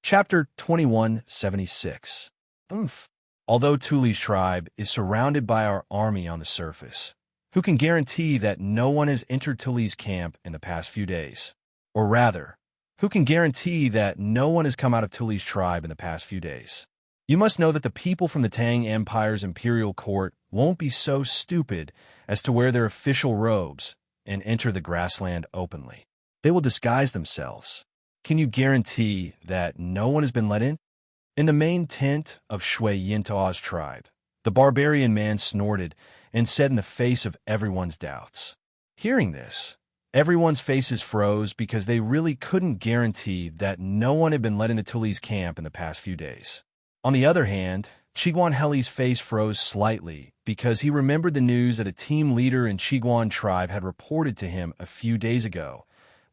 Chapter 2176. Although Tuli's tribe is surrounded by our army on the surface, who can guarantee that no one has entered Tuli's camp in the past few days? Or rather, who can guarantee that no one has come out of Tuli's tribe in the past few days? You must know that the people from the Tang Empire's imperial court won't be so stupid as to wear their official robes and enter the grassland openly. They will disguise themselves. Can you guarantee that no one has been let in? In the main tent of Shui Yintao's tribe, the barbarian man snorted and said in the face of everyone's doubts. Hearing this, everyone's faces froze because they really couldn't guarantee that no one had been let into Tuli's camp in the past few days. On the other hand, Chiguan Heli's face froze slightly because he remembered the news that a team leader in Chiguan tribe had reported to him a few days ago.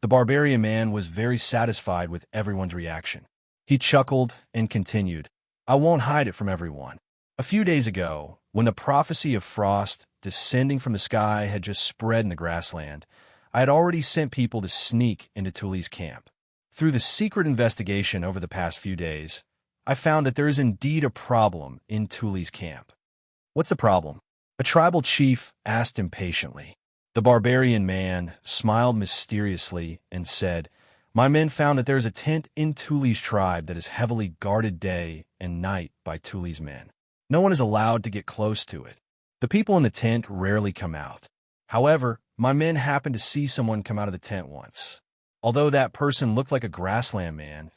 The barbarian man was very satisfied with everyone's reaction. He chuckled and continued, "I won't hide it from everyone. A few days ago, when the prophecy of frost descending from the sky had just spread in the grassland, I had already sent people to sneak into Tuli's camp. Through the secret investigation over the past few days, I found that there is indeed a problem in Tuli's camp." "What's the problem?" a tribal chief asked impatiently. The barbarian man smiled mysteriously and said, "My men found that there is a tent in Tuli's tribe that is heavily guarded day and night by Tuli's men. No one is allowed to get close to it. The people in the tent rarely come out. However, my men happened to see someone come out of the tent once. Although that person looked like a grassland man."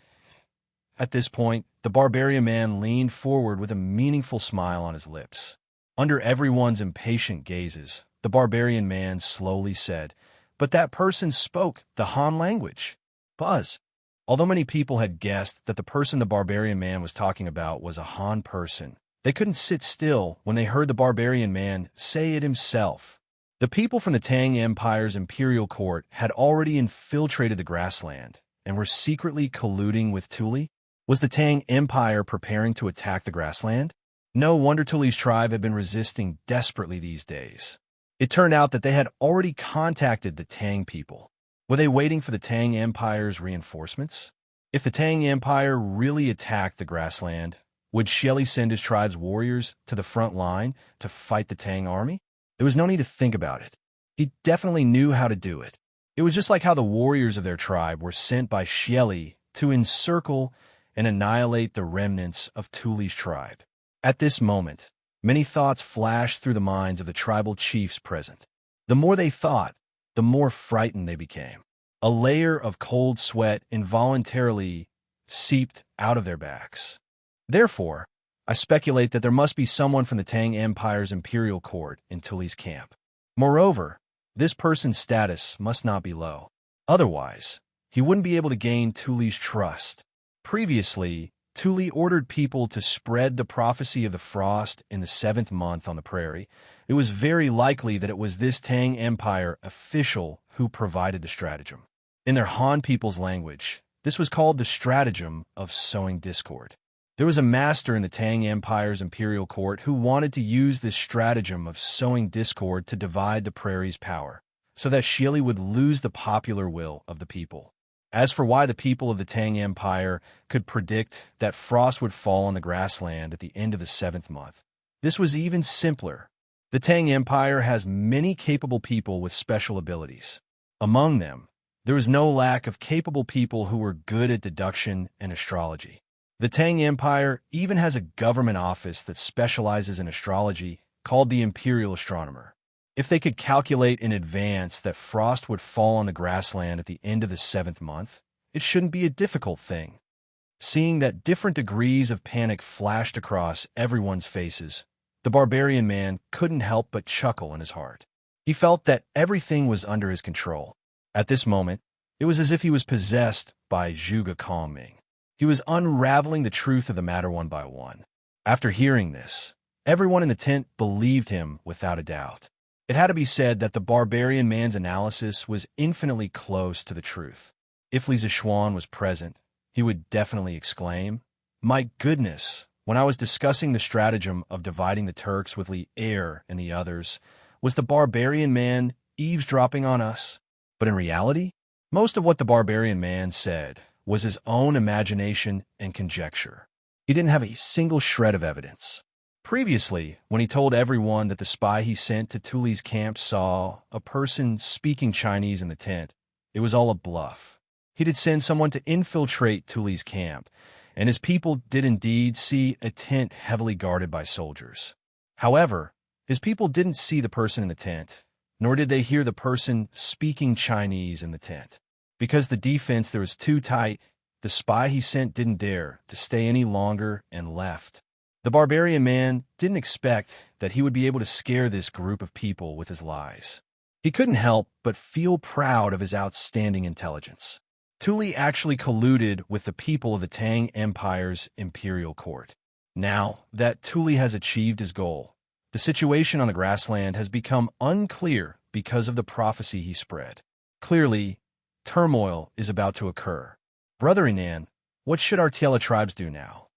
At this point, the barbarian man leaned forward with a meaningful smile on his lips. Under everyone's impatient gazes, the barbarian man slowly said, "But that person spoke the Han language." Buzz. Although many people had guessed that the person the barbarian man was talking about was a Han person, they couldn't sit still when they heard the barbarian man say it himself. The people from the Tang Empire's imperial court had already infiltrated the grassland and were secretly colluding with Tuli. Was the Tang Empire preparing to attack the grassland? No wonder Tuli's tribe had been resisting desperately these days. It turned out that they had already contacted the Tang people. Were they waiting for the Tang Empire's reinforcements? If the Tang Empire really attacked the grassland, would Xieli send his tribe's warriors to the front line to fight the Tang army? There was no need to think about it. He definitely knew how to do it. It was just like how the warriors of their tribe were sent by Xieli to encircle and annihilate the remnants of Tuli's tribe. At this moment, many thoughts flashed through the minds of the tribal chiefs present. The more they thought, the more frightened they became. A layer of cold sweat involuntarily seeped out of their backs. Therefore, I speculate that there must be someone from the Tang Empire's imperial court in Tuli's camp. Moreover, this person's status must not be low. Otherwise, he wouldn't be able to gain Tuli's trust. Previously, Tuli ordered people to spread the prophecy of the frost in the 7th month on the prairie. It was very likely that it was this Tang Empire official who provided the stratagem. In their Han people's language, this was called the stratagem of sowing discord. There was a master in the Tang Empire's imperial court who wanted to use this stratagem of sowing discord to divide the prairie's power, so that Xieli would lose the popular will of the people. As for why the people of the Tang Empire could predict that frost would fall on the grassland at the end of the 7th month, this was even simpler. The Tang Empire has many capable people with special abilities. Among them, there was no lack of capable people who were good at deduction and astrology. The Tang Empire even has a government office that specializes in astrology called the Imperial Astronomer. If they could calculate in advance that frost would fall on the grassland at the end of the 7th month, it shouldn't be a difficult thing. Seeing that different degrees of panic flashed across everyone's faces, the barbarian man couldn't help but chuckle in his heart. He felt that everything was under his control. At this moment, it was as if he was possessed by Zhuge Kongming. He was unraveling the truth of the matter one by one. After hearing this, everyone in the tent believed him without a doubt. It had to be said that the barbarian man's analysis was infinitely close to the truth. If Li Zishuan was present, he would definitely exclaim, "My goodness, when I was discussing the stratagem of dividing the Turks with Li Er and the others, was the barbarian man eavesdropping on us?" But in reality, most of what the barbarian man said was his own imagination and conjecture. He didn't have a single shred of evidence. Previously, when he told everyone that the spy he sent to Tuli's camp saw a person speaking Chinese in the tent, it was all a bluff. He did send someone to infiltrate Tuli's camp, and his people did indeed see a tent heavily guarded by soldiers. However, his people didn't see the person in the tent, nor did they hear the person speaking Chinese in the tent. Because the defense there was too tight, the spy he sent didn't dare to stay any longer and left. The barbarian man didn't expect that he would be able to scare this group of people with his lies. He couldn't help but feel proud of his outstanding intelligence. Tuli actually colluded with the people of the Tang Empire's imperial court. Now that Tuli has achieved his goal, the situation on the grassland has become unclear because of the prophecy he spread. Clearly, turmoil is about to occur. Brother Inan, what should our Tiela tribes do now?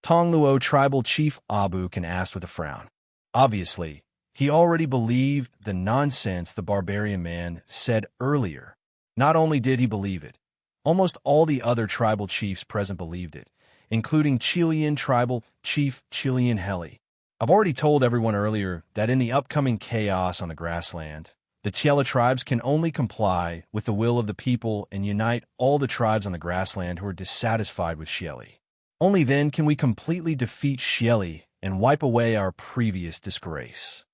Tongluo tribal chief Abu-Kan asked with a frown. Obviously, he already believed the nonsense the barbarian man said earlier. Not only did he believe it, almost all the other tribal chiefs present believed it, including Chilean tribal chief Chilean Heli. I've already told everyone earlier that in the upcoming chaos on the grassland, the Tiela tribes can only comply with the will of the people and unite all the tribes on the grassland who are dissatisfied with Xieli. Only then can we completely defeat Xieli and wipe away our previous disgrace.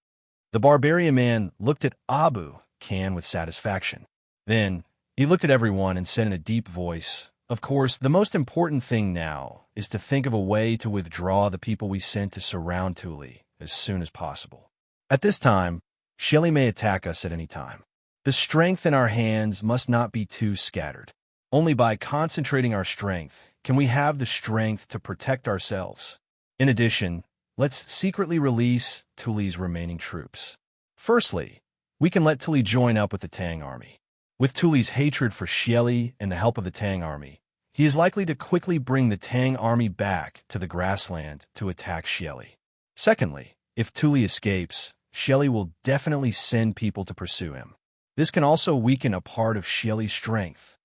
The barbarian man looked at Abu-Kan with satisfaction. Then, he looked at everyone and said in a deep voice, "Of course, the most important thing now is to think of a way to withdraw the people we sent to surround Tuli as soon as possible. At this time, Xieli may attack us at any time. The strength in our hands must not be too scattered. Only by concentrating our strength can we have the strength to protect ourselves. In addition, let's secretly release Tuli's remaining troops. Firstly, we can let Tuli join up with the Tang army. With Tuli's hatred for Xieli and the help of the Tang army, he is likely to quickly bring the Tang army back to the grassland to attack Xieli. Secondly, if Tuli escapes, Xieli will definitely send people to pursue him. This can also weaken a part of Xieli's strength."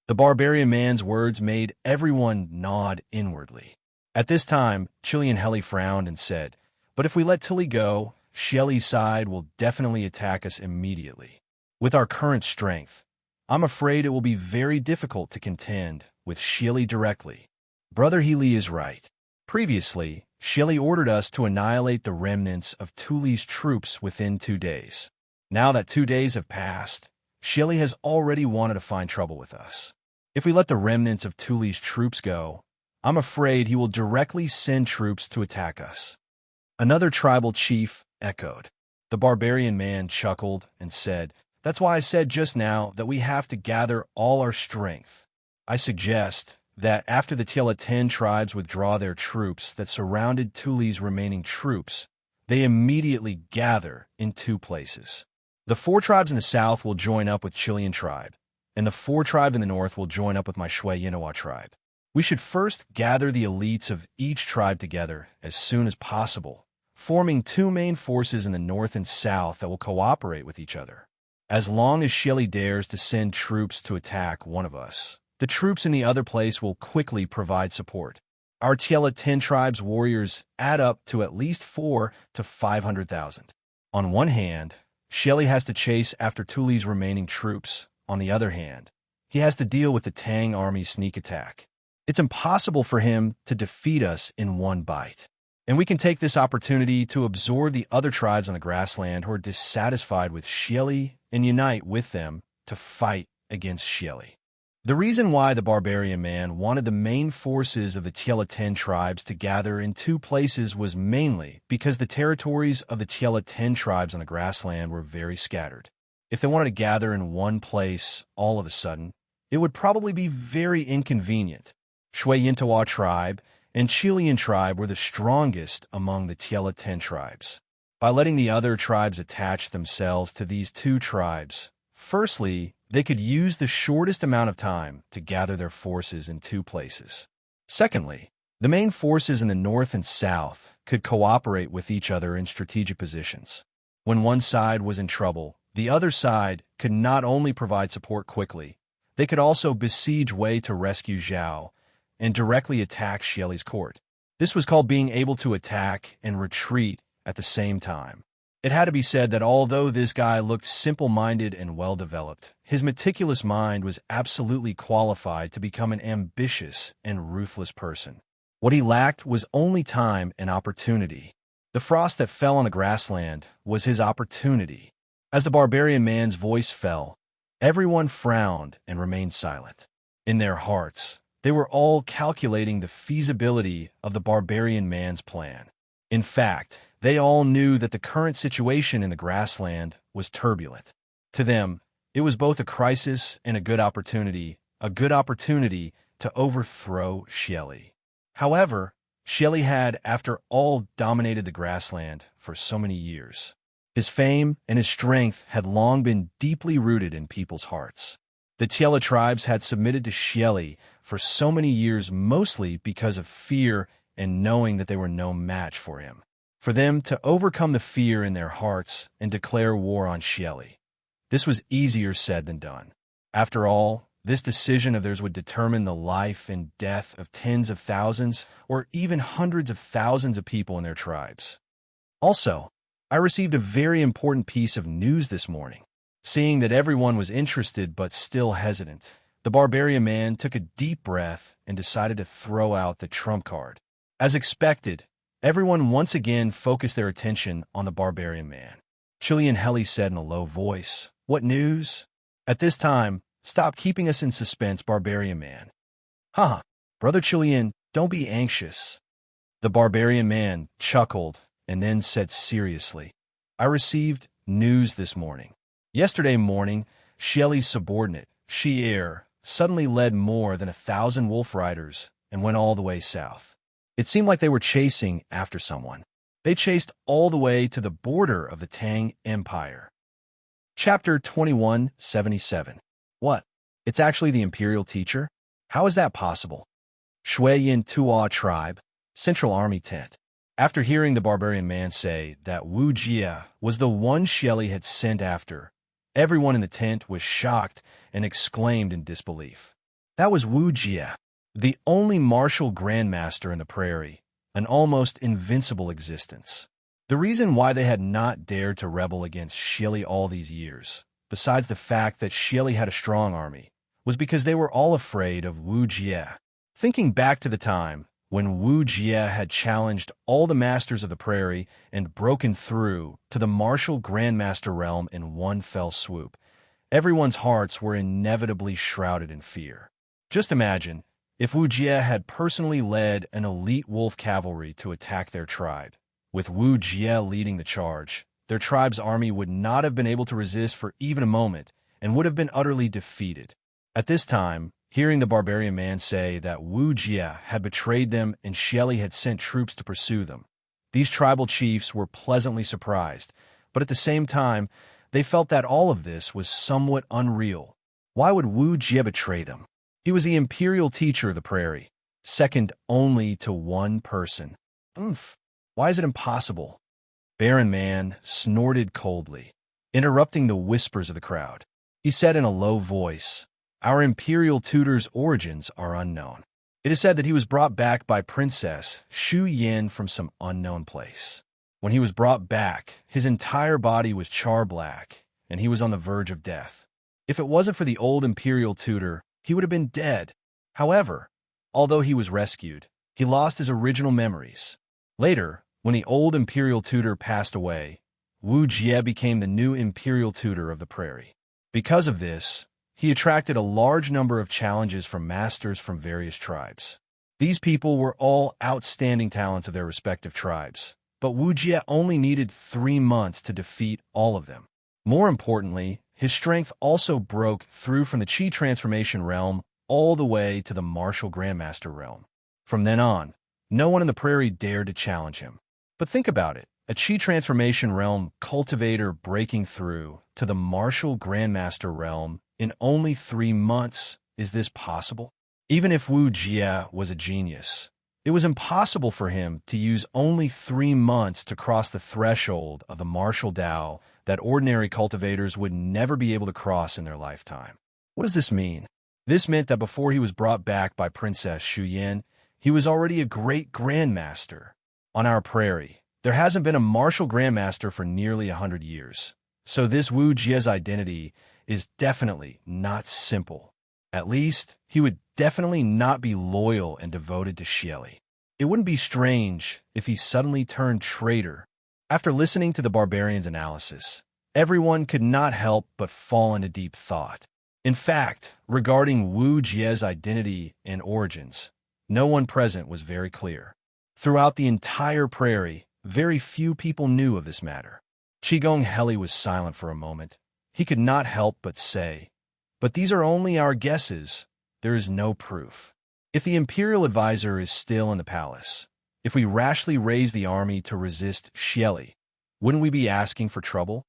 The barbarian man's words made everyone nod inwardly. At this time, Chilean Heli frowned and said, "But if we let Tuli go, Xieli's side will definitely attack us immediately. With our current strength, I'm afraid it will be very difficult to contend with Xieli directly." Brother Healy is right. Previously, Xieli ordered us to annihilate the remnants of Tuli's troops within 2 days. Now that 2 days have passed, Xieli has already wanted to find trouble with us. If we let the remnants of Tuli's troops go, I'm afraid he will directly send troops to attack us. Another tribal chief echoed. The barbarian man chuckled and said, "That's why I said just now that we have to gather all our strength. I suggest that after the Tiela 10 tribes withdraw their troops that surrounded Tuli's remaining troops, they immediately gather in 2 places. The 4 tribes in the south will join up with Chilean tribe, and the 4 tribes in the north will join up with my Shui Yinawa tribe. We should first gather the elites of each tribe together as soon as possible, forming 2 main forces in the north and south that will cooperate with each other. As long as Xieli dares to send troops to attack one of us, the troops in the other place will quickly provide support. Our Tiela 10 tribes warriors add up to at least 4 to 500,000. On one hand, Xieli has to chase after Tuli's remaining troops. On the other hand, he has to deal with the Tang army's sneak attack. It's impossible for him to defeat us in one bite. And we can take this opportunity to absorb the other tribes on the grassland who are dissatisfied with Xieli and unite with them to fight against Xieli." The reason why the barbarian man wanted the main forces of the Tiela 10 tribes to gather in 2 places was mainly because the territories of the Tiela 10 tribes on the grassland were very scattered. If they wanted to gather in one place all of a sudden, it would probably be very inconvenient. Shui Yintawa tribe and Chilean tribe were the strongest among the Tiela 10 tribes. By letting the other tribes attach themselves to these 2 tribes, firstly, they could use the shortest amount of time to gather their forces in 2 places. Secondly, the main forces in the north and south could cooperate with each other in strategic positions. When one side was in trouble, the other side could not only provide support quickly, They could also besiege Wei to rescue Zhao and directly attack Xieli's court. This was called being able to attack and retreat at the same time. It had to be said that although this guy looked simple-minded and well-developed, his meticulous mind was absolutely qualified to become an ambitious and ruthless person. What he lacked was only time and opportunity. The frost that fell on the grassland was his opportunity. As the barbarian man's voice fell, everyone frowned and remained silent. In their hearts, they were all calculating the feasibility of the barbarian man's plan. In fact, they all knew that the current situation in the grassland was turbulent. To them, it was both a crisis and a good opportunity to overthrow Xieli. However, Xieli had, after all, dominated the grassland for so many years. His fame and his strength had long been deeply rooted in people's hearts. The Tiela tribes had submitted to Xieli for so many years mostly because of fear and knowing that they were no match for him. For them to overcome the fear in their hearts and declare war on Xieli, this was easier said than done. After all, this decision of theirs would determine the life and death of tens of thousands or even hundreds of thousands of people in their tribes. Also, I received a very important piece of news this morning. Seeing that everyone was interested but still hesitant, the barbarian man took a deep breath and decided to throw out the trump card. As expected, everyone once again focused their attention on the barbarian man. Chilean Heli said in a low voice, "What news?" At this time, "Stop keeping us in suspense, barbarian man." "Haha, brother Chilean, don't be anxious." The barbarian man chuckled and then said seriously, "I received news this morning. Yesterday morning, Xieli's subordinate, Xi'er, suddenly led more than 1,000 wolf riders and went all the way south. It seemed like they were chasing after someone. They chased all the way to the border of the Tang Empire." Chapter 2177. What? It's actually the imperial teacher? How is that possible? Shuiyin Tua tribe, Central Army tent. After hearing the barbarian man say that Wu Jia was the one Xieli had sent after, everyone in the tent was shocked and exclaimed in disbelief. That was Wu Jia, the only martial grandmaster in the prairie, an almost invincible existence. The reason why they had not dared to rebel against Xieli all these years, besides the fact that Xieli had a strong army, was because they were all afraid of Wu Jia. Thinking back to the time when Wu Jia had challenged all the masters of the prairie and broken through to the martial grandmaster realm in one fell swoop, everyone's hearts were inevitably shrouded in fear. Just imagine if Wu Jia had personally led an elite wolf cavalry to attack their tribe. With Wu Jia leading the charge, their tribe's army would not have been able to resist for even a moment and would have been utterly defeated. At this time, hearing the barbarian man say that Wu Jia had betrayed them and Xieli had sent troops to pursue them, these tribal chiefs were pleasantly surprised, but at the same time, they felt that all of this was somewhat unreal. Why would Wu Jia betray them? He was the imperial teacher of the prairie, second only to one person. Why is it impossible? Baron Man snorted coldly, interrupting the whispers of the crowd. He said in a low voice, "Our imperial tutor's origins are unknown. It is said that he was brought back by Princess Shu Yin from some unknown place. When he was brought back, his entire body was char-black, and he was on the verge of death. If it wasn't for the old imperial tutor, he would have been dead. However, although he was rescued, he lost his original memories. Later, when the old imperial tutor passed away, Wu Jie became the new imperial tutor of the prairie. Because of this, he attracted a large number of challenges from masters from various tribes. These people were all outstanding talents of their respective tribes, but Wu Jie only needed 3 months to defeat all of them. More importantly, his strength also broke through from the Qi transformation realm all the way to the martial grandmaster realm. From then on, no one in the prairie dared to challenge him. But think about it, a Qi transformation realm cultivator breaking through to the martial grandmaster realm in only 3 months. Is this possible? Even if Wu Jia was a genius, it was impossible for him to use only 3 months to cross the threshold of the martial Dao that ordinary cultivators would never be able to cross in their lifetime. What does this mean? This meant that before he was brought back by Princess Shu Yin, he was already a great grandmaster. On our prairie, there hasn't been a martial grandmaster for nearly 100 years, so this Wu Jie's identity is definitely not simple. At least, he would definitely not be loyal and devoted to Xieli. It wouldn't be strange if he suddenly turned traitor. After listening to the barbarian's analysis, everyone could not help but fall into deep thought. In fact, regarding Wu Jie's identity and origins, no one present was very clear. Throughout the entire prairie, very few people knew of this matter. Qigong Heli was silent for a moment. He could not help but say, "But these are only our guesses. There is no proof. If the imperial advisor is still in the palace, if we rashly raise the army to resist Xieli, wouldn't we be asking for trouble?"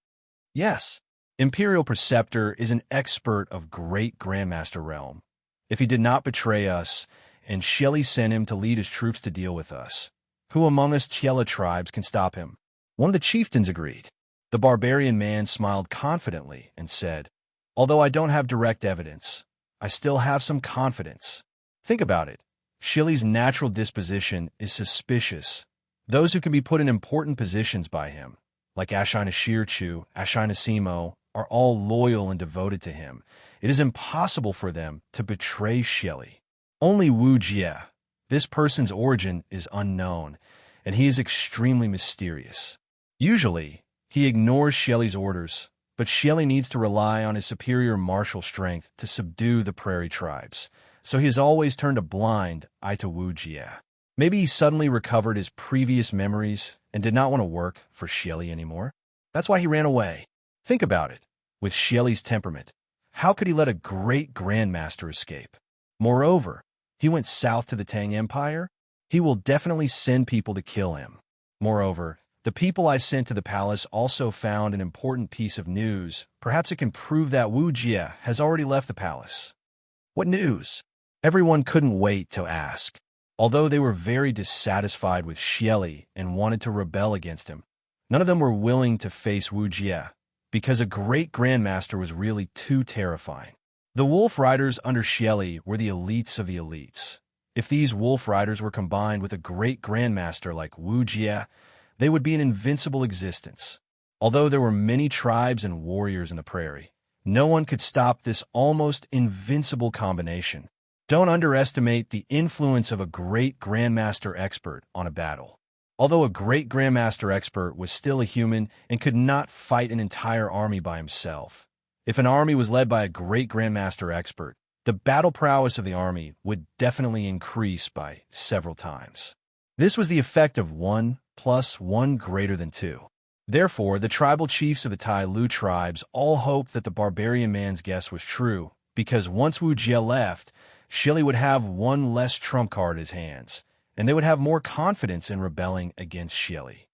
Yes, Imperial Preceptor is an expert of great Grandmaster realm. If he did not betray us, and Xieli sent him to lead his troops to deal with us, who among us Chiela tribes can stop him? One of the chieftains agreed. The barbarian man smiled confidently and said, "Although I don't have direct evidence, I still have some confidence. Think about it. Xieli's natural disposition is suspicious. Those who can be put in important positions by him, like Ashina Shirchu, Ashina Simo, are all loyal and devoted to him. It is impossible for them to betray Xieli. Only Wu Jie. This person's origin is unknown, and he is extremely mysterious. Usually, he ignores Xieli's orders, but Xieli needs to rely on his superior martial strength to subdue the prairie tribes, so he has always turned a blind eye to Wu Jie. Maybe he suddenly recovered his previous memories and did not want to work for Xieli anymore. That's why he ran away. Think about it. With Xieli's temperament, how could he let a great grandmaster escape? Moreover, he went south to the Tang Empire. He will definitely send people to kill him. Moreover, the people I sent to the palace also found an important piece of news. Perhaps it can prove that Wu Jie has already left the palace. What news? Everyone couldn't wait to ask. Although they were very dissatisfied with Xieli and wanted to rebel against him, none of them were willing to face Wu Jie, because a great grandmaster was really too terrifying. The wolf riders under Xieli were the elites of the elites. If these wolf riders were combined with a great grandmaster like Wu Jie, they would be an invincible existence. Although there were many tribes and warriors in the prairie, no one could stop this almost invincible combination. Don't underestimate the influence of a great grandmaster expert on a battle. Although a great grandmaster expert was still a human and could not fight an entire army by himself, if an army was led by a great grandmaster expert, the battle prowess of the army would definitely increase by several times. This was the effect of 1 + 1 greater than 2. Therefore, the tribal chiefs of the Tai Lu tribes all hoped that the barbarian man's guess was true, because once Wu Jie left, Xieli would have one less trump card in his hands, and they would have more confidence in rebelling against Xieli.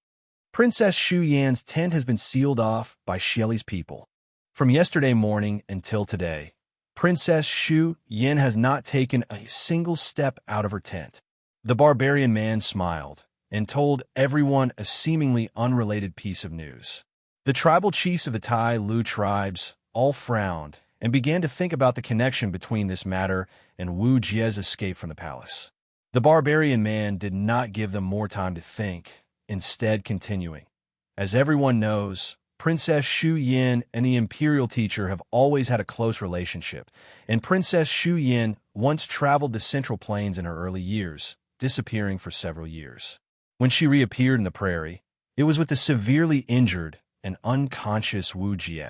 Princess Shu Yan's tent has been sealed off by Xieli's people. From yesterday morning until today, Princess Shu Yan has not taken a single step out of her tent. The barbarian man smiled and told everyone a seemingly unrelated piece of news. The tribal chiefs of the Tai Lu tribes all frowned and began to think about the connection between this matter and Wu Jie's escape from the palace. The barbarian man did not give them more time to think, instead continuing. As everyone knows, Princess Shu Yan and the imperial teacher have always had a close relationship, and Princess Shu Yan once traveled the Central Plains in her early years, disappearing for several years. When she reappeared in the prairie, it was with the severely injured and unconscious Wu Jie.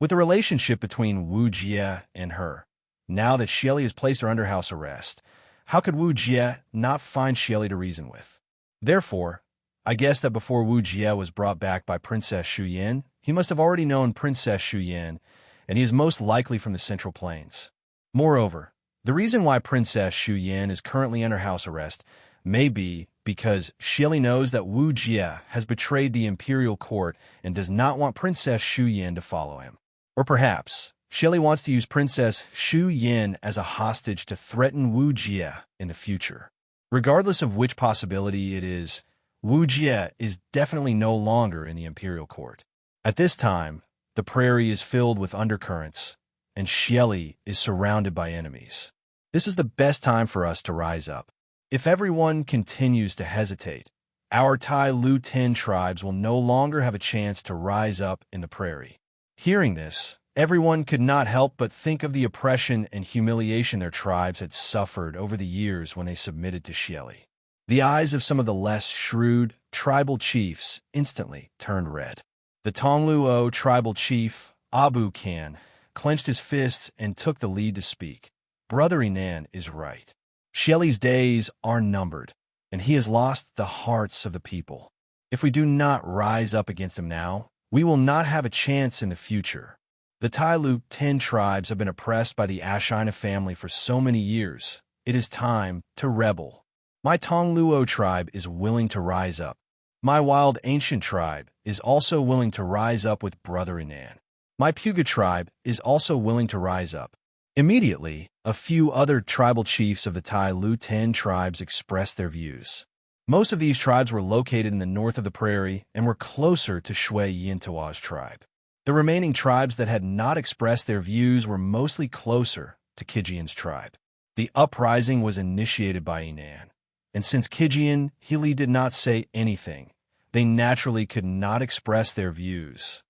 With the relationship between Wu Jie and her, now that Xieli has placed her under house arrest, how could Wu Jie not find Xieli to reason with? Therefore, I guess that before Wu Jie was brought back by Princess Shu Yan, he must have already known Princess Shu Yan, and he is most likely from the Central Plains. Moreover, the reason why Princess Shu Yan is currently under house arrest may be because Xieli knows that Wu Jie has betrayed the imperial court and does not want Princess Shu Yan to follow him. Or perhaps Xieli wants to use Princess Shu Yan as a hostage to threaten Wu Jie in the future. Regardless of which possibility it is, Wu Jie is definitely no longer in the imperial court. At this time, the prairie is filled with undercurrents, and Xieli is surrounded by enemies. This is the best time for us to rise up. If everyone continues to hesitate, our Tai Lu 10 tribes will no longer have a chance to rise up in the prairie. Hearing this, everyone could not help but think of the oppression and humiliation their tribes had suffered over the years when they submitted to Xieli. The eyes of some of the less shrewd tribal chiefs instantly turned red. The Tongluo tribal chief, Abu Khan, clenched his fists and took the lead to speak. Brother Inan is right. Xieli's days are numbered, and he has lost the hearts of the people. If we do not rise up against him now, we will not have a chance in the future. The Tai Lu 10 tribes have been oppressed by the Ashina family for so many years. It is time to rebel. My Tongluo tribe is willing to rise up. My wild ancient tribe is also willing to rise up with Brother Inan. My Puga tribe is also willing to rise up. Immediately, a few other tribal chiefs of the Tai Lu 10 tribes expressed their views. Most of these tribes were located in the north of the prairie and were closer to Shui Yintawa's tribe. The remaining tribes that had not expressed their views were mostly closer to Kijian's tribe. The uprising was initiated by Inan, and since Kijian Healy did not say anything, they naturally could not express their views.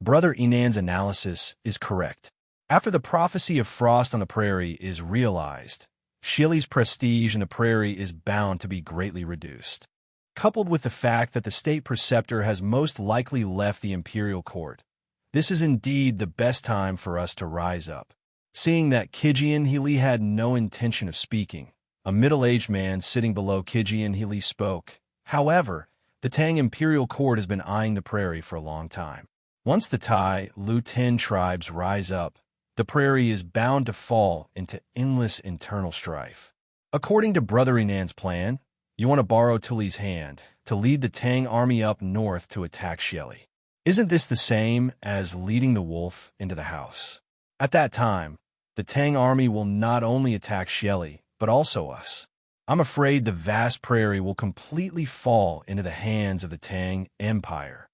Brother Inan's analysis is correct. After the prophecy of frost on the prairie is realized, Xieli's prestige in the prairie is bound to be greatly reduced. Coupled with the fact that the state preceptor has most likely left the imperial court, this is indeed the best time for us to rise up. Seeing that Kijian Healy had no intention of speaking, a middle-aged man sitting below Kijian Healy spoke. However, the Tang imperial court has been eyeing the prairie for a long time. Once the Tai Lu 10 tribes rise up, the prairie is bound to fall into endless internal strife. According to Brother Inan's plan, you want to borrow Tuli's hand to lead the Tang army up north to attack Xieli. Isn't this the same as leading the wolf into the house? At that time, the Tang army will not only attack Xieli, but also us. I'm afraid the vast prairie will completely fall into the hands of the Tang Empire.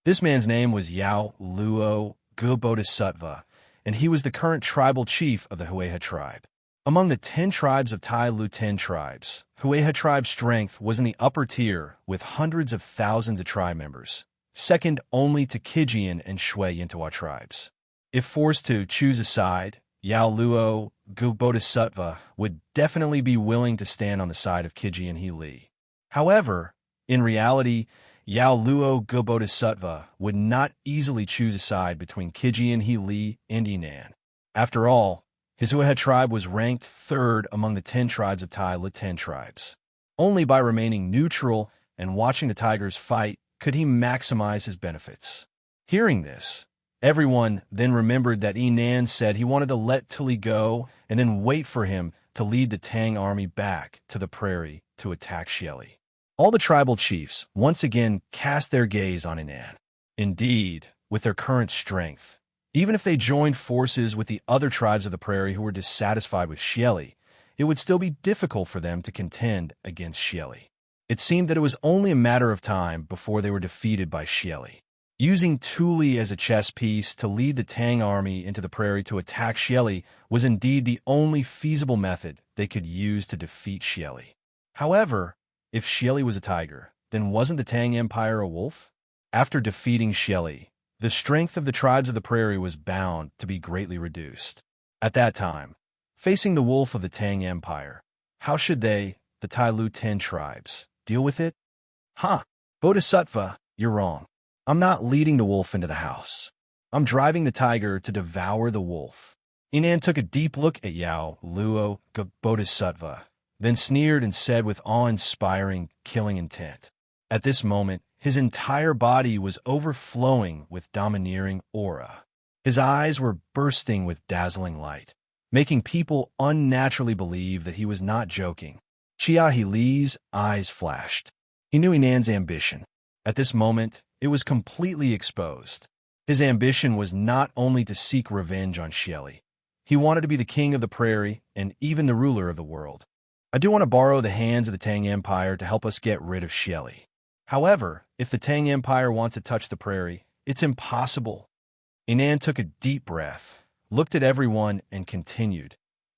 This man's name was Yao Luo Gu Bodhisattva, and he was the current tribal chief of the Hueha tribe. Among the 10 tribes of Tai Lu 10 tribes, Hueha tribe's strength was in the upper tier with hundreds of thousands of tribe members, second only to Kijian and Shui Yintawa tribes. If forced to choose a side, Yao Luo Gu Bodhisattva would definitely be willing to stand on the side of Kijian Healy. However, in reality, Yao Luo Gu Bodhisattva would not easily choose a side between Kijian Healy and Inan. After all, his Hueha tribe was ranked third among the 10 tribes of Tai Lu 10 tribes. Only by remaining neutral and watching the tigers fight could he maximize his benefits. Hearing this, everyone then remembered that Inan said he wanted to let Tuli go and then wait for him to lead the Tang army back to the prairie to attack Xieli. All the tribal chiefs once again cast their gaze on Inan. Indeed, with their current strength, even if they joined forces with the other tribes of the prairie who were dissatisfied with Xieli, it would still be difficult for them to contend against Xieli. It seemed that it was only a matter of time before they were defeated by Xieli. Using Tuli as a chess piece to lead the Tang army into the prairie to attack Xieli was indeed the only feasible method they could use to defeat Xieli. However, if Xieli was a tiger, then wasn't the Tang Empire a wolf? After defeating Xieli, the strength of the tribes of the prairie was bound to be greatly reduced. At that time, facing the wolf of the Tang Empire, how should they, the Tai Lu 10 tribes, deal with it? Bodhisattva, you're wrong. I'm not leading the wolf into the house. I'm driving the tiger to devour the wolf. Inan took a deep look at Yao Luo Bodhisattva, then sneered and said with awe-inspiring, killing intent. At this moment, his entire body was overflowing with domineering aura. His eyes were bursting with dazzling light, making people unnaturally believe that he was not joking. Chia Healy's eyes flashed. He knew Inan's ambition. At this moment, it was completely exposed. His ambition was not only to seek revenge on Xieli. He wanted to be the king of the prairie and even the ruler of the world. I do want to borrow the hands of the Tang Empire to help us get rid of Xieli. However, if the Tang Empire wants to touch the prairie, it's impossible. Inan took a deep breath, looked at everyone, and continued.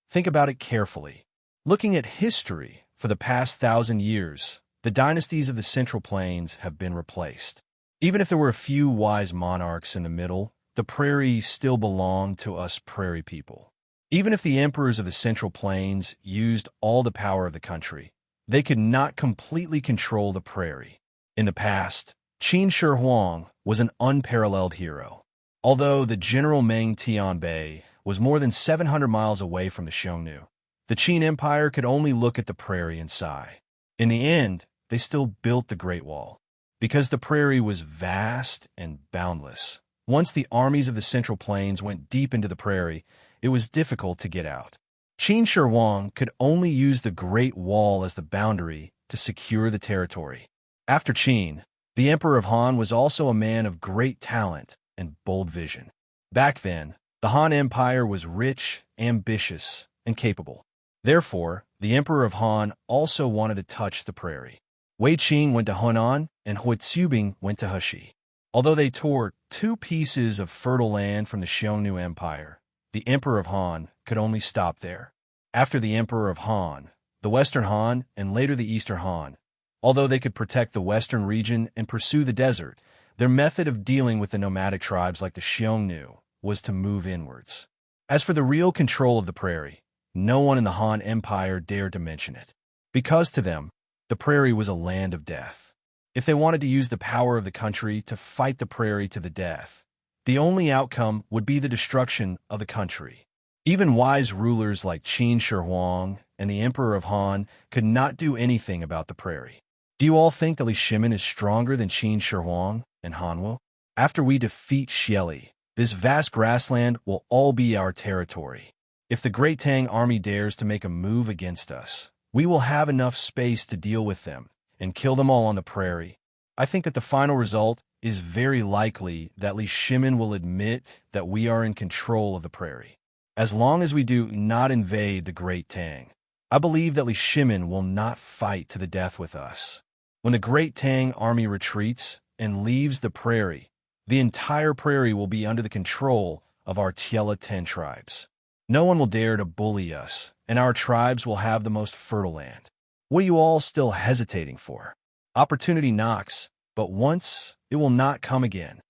Think about it carefully. Looking at history, for the past 1,000 years, the dynasties of the Central Plains have been replaced. Even if there were a few wise monarchs in the middle, the prairie still belonged to us prairie people. Even if the emperors of the Central Plains used all the power of the country, they could not completely control the prairie. In the past, Qin Shi Huang was an unparalleled hero. Although the General Meng Tianbei was more than 700 miles away from the Xiongnu, the Qin Empire could only look at the prairie and sigh. In the end, they still built the Great Wall. Because the prairie was vast and boundless, once the armies of the Central Plains went deep into the prairie, it was difficult to get out. Qin Shi Huang could only use the Great Wall as the boundary to secure the territory. After Qin, the Emperor of Han was also a man of great talent and bold vision. Back then, the Han Empire was rich, ambitious, and capable. Therefore, the Emperor of Han also wanted to touch the prairie. Wei Qing went to Hunan, and Hui Zubing went to Heshi. Although they tore 2 pieces of fertile land from the Xiongnu Empire, the Emperor of Han could only stop there. After the Emperor of Han, the Western Han, and later the Eastern Han, although they could protect the western region and pursue the desert, their method of dealing with the nomadic tribes like the Xiongnu was to move inwards. As for the real control of the prairie, no one in the Han Empire dared to mention it, because to them, the prairie was a land of death. If they wanted to use the power of the country to fight the prairie to the death, the only outcome would be the destruction of the country. Even wise rulers like Qin Shi Huang and the Emperor of Han could not do anything about the prairie. Do you all think that Li Shimin is stronger than Qin Shi Huang and Han will? After we defeat Xieli, this vast grassland will all be our territory. If the Great Tang army dares to make a move against us, we will have enough space to deal with them and kill them all on the prairie. I think that the final result is very likely that Li Shimin will admit that we are in control of the prairie. As long as we do not invade the Great Tang, I believe that Li Shimin will not fight to the death with us. When the Great Tang army retreats and leaves the prairie, the entire prairie will be under the control of our Tiela 10 tribes. No one will dare to bully us, and our tribes will have the most fertile land. What are you all still hesitating for? Opportunity knocks, but once it will not come again.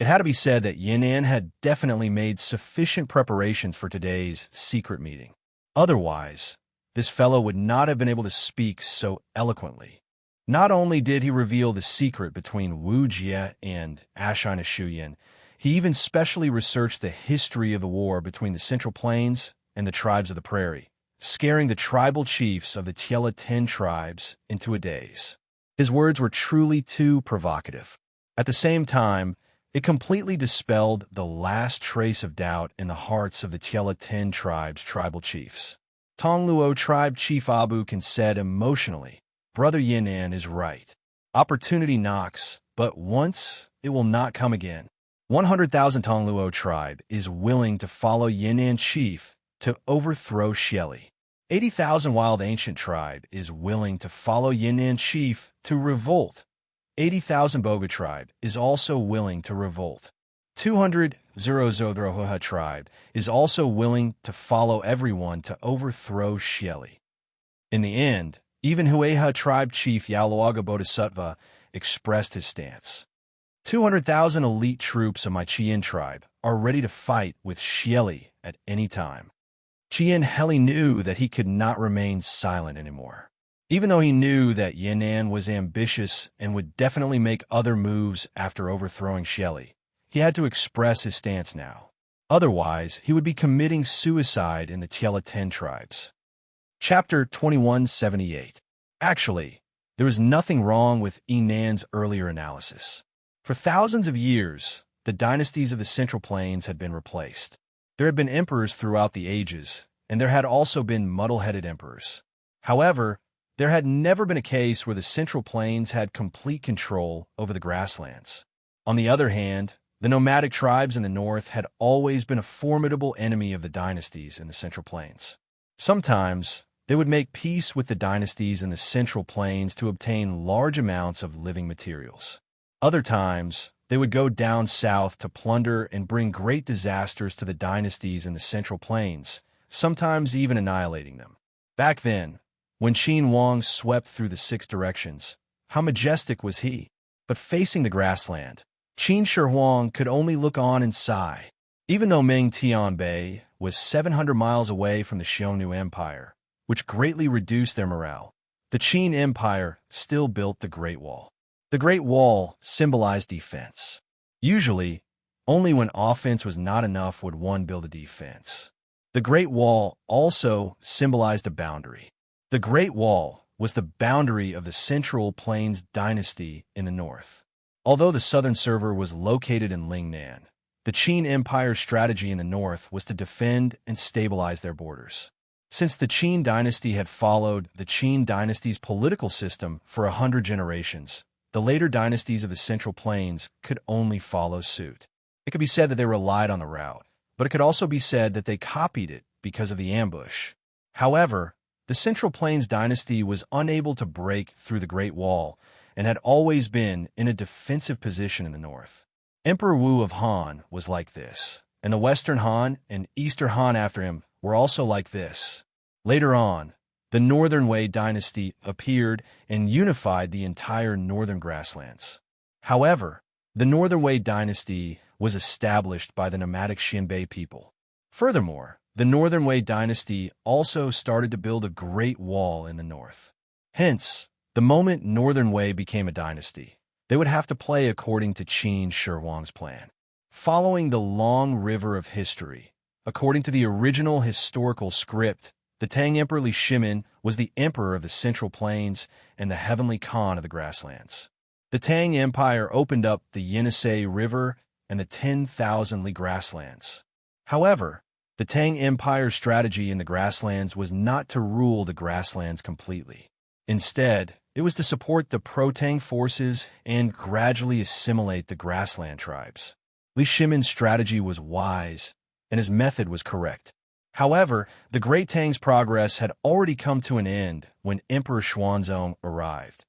It had to be said that Yan'an had definitely made sufficient preparations for today's secret meeting. Otherwise, this fellow would not have been able to speak so eloquently. Not only did he reveal the secret between Wu Jie and Ashina Shuyan, he even specially researched the history of the war between the Central Plains and the tribes of the prairie, scaring the tribal chiefs of the Tiela 10 tribes into a daze. His words were truly too provocative. At the same time, it completely dispelled the last trace of doubt in the hearts of the Tiela 10 tribes' tribal chiefs. Tongluo tribe chief Abu Kan said emotionally, "Brother Yan'an is right. Opportunity knocks, but once it will not come again." 100,000 Tongluo tribe is willing to follow Yan'an chief to overthrow Xieli. 80,000 Wild Ancient tribe is willing to follow Yan'an chief to revolt. 80,000 Boga tribe is also willing to revolt. 200 Zerozodrohoha tribe is also willing to follow everyone to overthrow Xieli. In the end, even Hueha tribe chief Yaluaga Bodhisattva expressed his stance. 200,000 elite troops of my Qian tribe are ready to fight with Xieli at any time. Qian Heli knew that he could not remain silent anymore. Even though he knew that Yan'an was ambitious and would definitely make other moves after overthrowing Xieli, he had to express his stance now. Otherwise, he would be committing suicide in the Tiela 10 tribes. Chapter 2178. Actually, there was nothing wrong with Yinan's earlier analysis. For thousands of years, the dynasties of the Central Plains had been replaced. There had been emperors throughout the ages, and there had also been muddle-headed emperors. However, there had never been a case where the Central Plains had complete control over the grasslands. On the other hand, the nomadic tribes in the north had always been a formidable enemy of the dynasties in the Central Plains. Sometimes, they would make peace with the dynasties in the Central Plains to obtain large amounts of living materials. Other times, they would go down south to plunder and bring great disasters to the dynasties in the Central Plains, sometimes even annihilating them. Back then, when Qin Huang swept through the six directions, how majestic was he! But facing the grassland, Qin Shi Huang could only look on and sigh. Even though Ming Tianbei was 700 miles away from the Xiongnu Empire, which greatly reduced their morale, the Qin Empire still built the Great Wall. The Great Wall symbolized defense. Usually, only when offense was not enough would one build a defense. The Great Wall also symbolized a boundary. The Great Wall was the boundary of the Central Plains dynasty in the north. Although the southern server was located in Lingnan, the Qin Empire's strategy in the north was to defend and stabilize their borders. Since the Qin dynasty had followed the Qin dynasty's political system for 100 generations, the later dynasties of the Central Plains could only follow suit. It could be said that they relied on the route, but it could also be said that they copied it because of the ambush. However, the Central Plains dynasty was unable to break through the Great Wall and had always been in a defensive position in the north. Emperor Wu of Han was like this, and the Western Han and Eastern Han after him were also like this. Later on, the Northern Wei dynasty appeared and unified the entire northern grasslands. However, the Northern Wei dynasty was established by the nomadic Xinbei people. Furthermore, the Northern Wei dynasty also started to build a great wall in the north. Hence, the moment Northern Wei became a dynasty, they would have to play according to Qin Shi Huang's plan. Following the long river of history, according to the original historical script, the Tang Emperor Li Shimin was the emperor of the Central Plains and the heavenly Khan of the grasslands. The Tang Empire opened up the Yenisei River and the 10,000 li grasslands. However, the Tang Empire's strategy in the grasslands was not to rule the grasslands completely. Instead, it was to support the pro-Tang forces and gradually assimilate the grassland tribes. Li Shimin's strategy was wise, and his method was correct. However, the Great Tang's progress had already come to an end when Emperor Xuanzong arrived,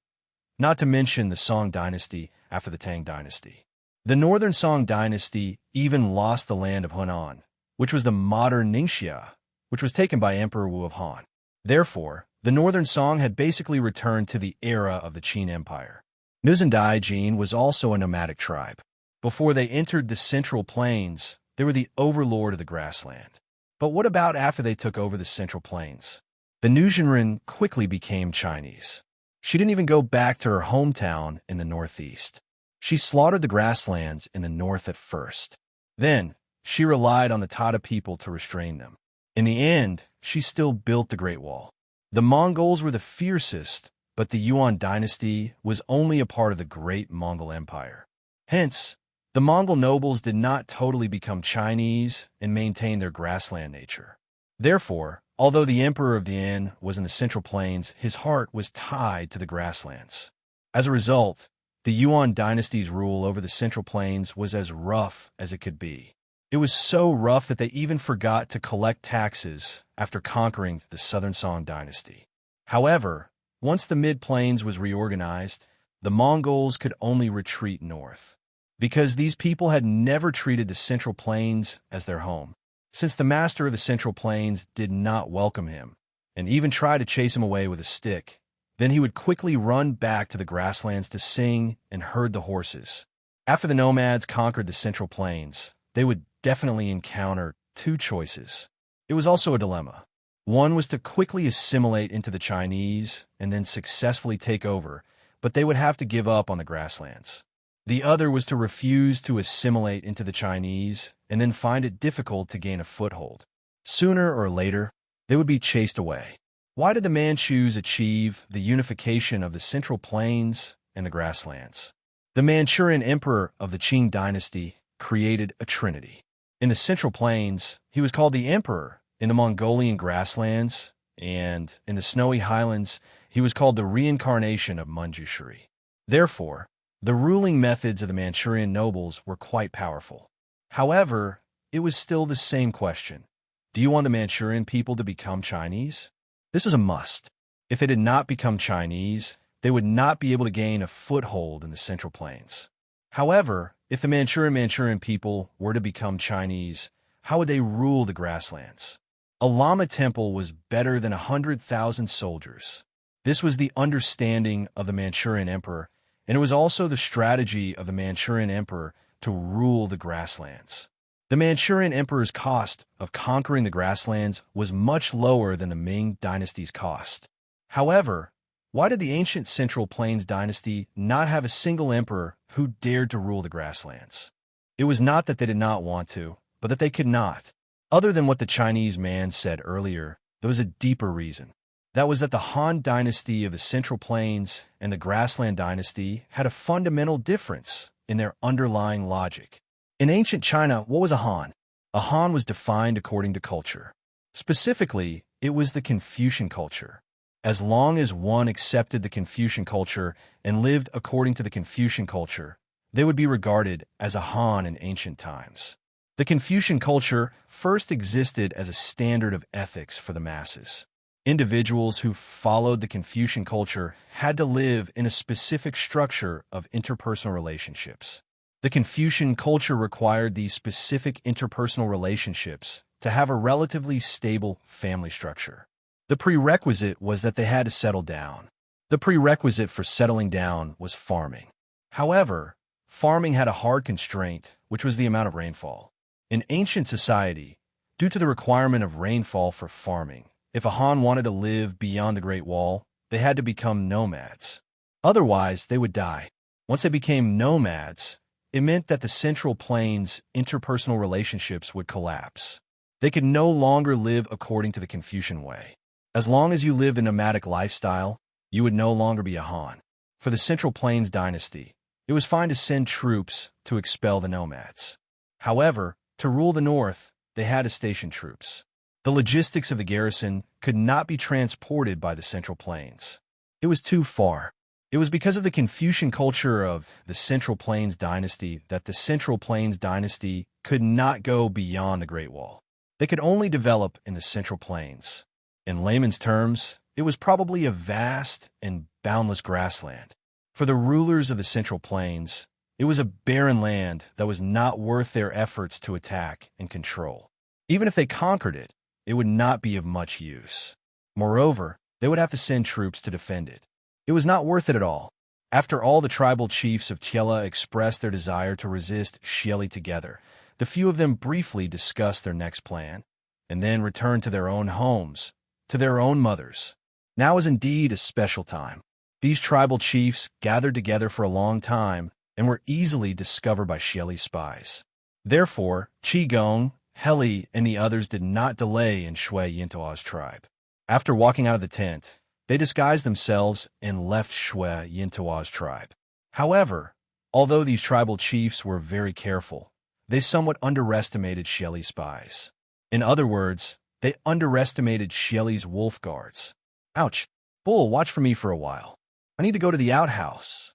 not to mention the Song dynasty after the Tang dynasty. The Northern Song dynasty even lost the land of Hunan, which was the modern Ningxia, which was taken by Emperor Wu of Han. Therefore, the Northern Song had basically returned to the era of the Qin Empire. Nuzhendaijin was also a nomadic tribe. Before they entered the Central Plains, they were the overlord of the grassland. But what about after they took over the Central Plains? The Nuzhenren quickly became Chinese. She didn't even go back to her hometown in the northeast. She slaughtered the grasslands in the north at first. Then, she relied on the Tata people to restrain them. In the end, she still built the Great Wall. The Mongols were the fiercest, but the Yuan dynasty was only a part of the great Mongol Empire. Hence, the Mongol nobles did not totally become Chinese and maintain their grassland nature. Therefore, although the Emperor of Dian was in the Central Plains, his heart was tied to the grasslands. As a result, the Yuan dynasty's rule over the Central Plains was as rough as it could be. It was so rough that they even forgot to collect taxes after conquering the Southern Song dynasty. However, once the Mid-Plains was reorganized, the Mongols could only retreat north, because these people had never treated the Central Plains as their home. Since the master of the Central Plains did not welcome him, and even tried to chase him away with a stick, then he would quickly run back to the grasslands to sing and herd the horses. After the nomads conquered the Central Plains, they would definitely encounter two choices. It was also a dilemma. One was to quickly assimilate into the Chinese and then successfully take over, but they would have to give up on the grasslands. The other was to refuse to assimilate into the Chinese and then find it difficult to gain a foothold. Sooner or later, they would be chased away. Why did the Manchus achieve the unification of the Central Plains and the grasslands? The Manchurian emperor of the Qing dynasty created a trinity. In the Central Plains, he was called the Emperor. In the Mongolian grasslands and in the snowy highlands, he was called the reincarnation of Manjushri. Therefore, the ruling methods of the Manchurian nobles were quite powerful. However, it was still the same question. Do you want the Manchurian people to become Chinese? This was a must. If they did not become Chinese, they would not be able to gain a foothold in the Central Plains. However, if the Manchurian people were to become Chinese, how would they rule the grasslands? A Lama temple was better than 100,000 soldiers. This was the understanding of the Manchurian emperor, and it was also the strategy of the Manchurian emperor to rule the grasslands. The Manchurian emperor's cost of conquering the grasslands was much lower than the Ming dynasty's cost. However, why did the ancient Central Plains dynasty not have a single emperor who dared to rule the grasslands? It was not that they did not want to, but that they could not. Other than what the Chinese man said earlier, there was a deeper reason. That was that the Han dynasty of the Central Plains and the Grassland dynasty had a fundamental difference in their underlying logic. In ancient China, what was a Han? A Han was defined according to culture. Specifically, it was the Confucian culture. As long as one accepted the Confucian culture and lived according to the Confucian culture, they would be regarded as a Han in ancient times. The Confucian culture first existed as a standard of ethics for the masses. Individuals who followed the Confucian culture had to live in a specific structure of interpersonal relationships. The Confucian culture required these specific interpersonal relationships to have a relatively stable family structure. The prerequisite was that they had to settle down. The prerequisite for settling down was farming. However, farming had a hard constraint, which was the amount of rainfall. In ancient society, due to the requirement of rainfall for farming, if a Han wanted to live beyond the Great Wall, they had to become nomads. Otherwise, they would die. Once they became nomads, it meant that the Central Plains' interpersonal relationships would collapse. They could no longer live according to the Confucian way. As long as you lived a nomadic lifestyle, you would no longer be a Han. For the Central Plains dynasty, it was fine to send troops to expel the nomads. However, to rule the north, they had to station troops. The logistics of the garrison could not be transported by the Central Plains. It was too far. It was because of the Confucian culture of the Central Plains dynasty that the Central Plains dynasty could not go beyond the Great Wall. They could only develop in the Central Plains. In layman's terms, it was probably a vast and boundless grassland. For the rulers of the Central Plains, it was a barren land that was not worth their efforts to attack and control. Even if they conquered it, it would not be of much use. Moreover, they would have to send troops to defend it. It was not worth it at all. After all the tribal chiefs of Tiela expressed their desire to resist Xieli together, the few of them briefly discussed their next plan, and then returned to their own homes, to their own mothers. Now was indeed a special time. These tribal chiefs gathered together for a long time and were easily discovered by Xieli's spies. Therefore, Qi Gong, Heli, and the others did not delay in Shui Yintua's tribe. After walking out of the tent, they disguised themselves and left Shui Yintua's tribe. However, although these tribal chiefs were very careful, they somewhat underestimated Xieli's spies. In other words, they underestimated Xieli's wolf guards. Ouch! Bull, watch for me for a while. I need to go to the outhouse.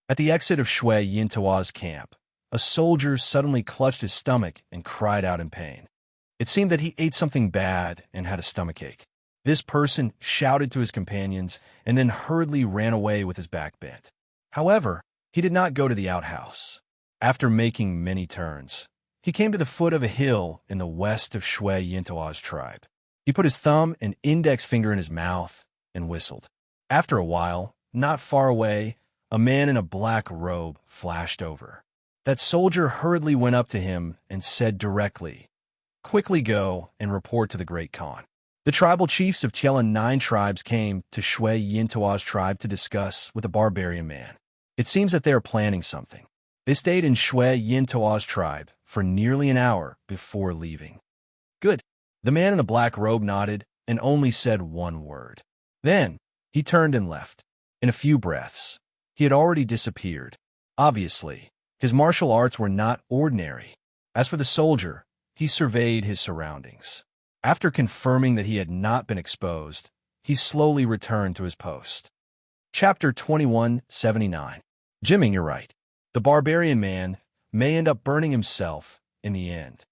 At the exit of Shui Yintua's camp, a soldier suddenly clutched his stomach and cried out in pain. It seemed that he ate something bad and had a stomachache. This person shouted to his companions and then hurriedly ran away with his back bent. However, he did not go to the outhouse. After making many turns, he came to the foot of a hill in the west of Shui Yintua's tribe. He put his thumb and index finger in his mouth and whistled. After a while, not far away, a man in a black robe flashed over. That soldier hurriedly went up to him and said directly, "Quickly go and report to the Great Khan." The tribal chiefs of Tiela 9 tribes came to Shui Yintua's tribe to discuss with the barbarian man. It seems that they are planning something. They stayed in Shui Yintua's tribe for nearly an hour before leaving. Good. The man in the black robe nodded and only said one word. Then, he turned and left. In a few breaths, he had already disappeared. Obviously, his martial arts were not ordinary. As for the soldier, he surveyed his surroundings. After confirming that he had not been exposed, he slowly returned to his post. Chapter 2179. Jimming, you're right. The barbarian man may end up burning himself in the end.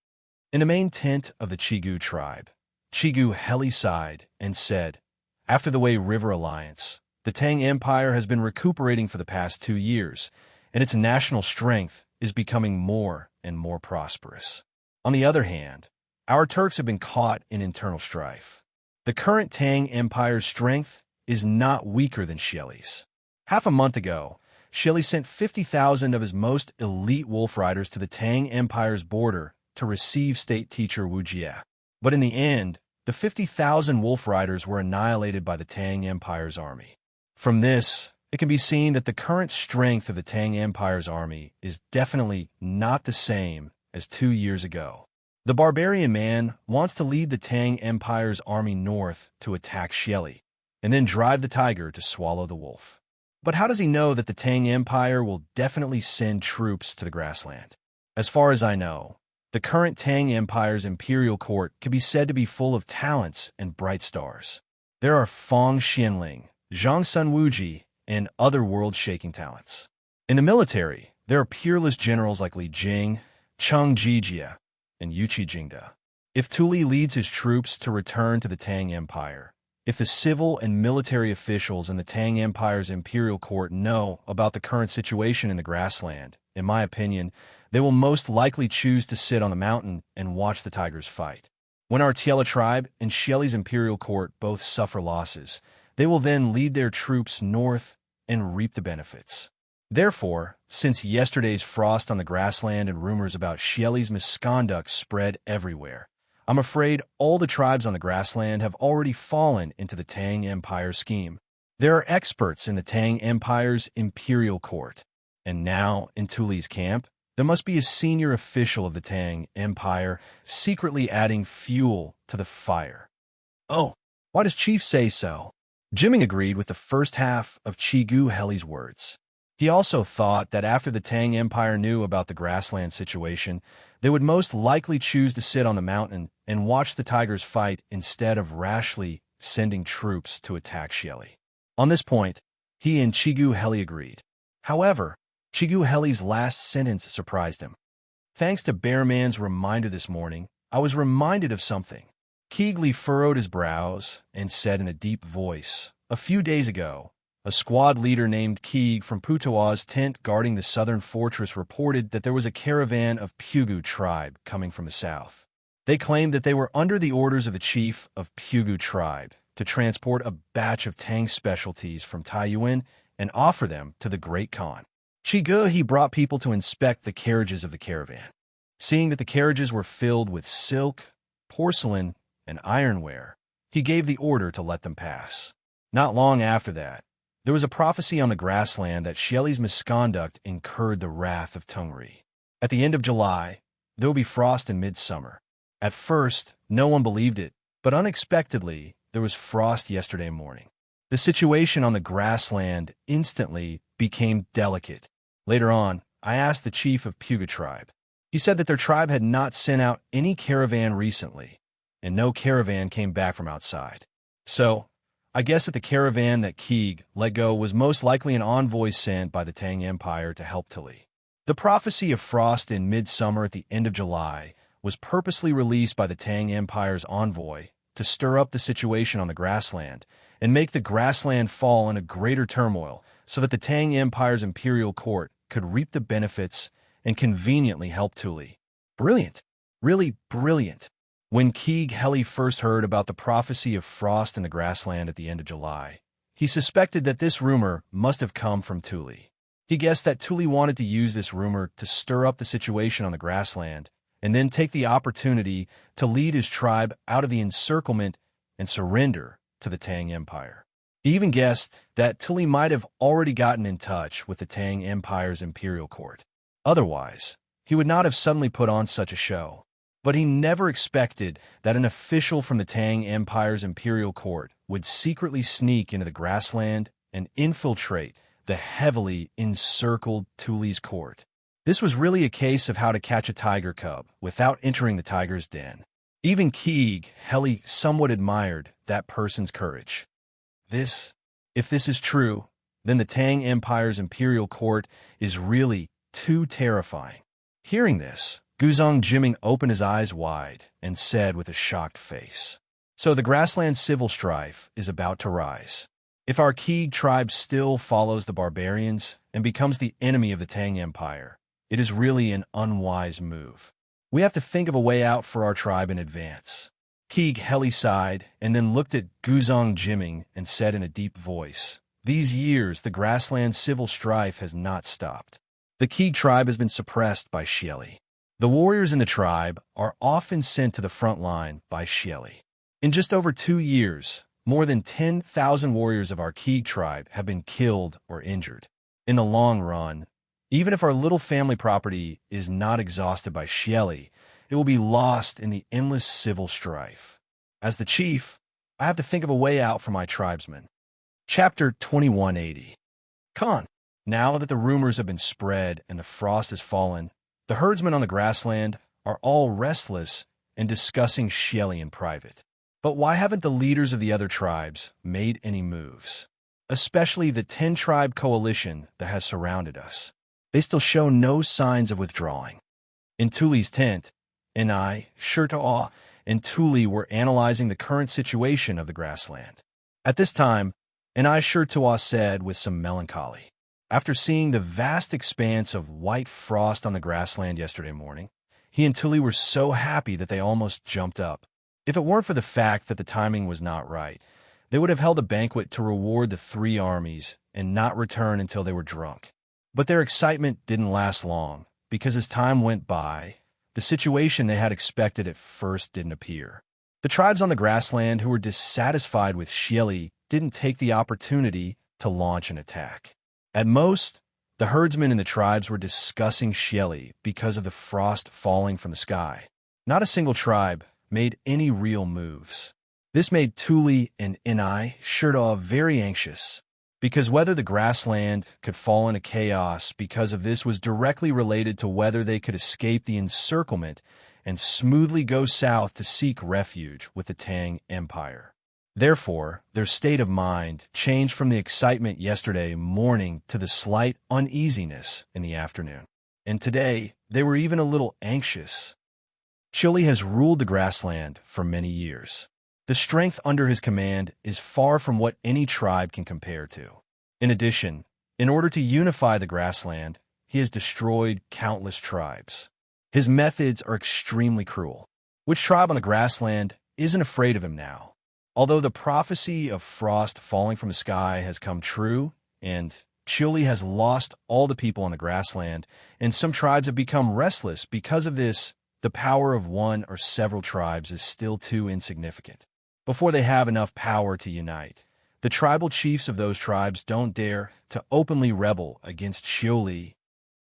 In the main tent of the Chigu tribe, Chigu Heli sighed and said, "After the Wei River Alliance, the Tang Empire has been recuperating for the past 2 years, and its national strength is becoming more and more prosperous. On the other hand, our Turks have been caught in internal strife. The current Tang Empire's strength is not weaker than Shelley's. Half a month ago, Shelley sent 50,000 of his most elite wolf riders to the Tang Empire's border to receive state teacher Wu Jie. But in the end, the 50,000 wolf riders were annihilated by the Tang Empire's army. From this, it can be seen that the current strength of the Tang Empire's army is definitely not the same as 2 years ago. The barbarian man wants to lead the Tang Empire's army north to attack Shelley, and then drive the tiger to swallow the wolf. But how does he know that the Tang Empire will definitely send troops to the grassland? As far as I know, the current Tang Empire's imperial court can be said to be full of talents and bright stars. There are Fang Xianling, Zhang Sun Wuji, and other world-shaking talents. In the military, there are peerless generals like Li Jing, Cheng Jijia, and Yuqi Jingda. If Tuli leads his troops to return to the Tang Empire, if the civil and military officials in the Tang Empire's imperial court know about the current situation in the grassland, in my opinion, they will most likely choose to sit on the mountain and watch the tigers fight. When our Tiela tribe and Shelley's imperial court both suffer losses, they will then lead their troops north and reap the benefits. Therefore, since yesterday's frost on the grassland and rumors about Shelley's misconduct spread everywhere, I'm afraid all the tribes on the grassland have already fallen into the Tang Empire scheme. There are experts in the Tang Empire's imperial court, and now in Tuli's camp, there must be a senior official of the Tang Empire secretly adding fuel to the fire. Oh, why does Chief say so? Jimming agreed with the first half of Chigu Heli's words. He also thought that after the Tang Empire knew about the grassland situation, they would most likely choose to sit on the mountain and watch the tigers fight instead of rashly sending troops to attack Shelley. On this point, he and Chigu Heli agreed. However, Chigu Heli's last sentence surprised him. Thanks to Bearman's reminder this morning, I was reminded of something. Keegley furrowed his brows and said in a deep voice, "A few days ago, a squad leader named Keeg from Putowa's tent guarding the southern fortress reported that there was a caravan of Pugu tribe coming from the south. They claimed that they were under the orders of the chief of Pugu tribe to transport a batch of Tang specialties from Taiyuan and offer them to the Great Khan. Chigu, he brought people to inspect the carriages of the caravan. Seeing that the carriages were filled with silk, porcelain, and ironware, he gave the order to let them pass. Not long after that, there was a prophecy on the grassland that Shelley's misconduct incurred the wrath of Tungri. At the end of July, there will be frost in midsummer. At first, no one believed it, but unexpectedly, there was frost yesterday morning. The situation on the grassland instantly became delicate. Later on, I asked the chief of Puga tribe. He said that their tribe had not sent out any caravan recently, and no caravan came back from outside. So, I guess that the caravan that Keeg let go was most likely an envoy sent by the Tang Empire to help Tuli. The prophecy of frost in midsummer at the end of July was purposely released by the Tang Empire's envoy to stir up the situation on the grassland and make the grassland fall in a greater turmoil so that the Tang Empire's imperial court could reap the benefits and conveniently help Tuli. Brilliant. Really brilliant. When Keeg Heli first heard about the prophecy of frost in the grassland at the end of July, he suspected that this rumor must have come from Tuli. He guessed that Tuli wanted to use this rumor to stir up the situation on the grassland and then take the opportunity to lead his tribe out of the encirclement and surrender to the Tang Empire. He even guessed that Tuli might have already gotten in touch with the Tang Empire's imperial court. Otherwise, he would not have suddenly put on such a show. But he never expected that an official from the Tang Empire's imperial court would secretly sneak into the grassland and infiltrate the heavily encircled Tuli's court. This was really a case of how to catch a tiger cub without entering the tiger's den. Even Keeg Heli somewhat admired that person's courage. If this is true, then the Tang Empire's imperial court is really too terrifying. Hearing this, Guzong Jimming opened his eyes wide and said with a shocked face, "So the grassland civil strife is about to rise." If our Keeg tribe still follows the barbarians and becomes the enemy of the Tang Empire, it is really an unwise move. We have to think of a way out for our tribe in advance. Keeg Heli sighed and then looked at Guzong Jiming and said in a deep voice, "These years, the grassland civil strife has not stopped. The Keeg tribe has been suppressed by Xieli. The warriors in the tribe are often sent to the front line by Xieli. In just over 2 years, more than 10,000 warriors of our Keeg tribe have been killed or injured. In the long run, even if our little family property is not exhausted by Xieli, it will be lost in the endless civil strife. As the chief, I have to think of a way out for my tribesmen." Chapter 2180. Khan. Now that the rumors have been spread and the frost has fallen, the herdsmen on the grassland are all restless and discussing Xieli in private. But why haven't the leaders of the other tribes made any moves? Especially the 10-tribe coalition that has surrounded us. They still show no signs of withdrawing. In Tuli's tent, Enai, Shirtaw, and Tuli were analyzing the current situation of the grassland. At this time, Enai Shirtaw said with some melancholy, after seeing the vast expanse of white frost on the grassland yesterday morning, he and Tuli were so happy that they almost jumped up. If it weren't for the fact that the timing was not right, they would have held a banquet to reward the 3 armies and not return until they were drunk. But their excitement didn't last long, because as time went by, the situation they had expected at first didn't appear. The tribes on the grassland who were dissatisfied with Xieli didn't take the opportunity to launch an attack. At most, the herdsmen in the tribes were discussing Xieli because of the frost falling from the sky. Not a single tribe made any real moves. This made Tuli and Enai Shirtaw very anxious, because whether the grassland could fall into chaos because of this was directly related to whether they could escape the encirclement and smoothly go south to seek refuge with the Tang Empire. Therefore, their state of mind changed from the excitement yesterday morning to the slight uneasiness in the afternoon. And today, they were even a little anxious. Chili has ruled the grassland for many years. The strength under his command is far from what any tribe can compare to. In addition, in order to unify the grassland, he has destroyed countless tribes. His methods are extremely cruel. Which tribe on the grassland isn't afraid of him now? Although the prophecy of frost falling from the sky has come true, and Chili has lost all the people on the grassland, and some tribes have become restless because of this, the power of one or several tribes is still too insignificant. Before they have enough power to unite, the tribal chiefs of those tribes don't dare to openly rebel against Xioli.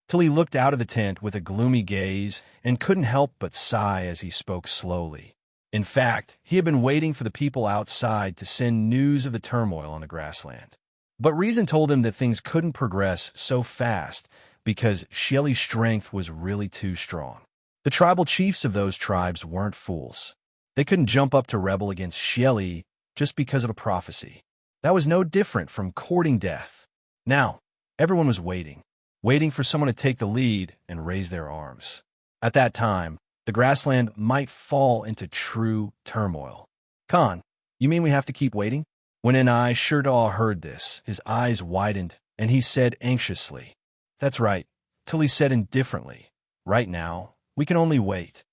Tuli looked out of the tent with a gloomy gaze and couldn't help but sigh as he spoke slowly. In fact, he had been waiting for the people outside to send news of the turmoil on the grassland. But reason told him that things couldn't progress so fast because Xieli's strength was really too strong. The tribal chiefs of those tribes weren't fools. They couldn't jump up to rebel against Xieli just because of a prophecy. That was no different from courting death. Now, everyone was waiting for someone to take the lead and raise their arms. At that time, the grassland might fall into true turmoil. Khan, you mean we have to keep waiting? When Enai Shirtaw heard this, his eyes widened, and he said anxiously, "That's right," till he said indifferently, "Right now, we can only wait."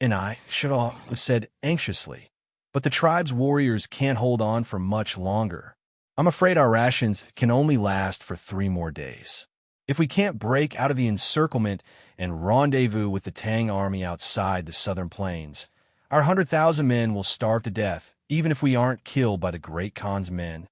Enai Shirtaw said anxiously, "But the tribe's warriors can't hold on for much longer. I'm afraid our rations can only last for 3 more days. If we can't break out of the encirclement and rendezvous with the Tang army outside the southern plains, our 100,000 men will starve to death, even if we aren't killed by the Great Khan's men."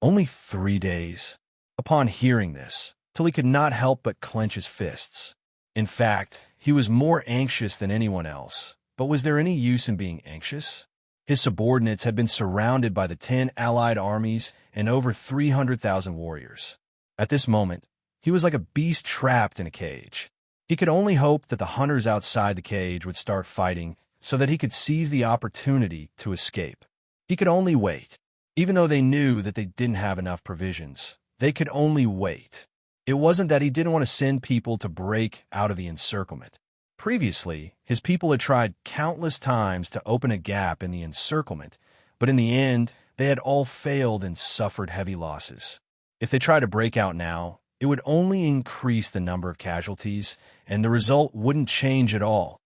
Only 3 days. Upon hearing this, Tuli could not help but clench his fists. In fact, he was more anxious than anyone else. But was there any use in being anxious? His subordinates had been surrounded by the 10 allied armies and over 300,000 warriors. At this moment, he was like a beast trapped in a cage. He could only hope that the hunters outside the cage would start fighting so that he could seize the opportunity to escape. He could only wait. Even though they knew that they didn't have enough provisions, they could only wait. It wasn't that he didn't want to send people to break out of the encirclement. Previously, his people had tried countless times to open a gap in the encirclement, but in the end, They had all failed and suffered heavy losses. If they tried to break out now, it would only increase the number of casualties, and the result wouldn't change at all.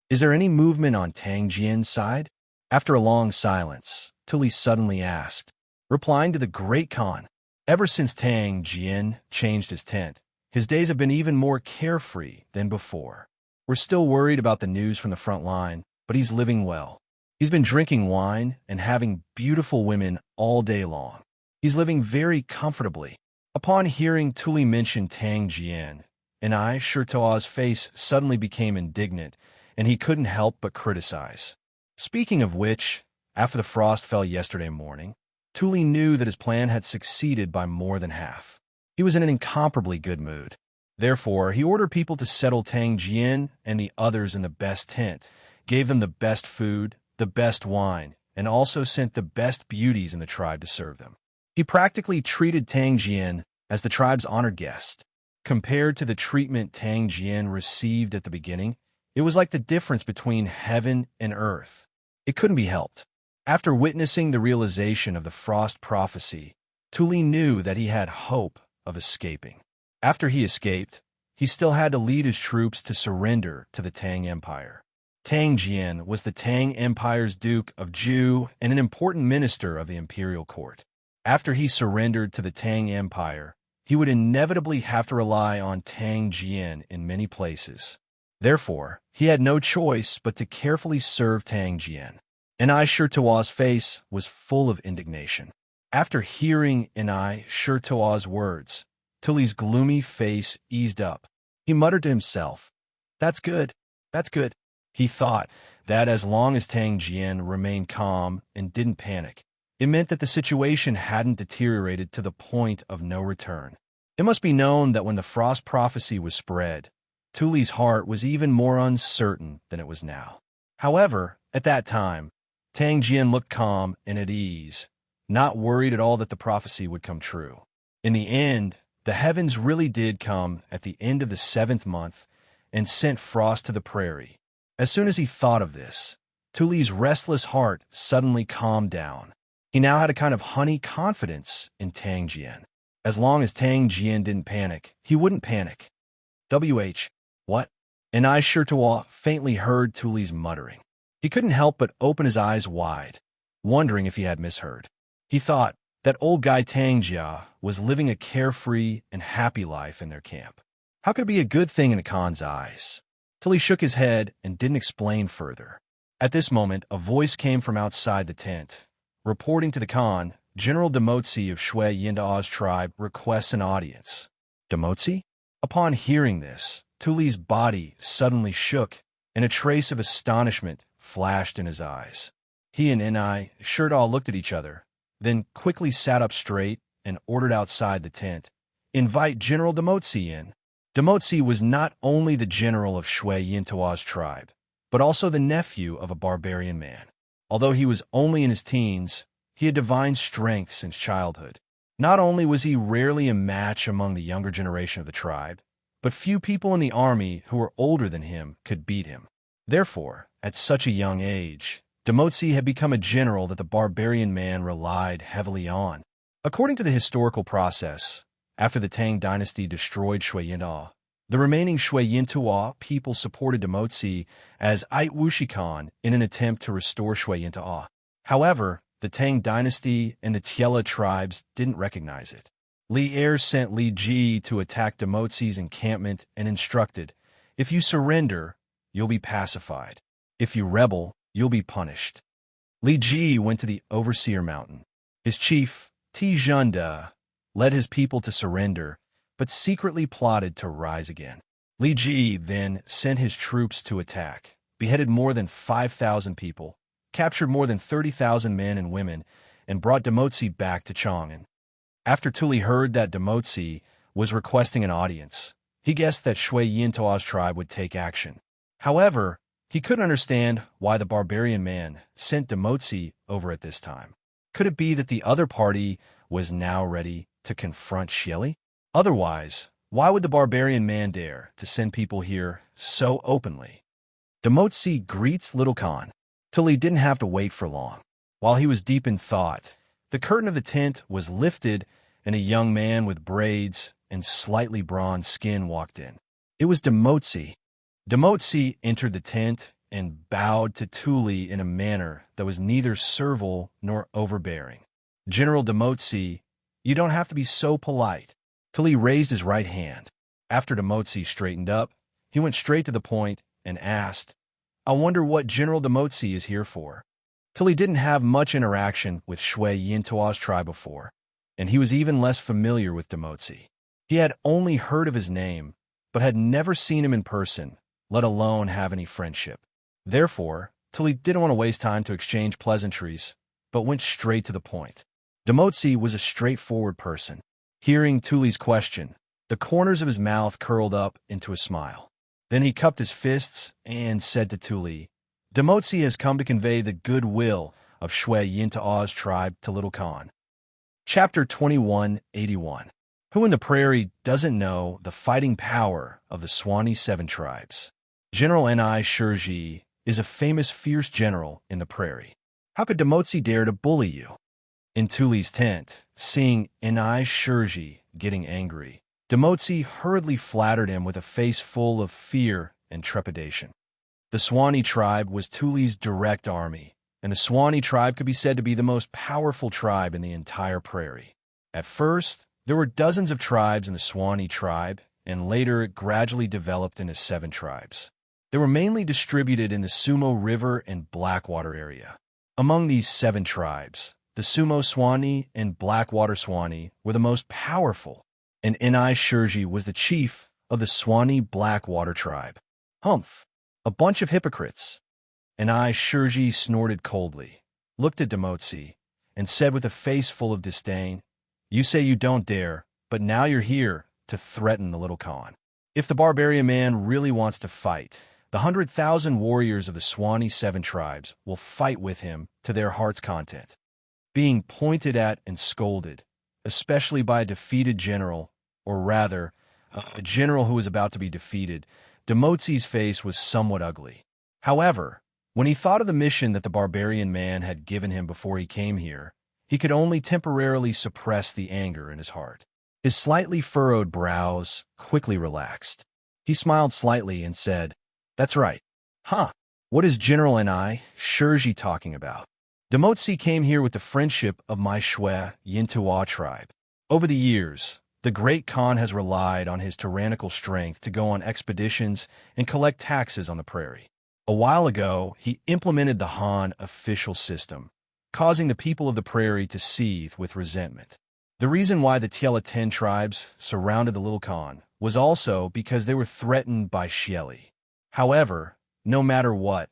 Is there any movement on Tang Jian's side? After a long silence, Tuli suddenly asked, replying to the Great Khan. Ever since Tang Jian changed his tent, his days have been even more carefree than before. We're still worried about the news from the front line, but he's living well. He's been drinking wine and having beautiful women all day long. He's living very comfortably. Upon hearing Tuli mention Tang Jian, Shurtoa's face suddenly became indignant, and he couldn't help but criticize. Speaking of which, after the frost fell yesterday morning, Tuli knew that his plan had succeeded by more than half. He was in an incomparably good mood. Therefore, he ordered people to settle Tang Jian and the others in the best tent, gave them the best food, the best wine, and also sent the best beauties in the tribe to serve them. He practically treated Tang Jian as the tribe's honored guest. Compared to the treatment Tang Jian received at the beginning, it was like the difference between heaven and earth. It couldn't be helped. After witnessing the realization of the frost prophecy, Tuli knew that he had hope of escaping. After he escaped, he still had to lead his troops to surrender to the Tang Empire. Tang Jian was the Tang Empire's Duke of Zhou and an important minister of the imperial court. After he surrendered to the Tang Empire, he would inevitably have to rely on Tang Jian in many places. Therefore, he had no choice but to carefully serve Tang Jian. Shurtoa's face was full of indignation. After hearing Shurtoa's words, Tuli's gloomy face eased up. He muttered to himself, "That's good, that's good." He thought that as long as Tang Jian remained calm and didn't panic, it meant that the situation hadn't deteriorated to the point of no return. It must be known that when the frost prophecy was spread, Tuli's heart was even more uncertain than it was now. However, at that time, Tang Jian looked calm and at ease, not worried at all that the prophecy would come true. In the end, the heavens really did come at the end of the 7th month and sent frost to the prairie. As soon as he thought of this, Tuli's restless heart suddenly calmed down. He now had a kind of honey confidence in Tang Jian. As long as Tang Jian didn't panic, he wouldn't panic. What? Shurtoa faintly heard Tuli's muttering. He couldn't help but open his eyes wide, wondering if he had misheard. He thought that old guy Tang Jia was living a carefree and happy life in their camp. How could it be a good thing in the Khan's eyes? Tuli shook his head and didn't explain further. At this moment, a voice came from outside the tent. Reporting to the Khan, General Demotsi of Shui Yindao's tribe requests an audience. Demotsi? Upon hearing this, Tuli's body suddenly shook, and a trace of astonishment flashed in his eyes. He and Shurtoa looked at each other, then quickly sat up straight and ordered outside the tent, "Invite General Demotsi in." Demotsi was not only the general of Shui Yindao's tribe, but also the nephew of a barbarian man. Although he was only in his teens, he had divine strength since childhood. Not only was he rarely a match among the younger generation of the tribe, but few people in the army who were older than him could beat him. Therefore, at such a young age, Demotsi had become a general that the barbarian man relied heavily on. According to the historical process, after the Tang dynasty destroyed Shui Yindao, the remaining Shui Yintua people supported Demotsi as Wushi Khan in an attempt to restore Shui Yintua. However, the Tang dynasty and the Tiela tribes didn't recognize it. Li Er sent Li Ji to attack Demotsi's encampment and instructed, "If you surrender, you'll be pacified. If you rebel, you'll be punished." Li Ji went to the Overseer Mountain. His chief, Tijunda, led his people to surrender, but secretly plotted to rise again. Li Ji then sent his troops to attack, beheaded more than 5,000 people, captured more than 30,000 men and women, and brought Demotsi back to Chang'an. After Tuli heard that Demotsi was requesting an audience, he guessed that Shui Yintao's tribe would take action. However, he couldn't understand why the barbarian man sent Demotsi over at this time. Could it be that the other party was now ready to confront Xieli? Otherwise, why would the barbarian man dare to send people here so openly? Demotsi greets Little Khan. Tuli didn't have to wait for long. While he was deep in thought, The curtain of the tent was lifted, and a young man with braids and slightly bronzed skin walked in. It was Demotsi. Demotsi entered the tent and bowed to Tuli in a manner that was neither servile nor overbearing. "General Demotsi, you don't have to be so polite." Tuli raised his right hand. After Demotsi straightened up, he went straight to the point and asked, "I wonder what General Demotsi is here for." Tuli didn't have much interaction with Shui Yintua's tribe before, and he was even less familiar with Demotsi. He had only heard of his name, but had never seen him in person, let alone have any friendship. Therefore, Tuli didn't want to waste time to exchange pleasantries, but went straight to the point. Demotsi was a straightforward person. Hearing Tuli's question, the corners of his mouth curled up into a smile. Then he cupped his fists and said to Tuli, "Demotsi has come to convey the goodwill of Shui Yintua's tribe to Little Khan." Chapter 2181. Who in the prairie doesn't know the fighting power of the Swanee 7 tribes? General Ni Shurji is a famous fierce general in the prairie. How could Demotsi dare to bully you? In Tuli's tent, seeing Ni Shurji getting angry, Demotsi hurriedly flattered him with a face full of fear and trepidation. The Swanee tribe was Tuli's direct army, and the Swanee tribe could be said to be the most powerful tribe in the entire prairie. At first, there were dozens of tribes in the Swanee tribe, and later it gradually developed into 7 tribes. They were mainly distributed in the Sumo River and Blackwater area. Among these 7 tribes, the Sumo Swanee and Blackwater Swanee were the most powerful, and Ni Shurji was the chief of the Swanee Blackwater tribe. Humph! A bunch of hypocrites. Ni Shurji snorted coldly, looked at Demotsi, and said with a face full of disdain, "You say you don't dare, but now you're here to threaten the Little Khan. If the barbarian man really wants to fight, the 100,000 warriors of the Swanee 7 tribes will fight with him to their heart's content." Being pointed at and scolded, especially by a defeated general, or rather, a general who was about to be defeated, Demotsi's face was somewhat ugly. However, when he thought of the mission that the barbarian man had given him before he came here, he could only temporarily suppress the anger in his heart. His slightly furrowed brows quickly relaxed. He smiled slightly and said, "That's right. Huh, what is General Ni Shurji talking about? Demotsi came here with the friendship of my Shui Yintua tribe. Over the years, the great Khan has relied on his tyrannical strength to go on expeditions and collect taxes on the prairie. A while ago, he implemented the Han official system, causing the people of the prairie to seethe with resentment. The reason why the Tiela 10 tribes surrounded the Little Khan was also because they were threatened by Shieli. However, no matter what,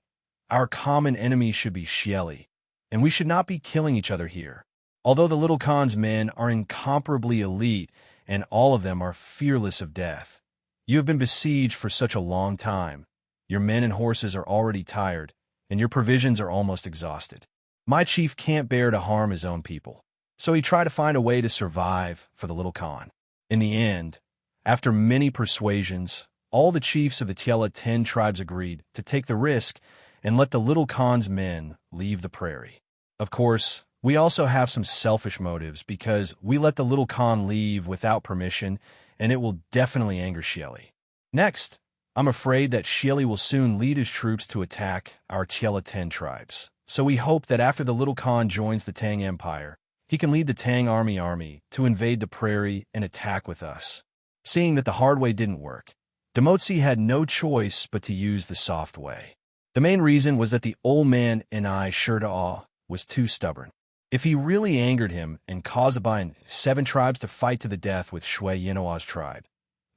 our common enemy should be Shieli, and we should not be killing each other here. Although the Little Khan's men are incomparably elite, and all of them are fearless of death, you have been besieged for such a long time. Your men and horses are already tired, and your provisions are almost exhausted. My chief can't bear to harm his own people, so he tried to find a way to survive for the Little Khan. In the end, after many persuasions, all the chiefs of the Tiela 10 tribes agreed to take the risk and let the Little Khan's men leave the prairie. Of course, we also have some selfish motives because we let the Little Khan leave without permission, and it will definitely anger Shieli. Next, I'm afraid that Shieli will soon lead his troops to attack our Tiela 10 tribes. So we hope that after the Little Khan joins the Tang Empire, he can lead the Tang army to invade the prairie and attack with us. Seeing that the hard way didn't work, Demotsi had no choice but to use the soft way. The main reason was that the old man Ni Shurji was too stubborn. If he really angered him and caused the 7 tribes to fight to the death with Shui Yintua's tribe,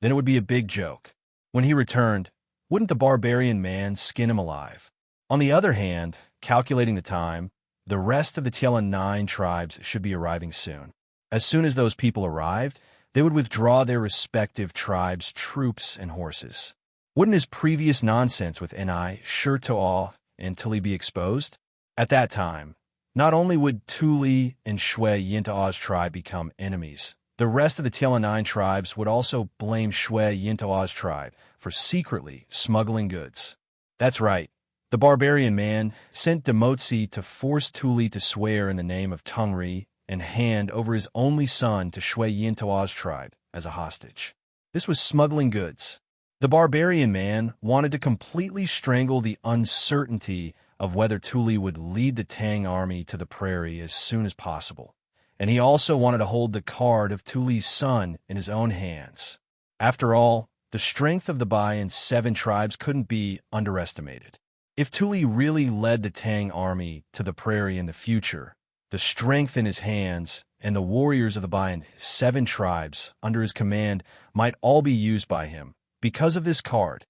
then it would be a big joke. When he returned, wouldn't the barbarian man skin him alive? On the other hand, calculating the time, the rest of the Tiela 9 tribes should be arriving soon. As soon as those people arrived, they would withdraw their respective tribes' troops and horses. Wouldn't his previous nonsense with Ni Shurji and Tuli be exposed? At that time, not only would Tuli and Shui Yintua's tribe become enemies, the rest of the Tiela 9 tribes would also blame Shui Yintua's tribe for secretly smuggling goods. That's right. The barbarian man sent Demotsi to force Tuli to swear in the name of Tungri and hand over his only son to Shui Yintao's tribe as a hostage. This was smuggling goods. The barbarian man wanted to completely strangle the uncertainty of whether Tuli would lead the Tang army to the prairie as soon as possible, and he also wanted to hold the card of Tuli's son in his own hands. After all, the strength of the Bai and 7 tribes couldn't be underestimated. If Tuli really led the Tang army to the prairie in the future, the strength in his hands and the warriors of the Bai and 7 tribes under his command might all be used by him because of this card.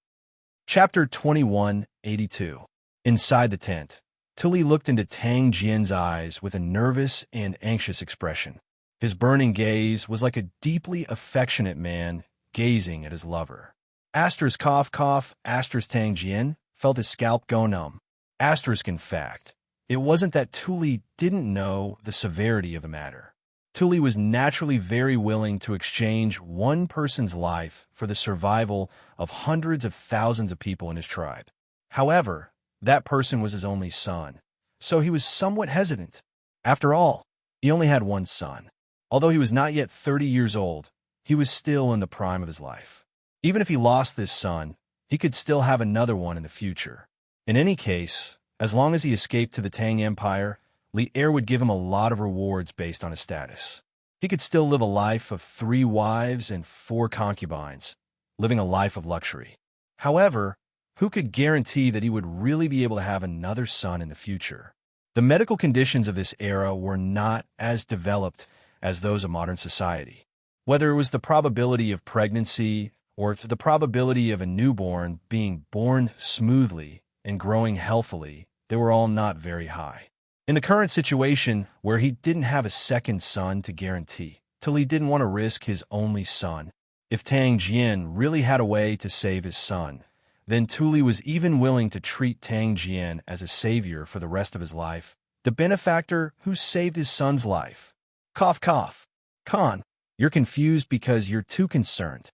Chapter 2182. Inside the tent, Tuli looked into Tang Jian's eyes with a nervous and anxious expression. His burning gaze was like a deeply affectionate man gazing at his lover. Cough, Tang Jian felt his scalp go numb. In fact, it wasn't that Tuli didn't know the severity of the matter. Tuli was naturally very willing to exchange one person's life for the survival of hundreds of thousands of people in his tribe. However, that person was his only son, so he was somewhat hesitant. After all, he only had one son. Although he was not yet 30 years old, he was still in the prime of his life. Even if he lost this son, he could still have another one in the future. In any case, as long as he escaped to the Tang Empire, Li Er would give him a lot of rewards based on his status. He could still live a life of 3 wives and 4 concubines, living a life of luxury. However, who could guarantee that he would really be able to have another son in the future? The medical conditions of this era were not as developed as those of modern society. Whether it was the probability of pregnancy or the probability of a newborn being born smoothly and growing healthily, they were all not very high. In the current situation, where he didn't have a second son to guarantee, Tuli didn't want to risk his only son. If Tang Jian really had a way to save his son, then Tuli was even willing to treat Tang Jian as a savior for the rest of his life, the benefactor who saved his son's life. Cough. Khan, you're confused because you're too concerned.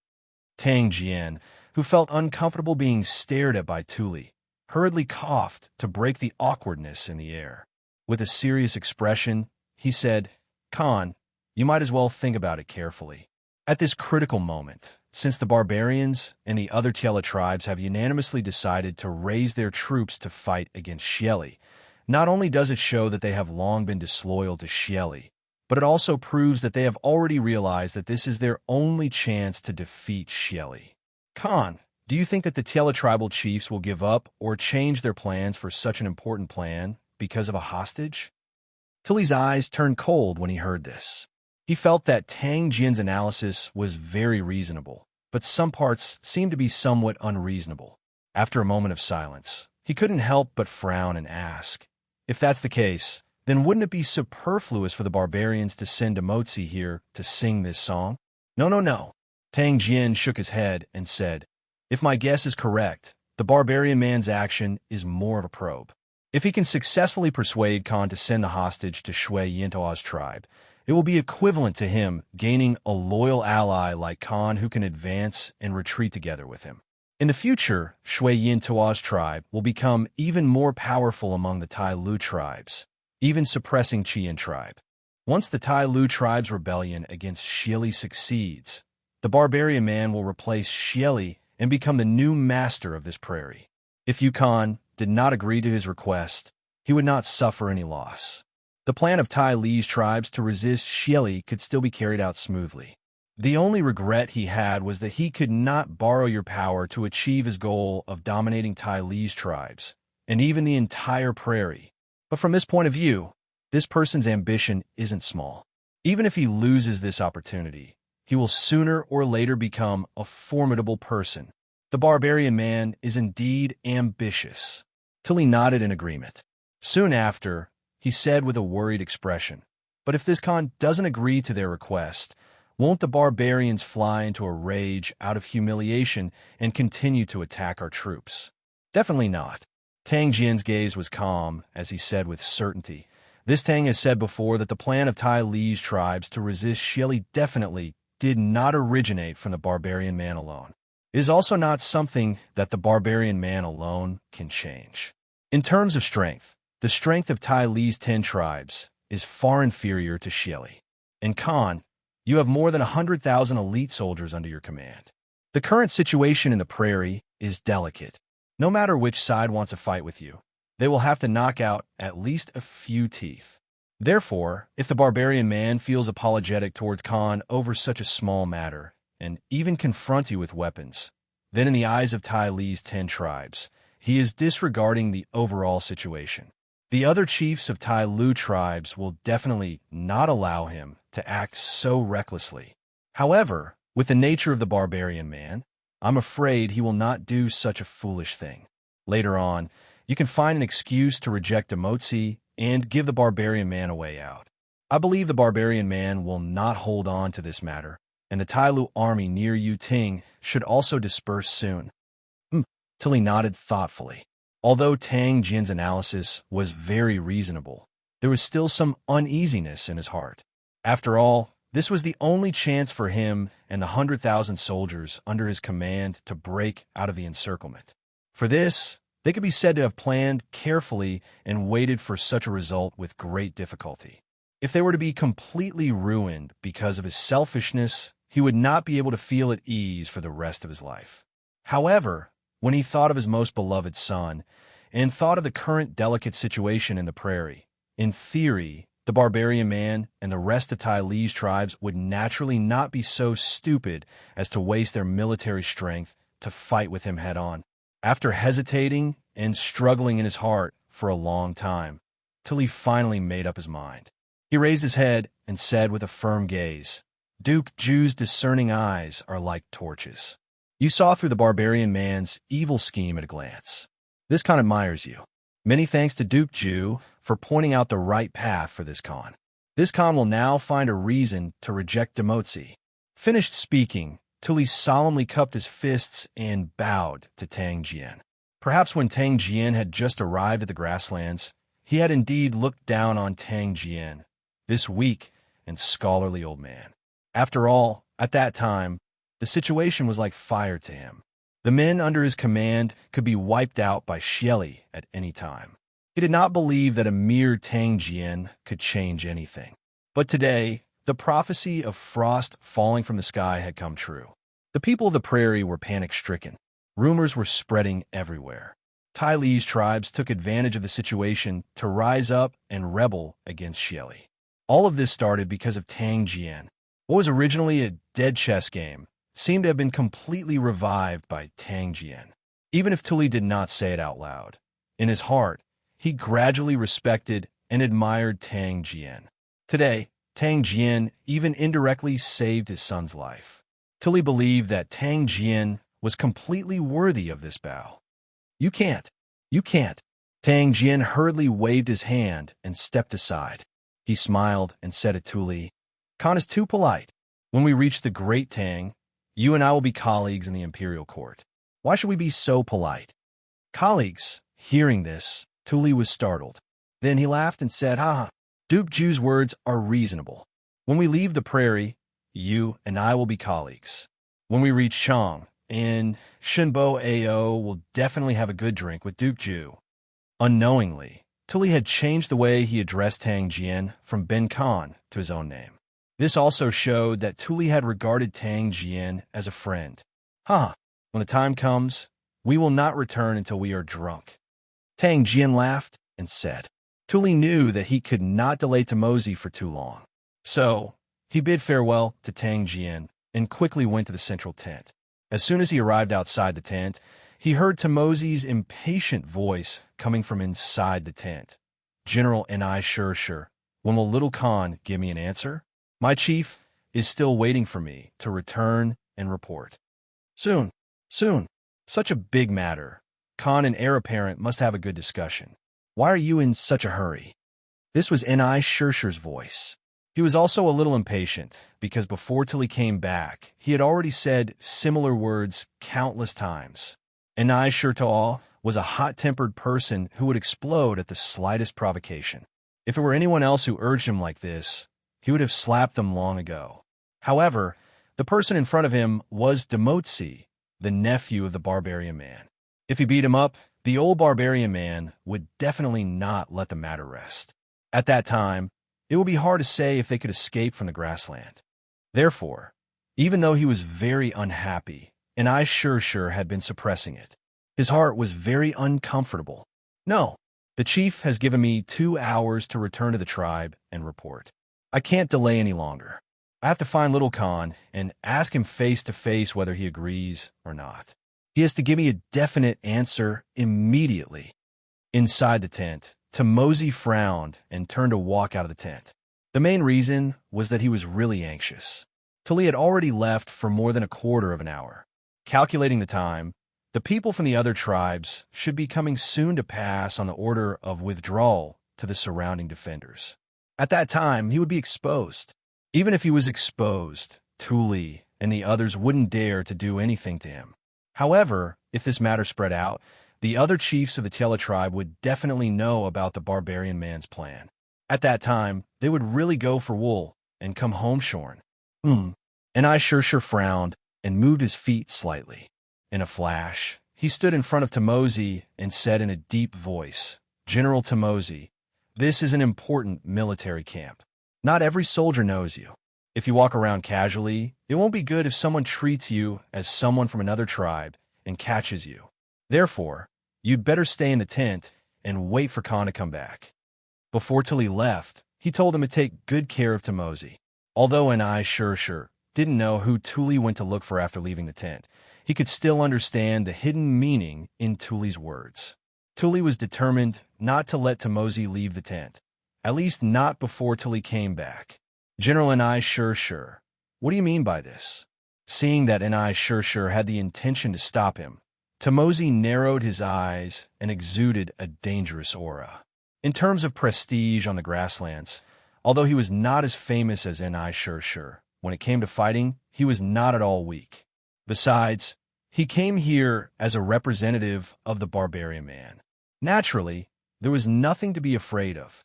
Tang Jian, who felt uncomfortable being stared at by Tuli, hurriedly coughed to break the awkwardness in the air. With a serious expression, he said, Khan, you might as well think about it carefully. At this critical moment, since the barbarians and the other Tiela tribes have unanimously decided to raise their troops to fight against Xieli, not only does it show that they have long been disloyal to Xieli, but it also proves that they have already realized that this is their only chance to defeat Xieli. Khan, do you think that the Tiela tribal chiefs will give up or change their plans for such an important plan because of a hostage? Tuli's eyes turned cold when he heard this. He felt that Tang Jian's analysis was very reasonable, but some parts seemed to be somewhat unreasonable. After a moment of silence, he couldn't help but frown and ask, if that's the case, then wouldn't it be superfluous for the barbarians to send Emotzi here to sing this song? No. Tang Jian shook his head and said, if my guess is correct, the barbarian man's action is more of a probe. If he can successfully persuade Khan to send the hostage to Shui Yintao's tribe, it will be equivalent to him gaining a loyal ally like Khan who can advance and retreat together with him. In the future, Shui Yintao's tribe will become even more powerful among the Tai Lu tribes, even suppressing Qian tribe. Once the Tai Lu tribe's rebellion against Xieli succeeds, the barbarian man will replace Xieli and become the new master of this prairie. If Yukon did not agree to his request, he would not suffer any loss. The plan of Tai Li's tribes to resist Xieli could still be carried out smoothly. The only regret he had was that he could not borrow your power to achieve his goal of dominating Tai Li's tribes, and even the entire prairie. But from this point of view, this person's ambition isn't small. Even if he loses this opportunity, he will sooner or later become a formidable person. The barbarian man is indeed ambitious. Tuli nodded in agreement. Soon after, he said with a worried expression, but if this Khan doesn't agree to their request, won't the barbarians fly into a rage out of humiliation and continue to attack our troops? Definitely not. Tang Jian's gaze was calm as he said with certainty, this Tang has said before that the plan of Tai Li's tribes to resist Xieli definitely did not originate from the barbarian man alone. It is also not something that the barbarian man alone can change. In terms of strength, the strength of Tai Li's 10 tribes is far inferior to Shieli. In Khan, you have more than 100,000 elite soldiers under your command. The current situation in the prairie is delicate. No matter which side wants a fight with you, they will have to knock out at least a few teeth. Therefore, if the barbarian man feels apologetic towards Khan over such a small matter, and even confronts you with weapons, then in the eyes of Tai Li's 10 tribes, he is disregarding the overall situation. The other chiefs of Tai Lu tribes will definitely not allow him to act so recklessly. However, with the nature of the barbarian man, I'm afraid he will not do such a foolish thing. Later on, you can find an excuse to reject Demotsi and give the barbarian man a way out. I believe the barbarian man will not hold on to this matter, and the Tai Lu army near Yuting should also disperse soon. Tilly nodded thoughtfully. Although Tang Jian's analysis was very reasonable, there was still some uneasiness in his heart. After all, this was the only chance for him and the 100,000 soldiers under his command to break out of the encirclement. For this, they could be said to have planned carefully and waited for such a result with great difficulty. If they were to be completely ruined because of his selfishness, he would not be able to feel at ease for the rest of his life. However, when he thought of his most beloved son, and thought of the current delicate situation in the prairie, in theory, the barbarian man and the rest of Tai Li's tribes would naturally not be so stupid as to waste their military strength to fight with him head-on. After hesitating and struggling in his heart for a long time, till he finally made up his mind, he raised his head and said with a firm gaze, "Duke Ju's discerning eyes are like torches. You saw through the barbarian man's evil scheme at a glance. This Khan admires you. Many thanks to Duke Ju for pointing out the right path for this Khan. This Khan will now find a reason to reject Demotsi." Finished speaking, Tuli solemnly cupped his fists and bowed to Tang Jian. Perhaps when Tang Jian had just arrived at the grasslands, he had indeed looked down on Tang Jian, this weak and scholarly old man. After all, at that time, the situation was like fire to him. The men under his command could be wiped out by Shieli at any time. He did not believe that a mere Tang Jian could change anything. But today, the prophecy of frost falling from the sky had come true. The people of the prairie were panic-stricken. Rumors were spreading everywhere. Tai Li's tribes took advantage of the situation to rise up and rebel against Shieli. All of this started because of Tang Jian. What was originally a dead chess game seemed to have been completely revived by Tang Jian. Even if Tuli did not say it out loud, in his heart, he gradually respected and admired Tang Jian. Today, Tang Jian even indirectly saved his son's life. Tuli believed that Tang Jian was completely worthy of this bow. You can't. Tang Jian hurriedly waved his hand and stepped aside. He smiled and said to Tuli, "Khan is too polite. When we reach the Great Tang, you and I will be colleagues in the imperial court. Why should we be so polite?" Colleagues, hearing this, Tuli was startled. Then he laughed and said, "Haha, Duke Ju's words are reasonable. When we leave the prairie, you and I will be colleagues. When we reach Chang, and Shinbo Ao will definitely have a good drink with Duke Ju." Unknowingly, Tuli had changed the way he addressed Tang Jian from Ben Khan to his own name. This also showed that Tuli had regarded Tang Jian as a friend. When the time comes, we will not return until we are drunk." Tang Jian laughed and said. Tuli knew that he could not delay Tamosi for too long. So, he bid farewell to Tang Jian and quickly went to the central tent. As soon as he arrived outside the tent, he heard Tamosi's impatient voice coming from inside the tent. "General Ni Sure, when will Little Khan give me an answer? My chief is still waiting for me to return and report." Soon. Such a big matter. Khan and heir apparent must have a good discussion. Why are you in such a hurry?" This was Ni Shure's voice. He was also a little impatient, because before Tilly came back, he had already said similar words countless times. Ni Shure was a hot-tempered person who would explode at the slightest provocation. If it were anyone else who urged him like this, he would have slapped them long ago. However, the person in front of him was Demotsi, the nephew of the barbarian man. If he beat him up, the old barbarian man would definitely not let the matter rest. At that time, it would be hard to say if they could escape from the grassland. Therefore, even though he was very unhappy, and I sure had been suppressing it, his heart was very uncomfortable. No, the chief has given me 2 hours to return to the tribe and report. I can't delay any longer. I have to find Little Khan and ask him face to face whether he agrees or not. He has to give me a definite answer immediately. Inside the tent, Tamosi frowned and turned to walk out of the tent. The main reason was that he was really anxious. Tuli had already left for more than a quarter of an hour. Calculating the time, the people from the other tribes should be coming soon to pass on the order of withdrawal to the surrounding defenders. At that time, he would be exposed. Even if he was exposed, Tuli and the others wouldn't dare to do anything to him. However, if this matter spread out, the other chiefs of the Tiela tribe would definitely know about the barbarian man's plan. At that time, they would really go for wool and come home shorn. And I sure frowned and moved his feet slightly. In a flash, he stood in front of Tamosi and said in a deep voice, "General Tamosi, this is an important military camp. Not every soldier knows you. If you walk around casually, it won't be good if someone treats you as someone from another tribe and catches you. Therefore, you'd better stay in the tent and wait for Khan to come back." Before Tuli left, he told him to take good care of Tamosi. Although I sure didn't know who Tuli went to look for after leaving the tent, he could still understand the hidden meaning in Tuli's words. Tuli was determined not to let Tamosi leave the tent, at least not before Tuli came back. General I sure. What do you mean by this? Seeing that I sure had the intention to stop him, Tamosi narrowed his eyes and exuded a dangerous aura. In terms of prestige on the grasslands, although he was not as famous as I sure, when it came to fighting, he was not at all weak. Besides, he came here as a representative of the barbarian man. Naturally, there was nothing to be afraid of.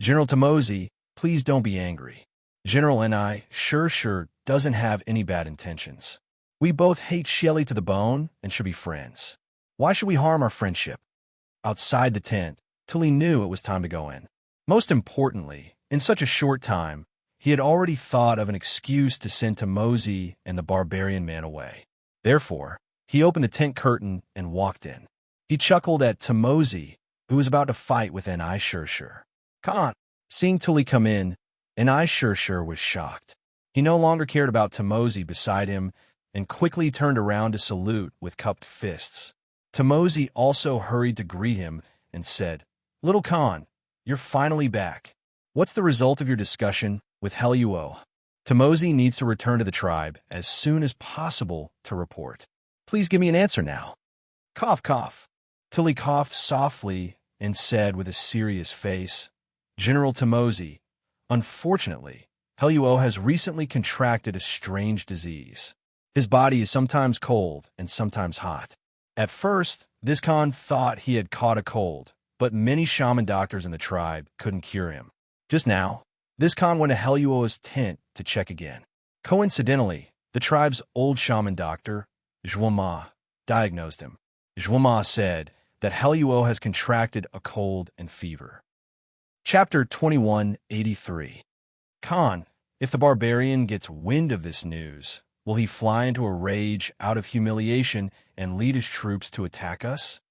General Tamosi, please don't be angry. General I sure doesn't have any bad intentions. We both hate Shelly to the bone and should be friends. Why should we harm our friendship? Outside the tent, Tuli knew it was time to go in. Most importantly, in such a short time, he had already thought of an excuse to send Tamosi and the barbarian man away. Therefore, he opened the tent curtain and walked in. He chuckled at Tamosi, who was about to fight with I sure. Khan, seeing Tuli come in, I sure was shocked. He no longer cared about Tamosi beside him and quickly turned around to salute with cupped fists. Tamosi also hurried to greet him and said, "Little Khan, you're finally back. What's the result of your discussion with Heluo?" Tamosi needs to return to the tribe as soon as possible to report. Please give me an answer now. Cough. Tuli coughed softly and said with a serious face, "General Tamosi, unfortunately, Heluo has recently contracted a strange disease. His body is sometimes cold and sometimes hot. At first, this Khan thought he had caught a cold, but many shaman doctors in the tribe couldn't cure him. Just now, this Khan went to Heluo's tent to check again. Coincidentally, the tribe's old shaman doctor, Zhuoma, diagnosed him. Zhuoma said that Heluo has contracted a cold and fever." Chapter 2183. Khan, if the barbarian gets wind of this news, will he fly into a rage out of humiliation and lead his troops to attack us?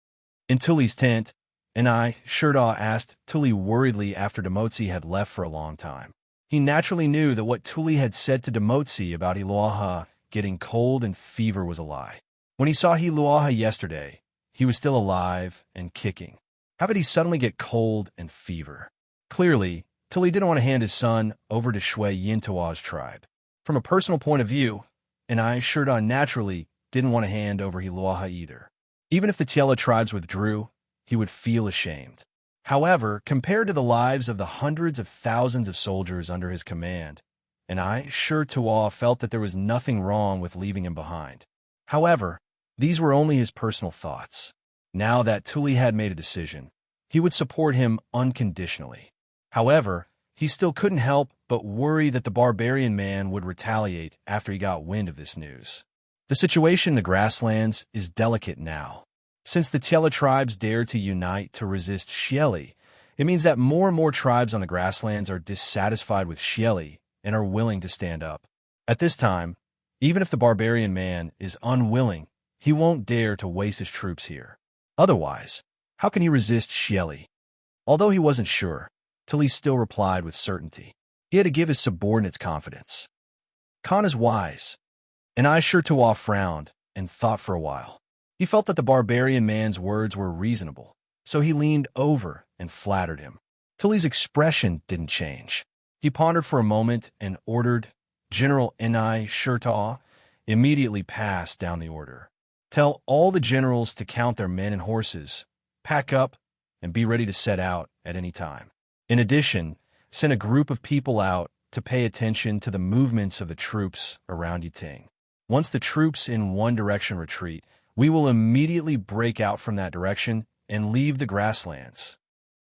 In Tuli's tent, Shurda asked Tuli worriedly after Demotsi had left for a long time. He naturally knew that what Tuli had said to Demotsi about Hiluaha getting cold and fever was a lie. When he saw Hiluaha yesterday, he was still alive and kicking. How could he suddenly get cold and fever? Clearly, Tuli didn't want to hand his son over to Shui Yintawa's tribe. From a personal point of view, Shurda naturally didn't want to hand over Hiluaha either. Even if the Tiela tribes withdrew, he would feel ashamed. However, compared to the lives of the hundreds of thousands of soldiers under his command, Shurtawa felt that there was nothing wrong with leaving him behind. However, these were only his personal thoughts. Now that Tuli had made a decision, he would support him unconditionally. However, he still couldn't help but worry that the barbarian man would retaliate after he got wind of this news. The situation in the grasslands is delicate now. Since the Tiela tribes dared to unite to resist Shelly, It means that more and more tribes on the grasslands are dissatisfied with Xieli and are willing to stand up. At this time, even if the barbarian man is unwilling, he won't dare to waste his troops here. Otherwise, how can he resist Xieli? Although he wasn't sure, Tuli still replied with certainty. He had to give his subordinates confidence. Khan is wise. And I sure to off frowned and thought for a while. He felt that the barbarian man's words were reasonable, so he leaned over and flattered him. Tuli's expression didn't change. He pondered for a moment and ordered. General Enai Shurtaw immediately passed down the order. Tell all the generals to count their men and horses, pack up, and be ready to set out at any time. In addition, send a group of people out to pay attention to the movements of the troops around Yiting. Once the troops in one direction retreat, we will immediately break out from that direction and leave the grasslands.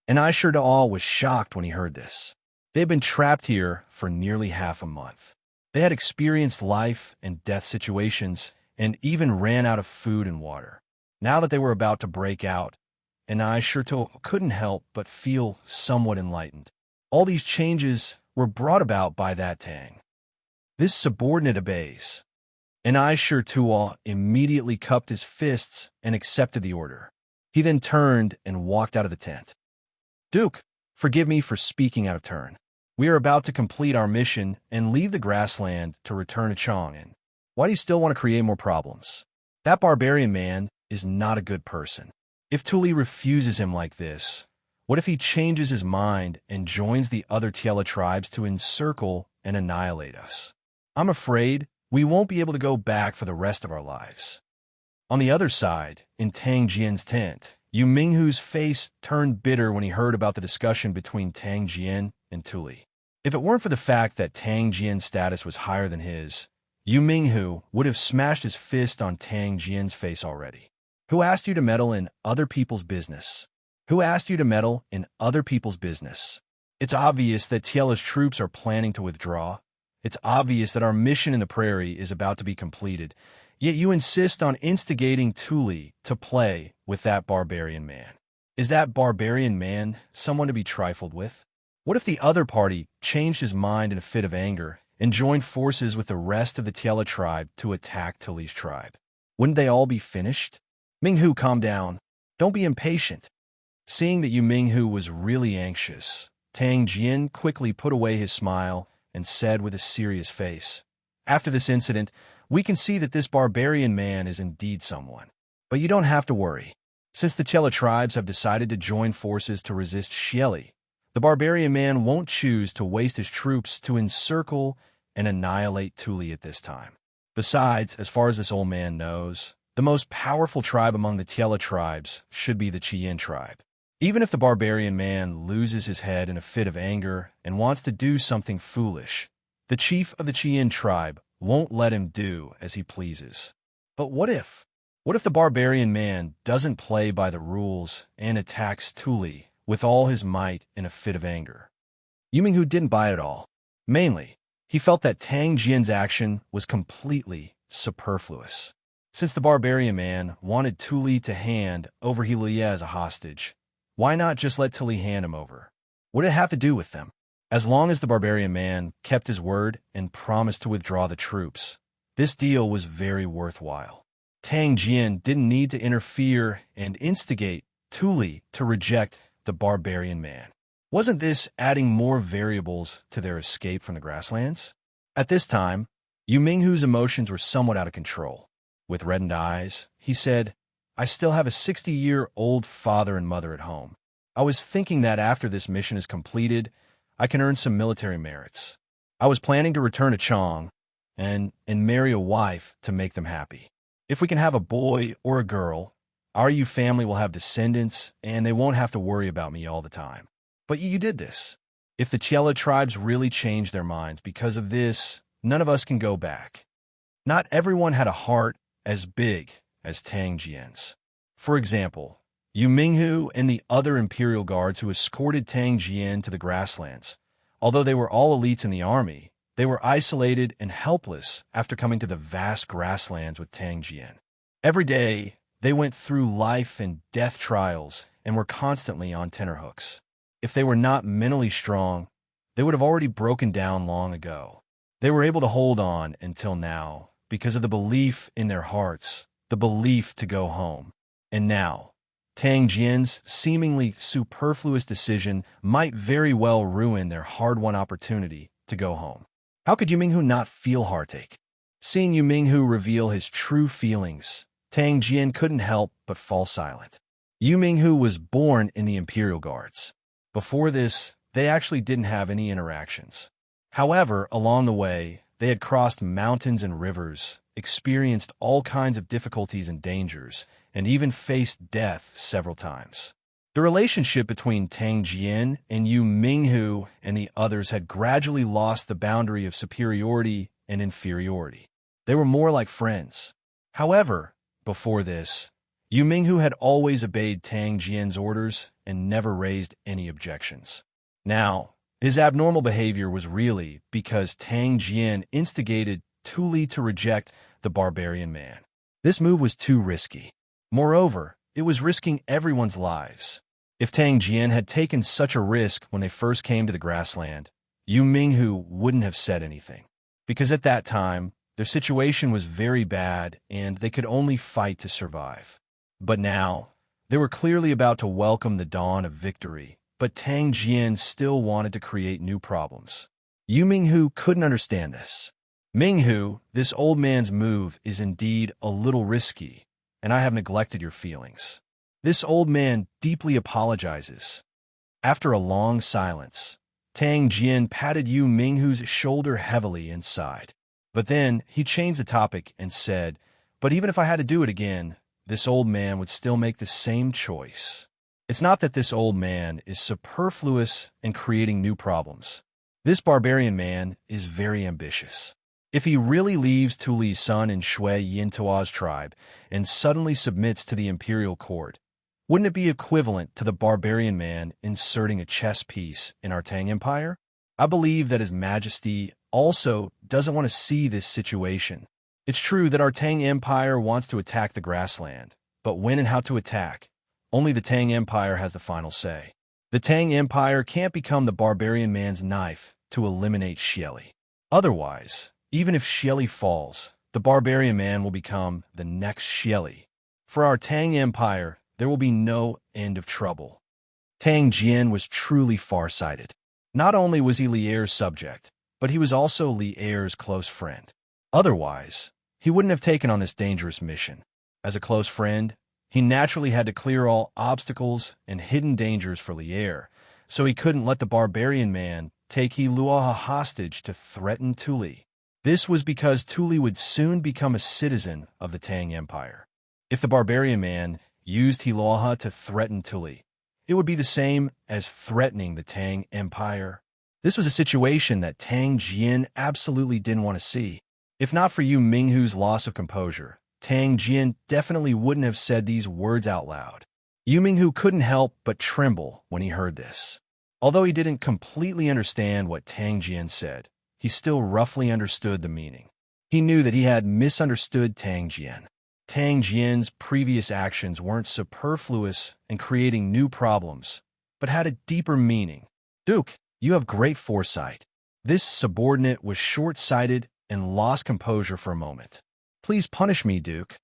And Shurtaw was shocked when he heard this. They had been trapped here for nearly half a month. They had experienced life and death situations and even ran out of food and water. Now that they were about to break out, and Shurtaw couldn't help but feel somewhat enlightened. All these changes were brought about by that Tang. This subordinate obeys. And Shurtaw immediately cupped his fists and accepted the order. He then turned and walked out of the tent. Duke, forgive me for speaking out of turn. We are about to complete our mission and leave the grassland to return to Chang'an. Why do you still want to create more problems? That barbarian man is not a good person. If Tuli refuses him like this, what if he changes his mind and joins the other Tiela tribes to encircle and annihilate us? I'm afraid we won't be able to go back for the rest of our lives. On the other side, in Tang Jian's tent, Yu Minghu's face turned bitter when he heard about the discussion between Tang Jian and Tuli. If it weren't for the fact that Tang Jian's status was higher than his, Yu Minghu would have smashed his fist on Tang Jian's face already. Who asked you to meddle in other people's business? Who asked you to meddle in other people's business? It's obvious that Tiela's troops are planning to withdraw. It's obvious that our mission in the prairie is about to be completed, yet you insist on instigating Tuli to play with that barbarian man. Is that barbarian man someone to be trifled with? What if the other party changed his mind in a fit of anger and joined forces with the rest of the Tiela tribe to attack Tuli's tribe? Wouldn't they all be finished? Minghu, calm down. Don't be impatient. Seeing that Yu Minghu was really anxious, Tang Jian quickly put away his smile and said with a serious face, After this incident, we can see that this barbarian man is indeed someone. But you don't have to worry. Since the Tiela tribes have decided to join forces to resist Xieli, the barbarian man won't choose to waste his troops to encircle and annihilate Tuli at this time. Besides, as far as this old man knows, the most powerful tribe among the Tiela tribes should be the Qian tribe. Even if the barbarian man loses his head in a fit of anger and wants to do something foolish, the chief of the Qian tribe won't let him do as he pleases. But what if? What if the barbarian man doesn't play by the rules and attacks Tuli with all his might in a fit of anger? Yu Minghu didn't buy it all. Mainly, he felt that Tang Jian's action was completely superfluous. Since the barbarian man wanted Tuli to hand over Helia as a hostage, why not just let Tuli hand him over? What did it have to do with them? As long as the barbarian man kept his word and promised to withdraw the troops, this deal was very worthwhile. Tang Jian didn't need to interfere and instigate Tuli to reject the barbarian man. Wasn't this adding more variables to their escape from the grasslands? At this time, Yu Minghu's emotions were somewhat out of control. With reddened eyes, he said, I still have a 60-year-old father and mother at home. I was thinking that after this mission is completed, I can earn some military merits. I was planning to return to Chang and marry a wife to make them happy. If we can have a boy or a girl, our Yu family will have descendants and they won't have to worry about me all the time. But you did this. If the Tiela tribes really changed their minds because of this, none of us can go back. Not everyone had a heart as big as Tang Jian's. For example, Yu Minghu and the other imperial guards who escorted Tang Jian to the grasslands. Although they were all elites in the army, they were isolated and helpless after coming to the vast grasslands with Tang Jian. Every day, they went through life and death trials and were constantly on tenterhooks. If they were not mentally strong, they would have already broken down long ago. They were able to hold on until now because of the belief in their hearts, the belief to go home. And now, Tang Jian's seemingly superfluous decision might very well ruin their hard-won opportunity to go home. How could Yu Minghu not feel heartache? Seeing Yu Minghu reveal his true feelings, Tang Jian couldn't help but fall silent. Yu Minghu was born in the Imperial Guards. Before this, they actually didn't have any interactions. However, along the way, they had crossed mountains and rivers, experienced all kinds of difficulties and dangers, and even faced death several times. The relationship between Tang Jian and Yu Minghu and the others had gradually lost the boundary of superiority and inferiority. They were more like friends. However, before this, Yu Minghu had always obeyed Tang Jian's orders and never raised any objections. Now, his abnormal behavior was really because Tang Jian instigated Tu Li to reject the barbarian man. This move was too risky. Moreover, it was risking everyone's lives. If Tang Jian had taken such a risk when they first came to the grassland, Yu Minghu wouldn't have said anything. Because at that time, their situation was very bad and they could only fight to survive. But now, they were clearly about to welcome the dawn of victory, but Tang Jian still wanted to create new problems. Yu Minghu couldn't understand this. Minghu, this old man's move is indeed a little risky, and I have neglected your feelings. This old man deeply apologizes. After a long silence, Tang Jian patted Yu Minghu's shoulder heavily and sighed. But then he changed the topic and said, "But even if I had to do it again, this old man would still make the same choice. It's not that this old man is superfluous and creating new problems. This barbarian man is very ambitious. If he really leaves Tu Li's son in Shui Yintua's tribe and suddenly submits to the imperial court, wouldn't it be equivalent to the barbarian man inserting a chess piece in our Tang Empire? I believe that His Majesty also doesn't want to see this situation. It's true that our Tang Empire wants to attack the grassland, but when and how to attack, only the Tang Empire has the final say. The Tang Empire can't become the barbarian man's knife to eliminate Xieli. Otherwise, even if Xieli falls, the barbarian man will become the next Xieli. For our Tang Empire, there will be no end of trouble." Tang Jian was truly far-sighted. Not only was he Li Er's subject, but he was also Li Er's close friend. Otherwise, he wouldn't have taken on this dangerous mission. As a close friend, he naturally had to clear all obstacles and hidden dangers for Li Er, so he couldn't let the barbarian man take He Luoha hostage to threaten Tu Li. This was because Tu Li would soon become a citizen of the Tang Empire. If the barbarian man used He Luoha to threaten Tu Li, it would be the same as threatening the Tang Empire. This was a situation that Tang Jian absolutely didn't want to see. If not for Yu Minghu's loss of composure, Tang Jian definitely wouldn't have said these words out loud. Yu Minghu couldn't help but tremble when he heard this. Although he didn't completely understand what Tang Jian said, he still roughly understood the meaning. He knew that he had misunderstood Tang Jian. Tang Jian's previous actions weren't superfluous and creating new problems, but had a deeper meaning. "Duke, you have great foresight." This subordinate was short-sighted and lost composure for a moment. "Please punish me, Duke."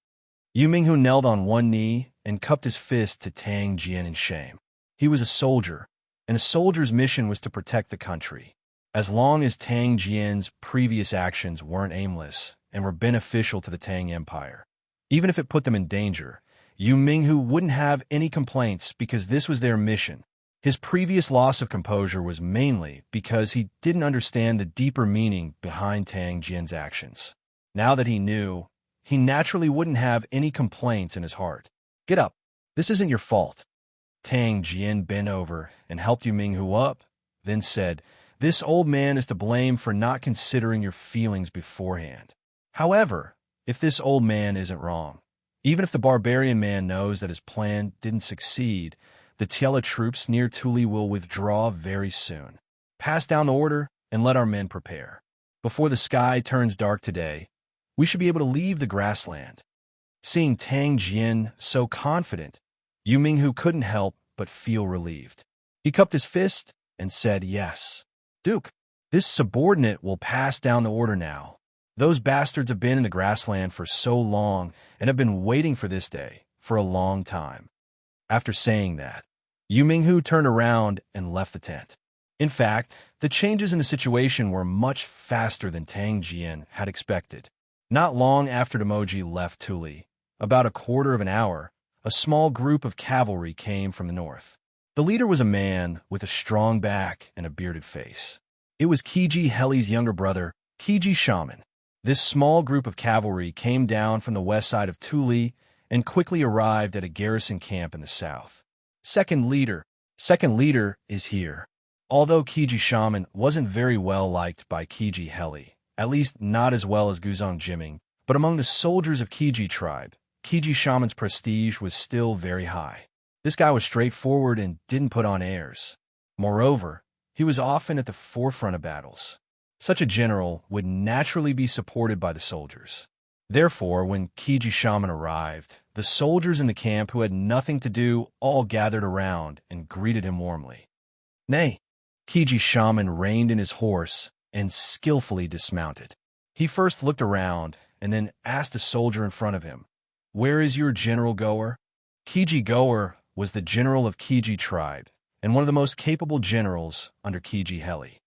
Yu Minghu knelt on one knee and cupped his fist to Tang Jian in shame. He was a soldier, and a soldier's mission was to protect the country. As long as Tang Jian's previous actions weren't aimless and were beneficial to the Tang Empire, even if it put them in danger, Yu Minghu wouldn't have any complaints because this was their mission. His previous loss of composure was mainly because he didn't understand the deeper meaning behind Tang Jian's actions. Now that he knew, he naturally wouldn't have any complaints in his heart. "Get up. This isn't your fault." Tang Jian bent over and helped Yu Minghu up, then said, "This old man is to blame for not considering your feelings beforehand. However, if this old man isn't wrong, even if the barbarian man knows that his plan didn't succeed, the Tiela troops near Tu Li will withdraw very soon. Pass down the order and let our men prepare. Before the sky turns dark today, we should be able to leave the grassland." Seeing Tang Jian so confident, Yu Minghu couldn't help but feel relieved. He cupped his fist and said, "Yes, Duke, this subordinate will pass down the order now. Those bastards have been in the grassland for so long and have been waiting for this day for a long time." After saying that, Yu Minghu turned around and left the tent. In fact, the changes in the situation were much faster than Tang Jian had expected. Not long after Demoji left Tuli, about a quarter of an hour, a small group of cavalry came from the north. The leader was a man with a strong back and a bearded face. It was Kiji Heli's younger brother, Kiji Shaman. This small group of cavalry came down from the west side of Tuli and quickly arrived at a garrison camp in the south. Second leader is here. Although Kiji Shaman wasn't very well liked by Kiji Heli, at least not as well as Guzong Jiming, but among the soldiers of Kiji tribe, Kiji Shaman's prestige was still very high. This guy was straightforward and didn't put on airs. Moreover, he was often at the forefront of battles. Such a general would naturally be supported by the soldiers. Therefore, when Kiji Shaman arrived, the soldiers in the camp who had nothing to do all gathered around and greeted him warmly. Nay, Kiji Shaman reined in his horse and skillfully dismounted. He first looked around and then asked a soldier in front of him, "Where is your General Goer?" Kiji Goer was the general of Kiji tribe and one of the most capable generals under Kiji Heli.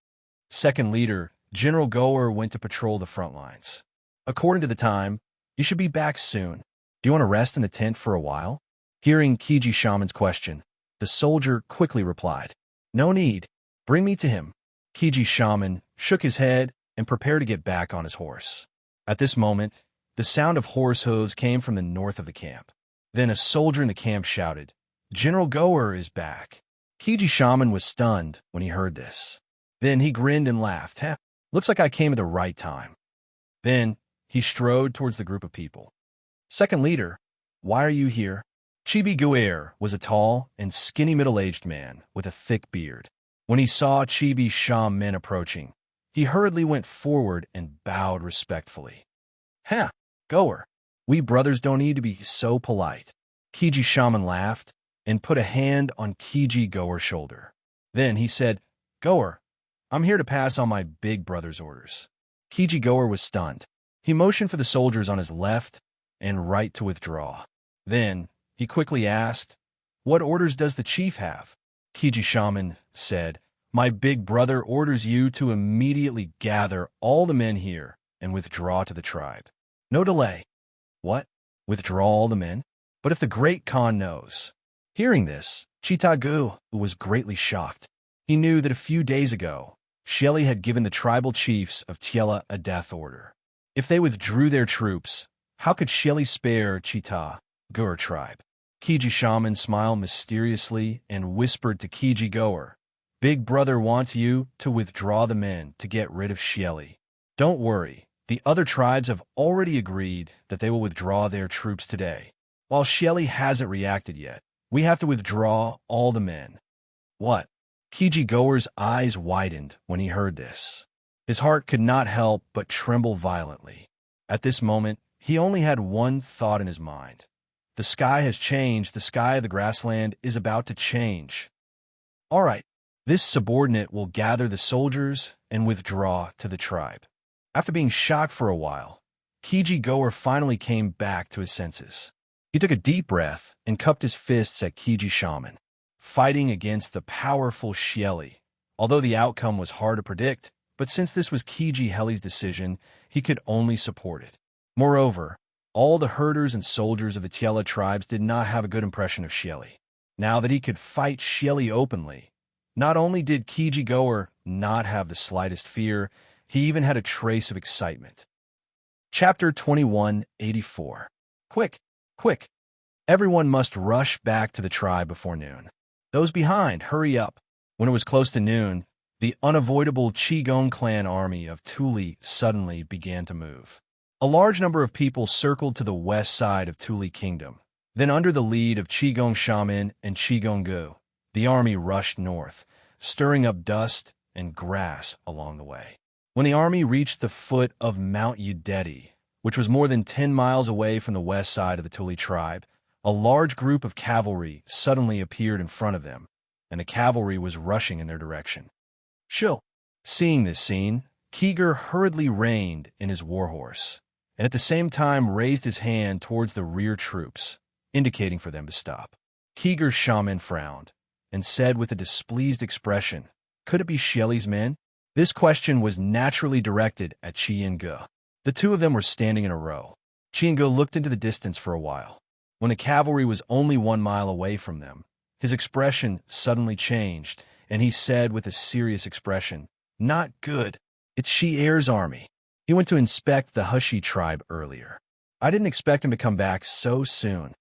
Second leader, General Goer went to patrol the front lines. "According to the time, you should be back soon. Do you want to rest in the tent for a while?" Hearing Kiji Shaman's question, the soldier quickly replied, "No need. Bring me to him." Kiji Shaman shook his head and prepared to get back on his horse. At this moment, the sound of horse hooves came from the north of the camp. Then a soldier in the camp shouted, "General Goer is back." Kiji Shaman was stunned when he heard this. Then he grinned and laughed. Looks like I came at the right time." Then he strode towards the group of people. "Second leader, why are you here?" Chibi Guer was a tall and skinny middle-aged man with a thick beard. When he saw Chibi Shaman approaching, he hurriedly went forward and bowed respectfully. Goer, we brothers don't need to be so polite." Kiji Shaman laughed and put a hand on Kiji Goer's shoulder. Then he said, "Goer, I'm here to pass on my big brother's orders." Kiji Goer was stunned. He motioned for the soldiers on his left and right to withdraw. Then he quickly asked, "What orders does the chief have?" Kiji Shaman said, "My big brother orders you to immediately gather all the men here and withdraw to the tribe. No delay." "What? Withdraw all the men? But if the great Khan knows?" Hearing this, Chitagu was greatly shocked. He knew that a few days ago, Shelley had given the tribal chiefs of Tiela a death order. If they withdrew their troops, how could Shelley spare Chitagu tribe? Kiji Shaman smiled mysteriously and whispered to Kiji Goer, "Big brother wants you to withdraw the men to get rid of Shelley. Don't worry, the other tribes have already agreed that they will withdraw their troops today. While Shelley hasn't reacted yet, we have to withdraw all the men." "What?" Kiji Goer's eyes widened when he heard this. His heart could not help but tremble violently. At this moment, he only had one thought in his mind. The sky has changed. The sky of the grassland is about to change. All right, this subordinate will gather the soldiers and withdraw to the tribe. After being shocked for a while, Kiji Goer finally came back to his senses. He took a deep breath and cupped his fists at Kiji Shaman, fighting against the powerful Shelley. Although the outcome was hard to predict, but since this was Kiji Heli's decision, he could only support it. Moreover, all the herders and soldiers of the Tiela tribes did not have a good impression of Shelley. Now that he could fight Shelley openly, not only did Kiji Goer not have the slightest fear, he even had a trace of excitement. Chapter 2184. Quick! Everyone must rush back to the tribe before noon. Those behind, hurry up. When it was close to noon, the unavoidable Qigong clan army of Tuli suddenly began to move. A large number of people circled to the west side of Tuli Kingdom. Then under the lead of Qigong Shaman and Qigong Gu, the army rushed north, stirring up dust and grass along the way. When the army reached the foot of Mount Udeti, which was more than 10 miles away from the west side of the Tuli tribe, a large group of cavalry suddenly appeared in front of them. and the cavalry was rushing in their direction. Shill. Seeing this scene, Keegar hurriedly reined in his warhorse, and at the same time raised his hand towards the rear troops, indicating for them to stop. Keegar's shaman frowned, and said with a displeased expression, "Could it be Shelley's men?" This question was naturally directed at Chi-Yen-Ge. The two of them were standing in a row. Chi-Yen-Ge looked into the distance for a while. When the cavalry was only 1 mile away from them, his expression suddenly changed, and he said with a serious expression, "Not good. It's Shi-Er's army. He went to inspect the Hushi tribe earlier. I didn't expect him to come back so soon."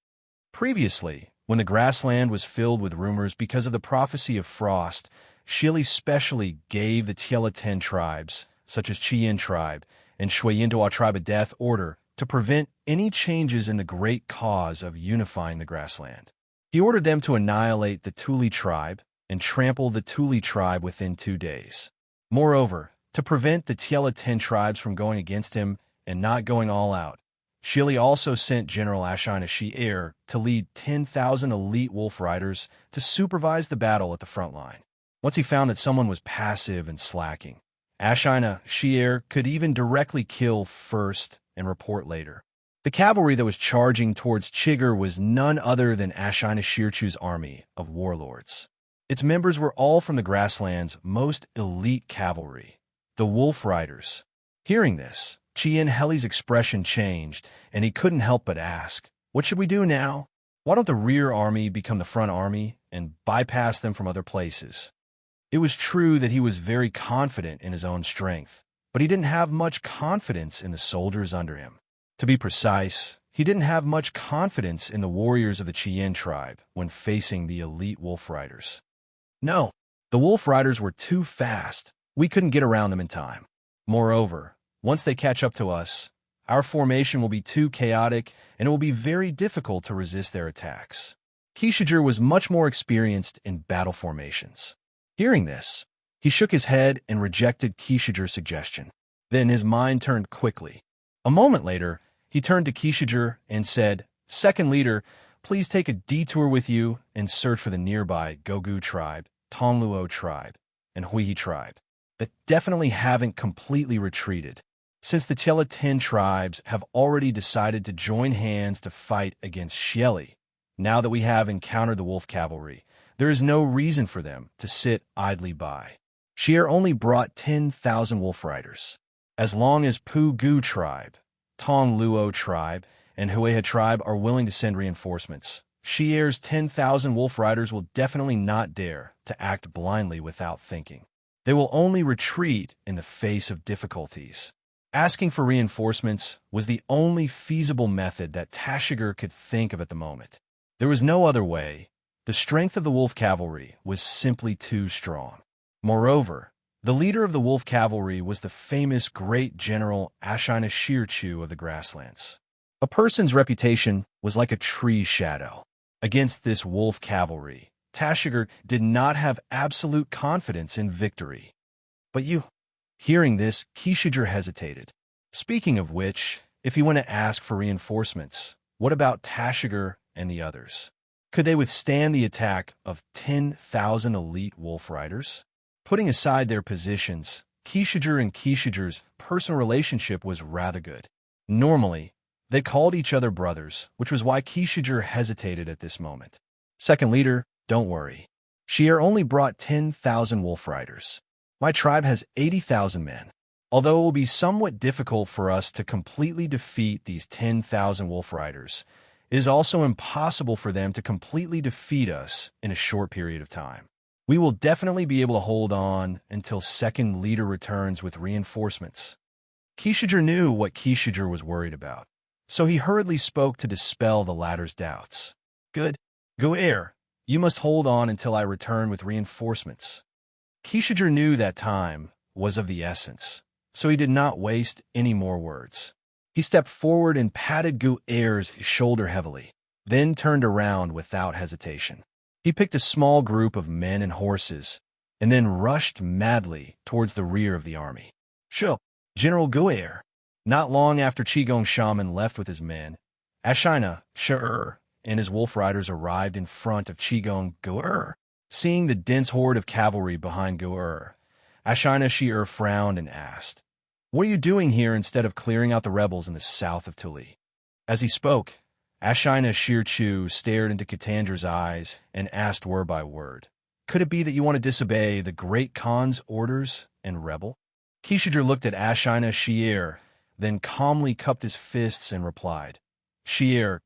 Previously, when the grassland was filled with rumors because of the prophecy of frost, Shili specially gave the Tiela-Ten tribes, such as Chien tribe and Shui-Yindoa tribe a death order to prevent any changes in the great cause of unifying the grassland. He ordered them to annihilate the Tuli tribe and trample the Tuli tribe within 2 days. Moreover, to prevent the Tiela-Ten tribes from going against him and not going all out, Shili also sent General Ashina Shi-Er to lead 10,000 elite wolf riders to supervise the battle at the front line. Once he found that someone was passive and slacking, Ashina Shi-Er could even directly kill first and report later. The cavalry that was charging towards Chigger was none other than Ashina Shirchu's army of warlords. Its members were all from the grassland's most elite cavalry, the Wolf Riders. Hearing this, Chien Heli's expression changed, and he couldn't help but ask, "What should we do now? Why don't the rear army become the front army and bypass them from other places?" It was true that he was very confident in his own strength, but he didn't have much confidence in the soldiers under him. To be precise, he didn't have much confidence in the warriors of the Chien tribe when facing the elite Wolf Riders. No, the Wolf Riders were too fast. We couldn't get around them in time. Moreover, once they catch up to us, our formation will be too chaotic, and it will be very difficult to resist their attacks. Kishiger was much more experienced in battle formations. Hearing this, he shook his head and rejected Kishiger's suggestion. Then his mind turned quickly. A moment later, he turned to Kishiger and said, "Second leader, please take a detour with you and search for the nearby Gogu tribe, Tonluo tribe, and Huihi tribe that definitely haven't completely retreated. Since the Tiela-Ten tribes have already decided to join hands to fight against Shieli, now that we have encountered the wolf cavalry, there is no reason for them to sit idly by. Shier only brought 10,000 wolf riders. As long as Pu-Gu tribe, Tong-Luo tribe, and Hueha tribe are willing to send reinforcements, Shier's 10,000 wolf riders will definitely not dare to act blindly without thinking. They will only retreat in the face of difficulties." Asking for reinforcements was the only feasible method that Tashiger could think of at the moment. There was no other way. The strength of the wolf cavalry was simply too strong. Moreover, the leader of the wolf cavalry was the famous great general Ashina Shirchu of the grasslands. A person's reputation was like a tree's shadow. Against this wolf cavalry, Tashiger did not have absolute confidence in victory. "But you..." Hearing this, Kishiger hesitated. Speaking of which, if he went to ask for reinforcements, what about Tashiger and the others? Could they withstand the attack of 10,000 elite wolf riders? Putting aside their positions, Kishiger and Kishiger's personal relationship was rather good. Normally, they called each other brothers, which was why Kishiger hesitated at this moment. "Second leader, don't worry. Shier only brought 10,000 wolf riders. My tribe has 80,000 men. Although it will be somewhat difficult for us to completely defeat these 10,000 wolf riders, it is also impossible for them to completely defeat us in a short period of time. We will definitely be able to hold on until second leader returns with reinforcements." Kishiger knew what Kishiger was worried about, so he hurriedly spoke to dispel the latter's doubts. "Good. Go air. You must hold on until I return with reinforcements." Kishiger knew that time was of the essence, so he did not waste any more words. He stepped forward and patted Gu-Er's shoulder heavily, then turned around without hesitation. He picked a small group of men and horses, and then rushed madly towards the rear of the army. "Sho, General Gu-Er." Not long after Qigong Shaman left with his men, Ashina Shi-Er and his wolf riders arrived in front of Qigong Gu-Er. Seeing the dense horde of cavalry behind Gu'er, Ashina Shi'er frowned and asked, "What are you doing here instead of clearing out the rebels in the south of Tuli?" As he spoke, Ashina Shirchu stared into Katandra's eyes and asked word by word, "Could it be that you want to disobey the Great Khan's orders and rebel?" Kishidra looked at Ashina Shi'er, then calmly cupped his fists and replied, "Shi'er,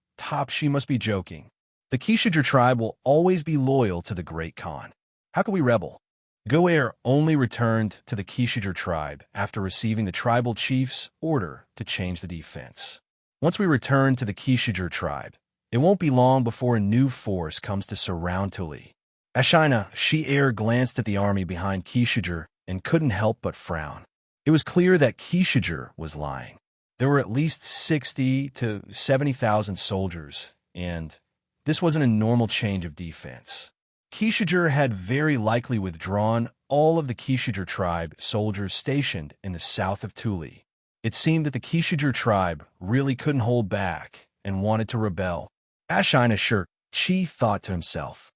she must be joking. The Kishidra tribe will always be loyal to the Great Khan. How can we rebel?" Go'er only returned to the Kishidra tribe after receiving the tribal chief's order to change the defense. Once we return to the Kishidra tribe, it won't be long before a new force comes to surround Tuli. Ashina Shi'er glanced at the army behind Kishidra and couldn't help but frown. It was clear that Kishidra was lying. There were at least 60 to 70,000 soldiers, and this wasn't a normal change of defense. Kishidra had very likely withdrawn all of the Kishidra tribe soldiers stationed in the south of Tuli. It seemed that the Kishidra tribe really couldn't hold back and wanted to rebel. Ashina Shirchi thought to himself,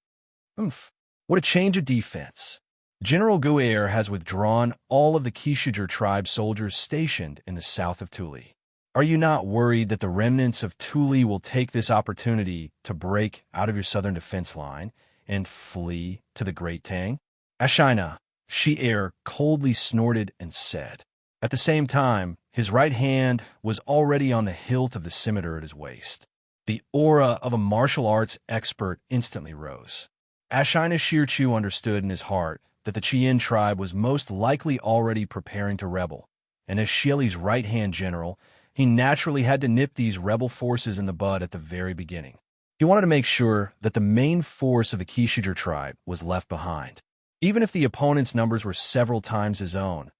what a change of defense. General Gu'er has withdrawn all of the Kishidra tribe soldiers stationed in the south of Tuli. Are you not worried that the remnants of Tuli will take this opportunity to break out of your southern defense line and flee to the Great Tang? Ashina Shi'er coldly snorted and said. At the same time, his right hand was already on the hilt of the scimitar at his waist. The aura of a martial arts expert instantly rose. Ashina Shirchu understood in his heart that the Chien tribe was most likely already preparing to rebel, and as Shieli's right-hand general, he naturally had to nip these rebel forces in the bud at the very beginning. He wanted to make sure that the main force of the Kishidra tribe was left behind. Even if the opponent's numbers were several times his own,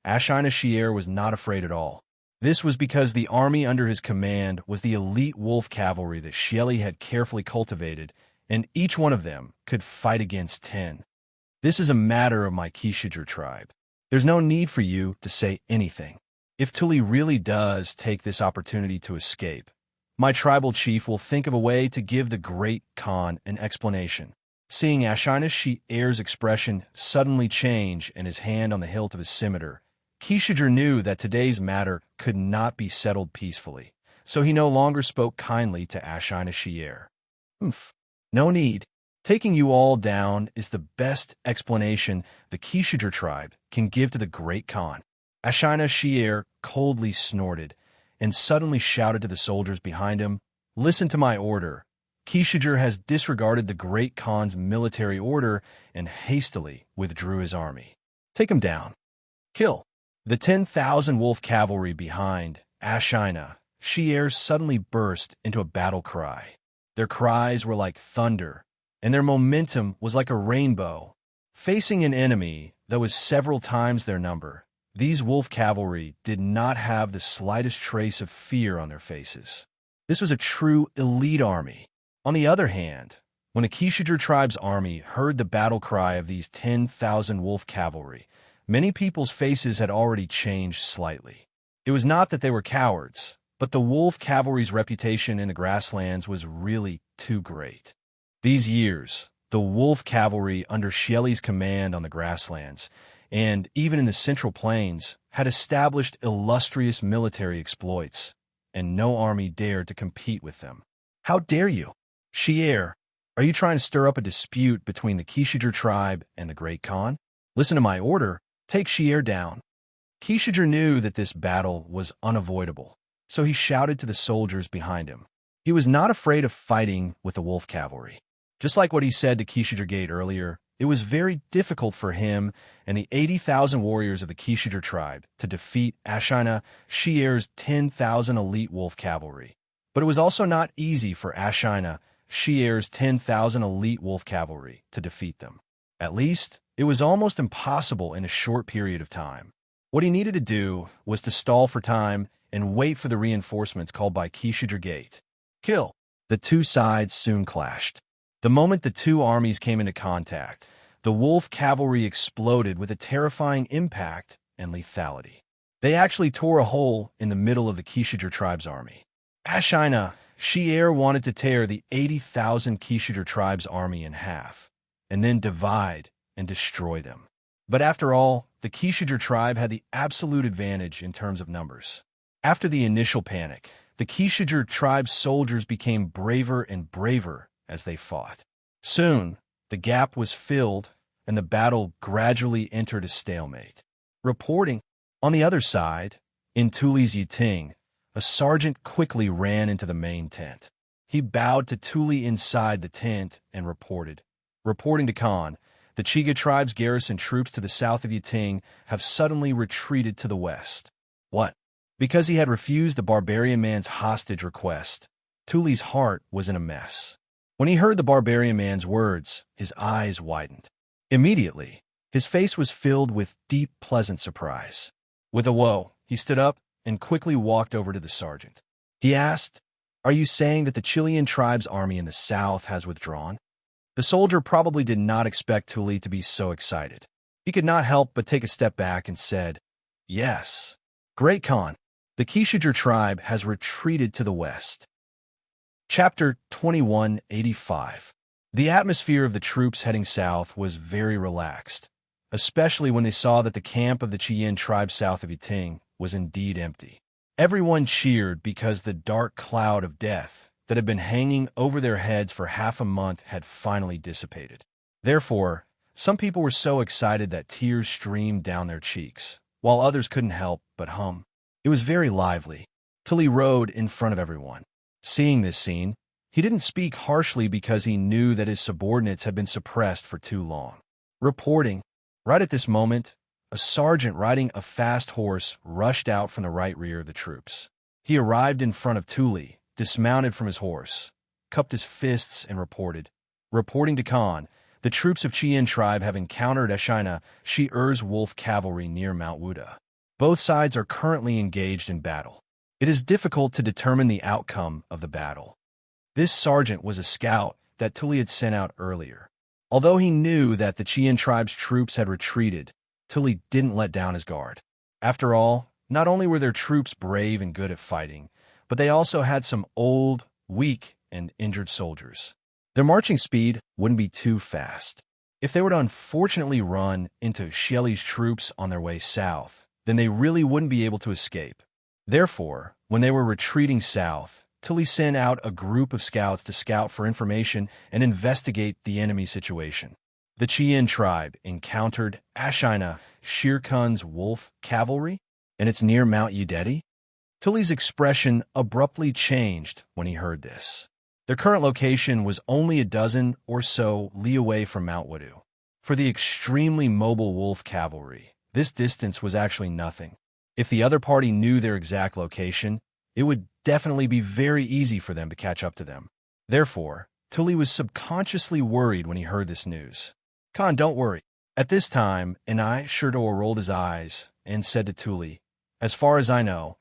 Ashina Shi'er was not afraid at all. This was because the army under his command was the elite wolf cavalry that Shieli had carefully cultivated, and each one of them could fight against 10. This is a matter of my Kishidra tribe. There's no need for you to say anything. If Tuli really does take this opportunity to escape, my tribal chief will think of a way to give the Great Khan an explanation. Seeing Ashina Shi'er's expression suddenly change and his hand on the hilt of his scimitar, Kishidra knew that today's matter could not be settled peacefully, so he no longer spoke kindly to Ashina Shi'er. No need. Taking you all down is the best explanation the Kishidra tribe can give to the Great Khan. Ashina Shi'er coldly snorted and suddenly shouted to the soldiers behind him, "Listen to my order. Kishidra has disregarded the Great Khan's military order and hastily withdrew his army. Take him down. Kill." The 10,000 wolf cavalry behind Ashina Shi'er suddenly burst into a battle cry. Their cries were like thunder, and their momentum was like a rainbow. Facing an enemy that was several times their number, these wolf cavalry did not have the slightest trace of fear on their faces. This was a true elite army. On the other hand, when the Kishidra tribe's army heard the battle cry of these 10,000 wolf cavalry, many people's faces had already changed slightly. It was not that they were cowards, but the wolf cavalry's reputation in the grasslands was really too great. These years, the wolf cavalry under Shieli's command on the grasslands, and even in the Central Plains, had established illustrious military exploits, and no army dared to compete with them. How dare you? Shi'er, are you trying to stir up a dispute between the Kishidra tribe and the Great Khan? Listen to my order, take Shi'er down. Kishidra knew that this battle was unavoidable, so he shouted to the soldiers behind him. He was not afraid of fighting with the wolf cavalry. Just like what he said to Kishidra Gate earlier, it was very difficult for him and the 80,000 warriors of the Kishidra tribe to defeat Ashina Shi'er's 10,000 elite wolf cavalry. But it was also not easy for Ashina Shi'er's 10,000 elite wolf cavalry to defeat them. At least, it was almost impossible in a short period of time. What he needed to do was to stall for time and wait for the reinforcements called by Kishidra Gate. Kill! The two sides soon clashed. The moment the two armies came into contact, the wolf cavalry exploded with a terrifying impact and lethality. They actually tore a hole in the middle of the Kishidra tribe's army. Ashina Shi'er wanted to tear the 80,000 Kishidra tribe's army in half, and then divide and destroy them. But after all, the Kishijur tribe had the absolute advantage in terms of numbers. After the initial panic, the Kishijur tribe's soldiers became braver and braver as they fought. Soon, the gap was filled, and the battle gradually entered a stalemate. Reporting, on the other side, in Tuli's Yiting, a sergeant quickly ran into the main tent. He bowed to Tuli inside the tent and reported. Reporting to Khan, the Chiga tribe's garrison troops to the south of Yiting have suddenly retreated to the west. What? Because he had refused the barbarian man's hostage request. Tuli's heart was in a mess. When he heard the barbarian man's words, his eyes widened. Immediately, his face was filled with deep, pleasant surprise. With a whoa, he stood up and quickly walked over to the sergeant. He asked, "Are you saying that the Chilean tribe's army in the south has withdrawn?" The soldier probably did not expect Tuli to be so excited. He could not help but take a step back and said, "Yes. Great Khan, the Kishijur tribe has retreated to the west." Chapter 2185. The atmosphere of the troops heading south was very relaxed, especially when they saw that the camp of the Cheyenne tribe south of Yiting was indeed empty. Everyone cheered because the dark cloud of death that had been hanging over their heads for half a month had finally dissipated. Therefore, some people were so excited that tears streamed down their cheeks, while others couldn't help but hum. It was very lively. Tuli rode in front of everyone. Seeing this scene, he didn't speak harshly because he knew that his subordinates had been suppressed for too long. Reporting, right at this moment, a sergeant riding a fast horse rushed out from the right rear of the troops. He arrived in front of Tuli, dismounted from his horse, cupped his fists, and reported. Reporting to Khan, the troops of Cheyenne tribe have encountered Ashina Shi-Er's wolf cavalry near Mount Wuda. Both sides are currently engaged in battle. It is difficult to determine the outcome of the battle. This sergeant was a scout that Tuli had sent out earlier. Although he knew that the Cheyenne tribe's troops had retreated, Tuli didn't let down his guard. After all, not only were their troops brave and good at fighting, but they also had some old, weak, and injured soldiers. Their marching speed wouldn't be too fast. If they were to unfortunately run into Shelley's troops on their way south, then they really wouldn't be able to escape. Therefore, when they were retreating south, Tuli sent out a group of scouts to scout for information and investigate the enemy situation. The Cheyenne tribe encountered Ashina Shirkun's wolf cavalry, and it's near Mount Yudeti. Tuli's expression abruptly changed when he heard this. Their current location was only a dozen or so li away from Mount Wudu. For the extremely mobile wolf cavalry, this distance was actually nothing. If the other party knew their exact location, it would definitely be very easy for them to catch up to them. Therefore, Tuli was subconsciously worried when he heard this news. Khan, don't worry. At this time, Enai Shirtoa rolled his eyes and said to Tuli, "As far as I know,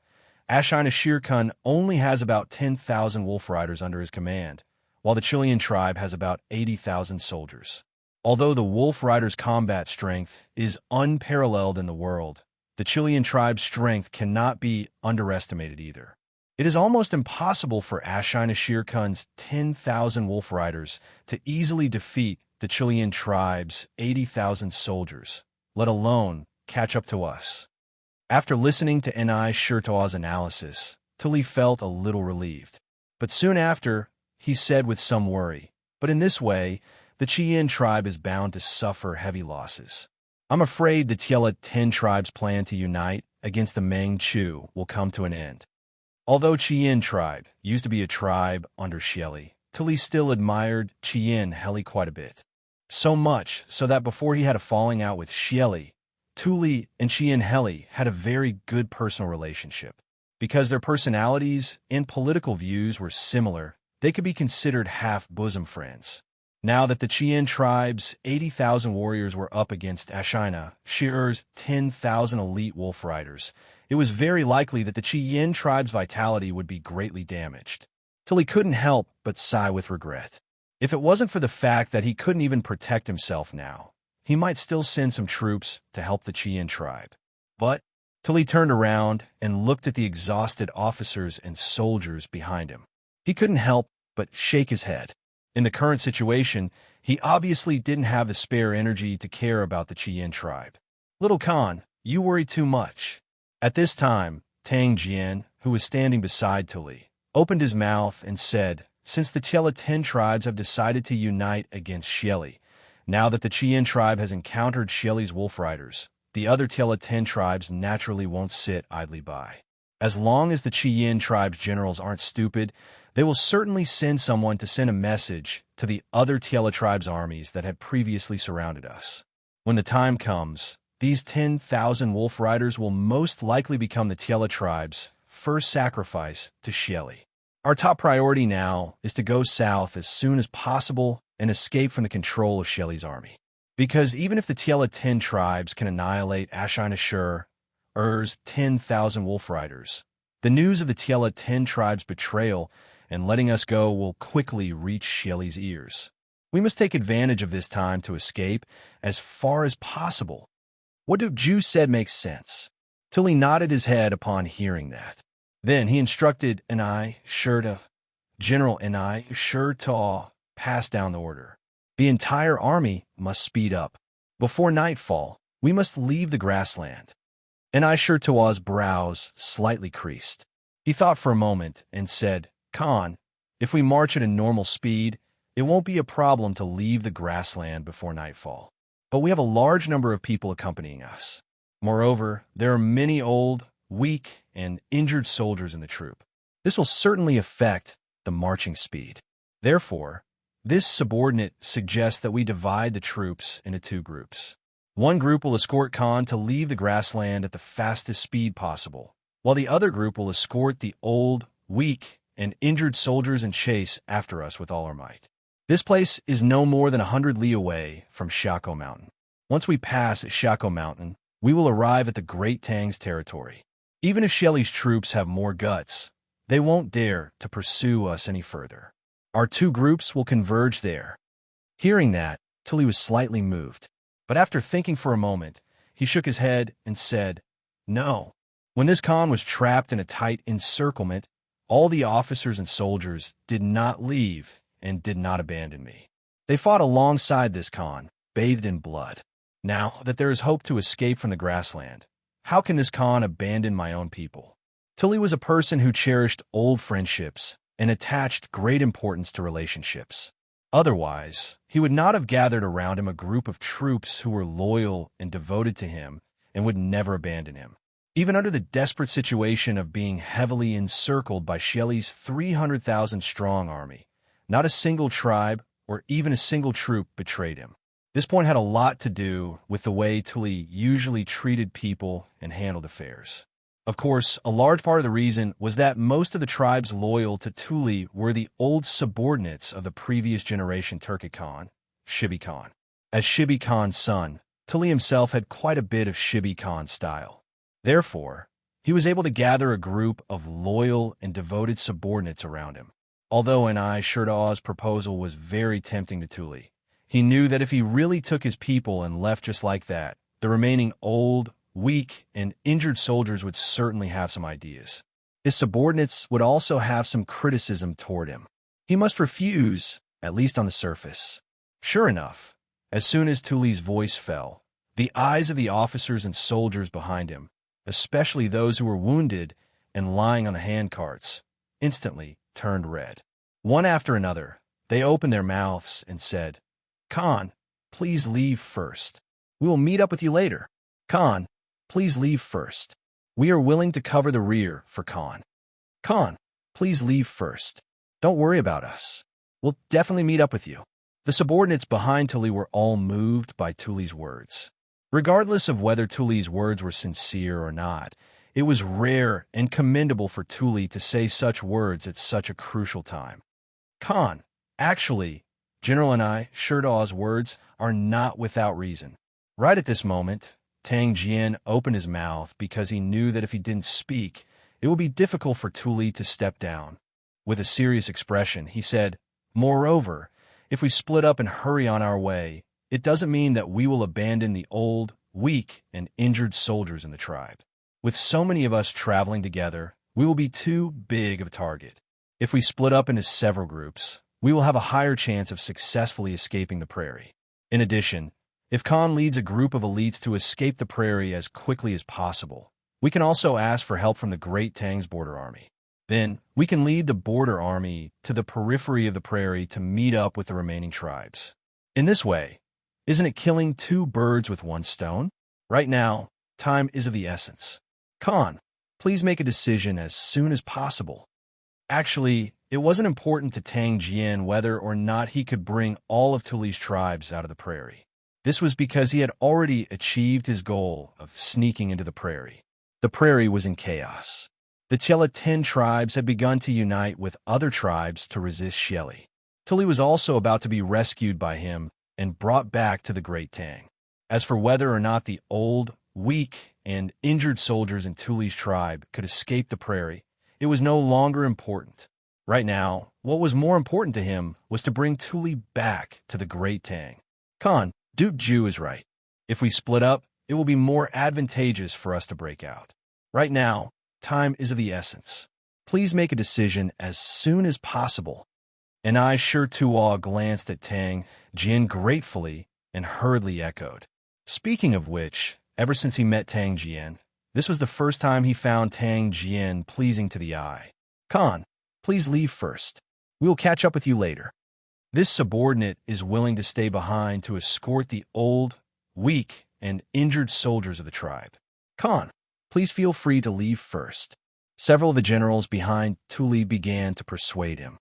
Ashina Shirkun only has about 10,000 wolf riders under his command, while the Chilean tribe has about 80,000 soldiers. Although the wolf riders' combat strength is unparalleled in the world, the Chilean tribe's strength cannot be underestimated either. It is almost impossible for Ashina Shirkun's 10,000 wolf riders to easily defeat the Chilean tribe's 80,000 soldiers, let alone catch up to us." After listening to Enai Shirtoa's analysis, Tuli felt a little relieved. But soon after, he said with some worry, "But in this way, the Cheyenne tribe is bound to suffer heavy losses. I'm afraid the Tiela 10 tribe's plan to unite against the Mengchu will come to an end." Although Cheyenne tribe used to be a tribe under Shelley, Tuli still admired Cheyenne Heli quite a bit. So much so that before he had a falling out with Shelley, Tuli and Cheyenne Heli had a very good personal relationship. Because their personalities and political views were similar, they could be considered half-bosom friends. Now that the Cheyenne tribe's 80,000 warriors were up against Ashina Shir's 10,000 elite wolf riders, it was very likely that the Cheyenne tribe's vitality would be greatly damaged. Tuli couldn't help but sigh with regret. If it wasn't for the fact that he couldn't even protect himself now, he might still send some troops to help the Cheyenne tribe. But Tuli turned around and looked at the exhausted officers and soldiers behind him. He couldn't help but shake his head. In the current situation, He obviously didn't have the spare energy to care about the Cheyenne tribe. "Little Khan, you worry too much." At this time, Tang Jian, who was standing beside Tuli, opened his mouth and said, "Since the Tela 10 tribes have decided to unite against Shelly, now that the Cheyenne tribe has encountered Shelly's wolf riders, the other Tela 10 tribes naturally won't sit idly by. As long as the Cheyenne tribe's generals aren't stupid, they will certainly send someone to send a message to the other Tela tribe's armies that had previously surrounded us. When the time comes, these 10,000 wolf riders will most likely become the Tela tribe's first sacrifice to Shelly. Our top priority now is to go south as soon as possible and escape from the control of Shelly's army. Because even if the Tela 10 tribes can annihilate Ashina Shur, Ur's 10,000 wolf riders, the news of the Tela 10 tribe's betrayal and letting us go will quickly reach Shelly's ears. We must take advantage of this time to escape as far as possible." What Ju said makes sense. Tuli nodded his head upon hearing that. Then he instructed General Ni Shur to pass down the order. The entire army must speed up. Before nightfall, we must leave the grassland. Ni Shur To's brows slightly creased. He thought for a moment and said, "Khan, if we march at a normal speed, it won't be a problem to leave the grassland before nightfall. But we have a large number of people accompanying us. Moreover, there are many old, weak, and injured soldiers in the troop. This will certainly affect the marching speed. Therefore, this subordinate suggests that we divide the troops into two groups. One group will escort Khan to leave the grassland at the fastest speed possible, while the other group will escort the old, weak, and injured soldiers and chase after us with all our might. This place is no more than 100 li away from Shako Mountain. Once we pass at Shako Mountain, we will arrive at the Great Tang's territory. Even if Shelly's troops have more guts, they won't dare to pursue us any further. Our two groups will converge there." Hearing that, Tuli was slightly moved. But after thinking for a moment, he shook his head and said, "No. When this Khan was trapped in a tight encirclement, all the officers and soldiers did not leave and did not abandon me. They fought alongside this Khan, bathed in blood. Now that there is hope to escape from the grassland, how can this Khan abandon my own people?" Tuli was a person who cherished old friendships and attached great importance to relationships. Otherwise, he would not have gathered around him a group of troops who were loyal and devoted to him and would never abandon him. Even under the desperate situation of being heavily encircled by Shelly's 300,000-strong army, not a single tribe or even a single troop betrayed him. This point had a lot to do with the way Tuli usually treated people and handled affairs. Of course, a large part of the reason was that most of the tribes loyal to Tuli were the old subordinates of the previous generation Turkic Khan, Shibi Khan. As Shibi Khan's son, Tuli himself had quite a bit of Shibi Khan style. Therefore, he was able to gather a group of loyal and devoted subordinates around him. Although Ni Shurda's proposal was very tempting to Tuli, he knew that if he really took his people and left just like that, the remaining old, weak, and injured soldiers would certainly have some ideas. His subordinates would also have some criticism toward him. He must refuse, at least on the surface. Sure enough, as soon as Tuli's voice fell, the eyes of the officers and soldiers behind him, especially those who were wounded and lying on the handcarts, instantly turned red. One after another, they opened their mouths and said, "Khan, please leave first. We will meet up with you later. Khan, please leave first. We are willing to cover the rear for Khan. Khan, please leave first. Don't worry about us. We'll definitely meet up with you." The subordinates behind Tuli were all moved by Tuli's words. Regardless of whether Tuli's words were sincere or not, it was rare and commendable for Tuli to say such words at such a crucial time. "Khan, actually, General Ni Shurda's words are not without reason." Right at this moment, Tang Jian opened his mouth because he knew that if he didn't speak, it would be difficult for Tuli to step down. With a serious expression, he said, "Moreover, if we split up and hurry on our way, it doesn't mean that we will abandon the old, weak, and injured soldiers in the tribe. With so many of us traveling together, we will be too big of a target. If we split up into several groups, we will have a higher chance of successfully escaping the prairie. In addition, if Khan leads a group of elites to escape the prairie as quickly as possible, we can also ask for help from the Great Tang's border army. Then, we can lead the border army to the periphery of the prairie to meet up with the remaining tribes. In this way, isn't it killing two birds with one stone? Right now, time is of the essence. Khan, please make a decision as soon as possible. Actually, it wasn't important to Tang Jian whether or not he could bring all of Tuli's tribes out of the prairie. This was because he had already achieved his goal of sneaking into the prairie. The prairie was in chaos. The Chela 10 tribes had begun to unite with other tribes to resist Shelly. Tuli was also about to be rescued by him and brought back to the Great Tang. As for whether or not the old, weak, and injured soldiers in Tuli's tribe could escape the prairie, it was no longer important. Right now, what was more important to him was to bring Tuli back to the Great Tang. Khan, Duke Ju is right. If we split up, it will be more advantageous for us to break out. Right now, time is of the essence. Please make a decision as soon as possible. And I sure Tuo glanced at Tang Jian gratefully and hurriedly echoed. Speaking of which, ever since he met Tang Jian, this was the first time he found Tang Jian pleasing to the eye. Khan, please leave first. We will catch up with you later. This subordinate is willing to stay behind to escort the old, weak, and injured soldiers of the tribe. Khan, please feel free to leave first. Several of the generals behind Tuli began to persuade him.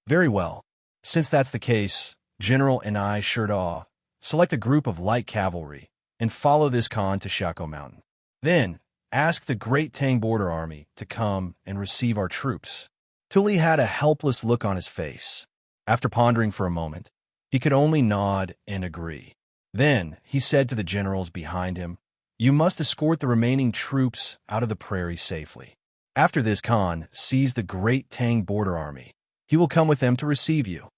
Very well. Since that's the case, General and I Shurdaw, select a group of light cavalry and follow this Khan to Shako Mountain. Then, ask the Great Tang border army to come and receive our troops. Tuli had a helpless look on his face. After pondering for a moment, he could only nod and agree. Then, he said to the generals behind him, "You must escort the remaining troops out of the prairie safely. After this, Khan sees the Great Tang border army. He will come with them to receive you."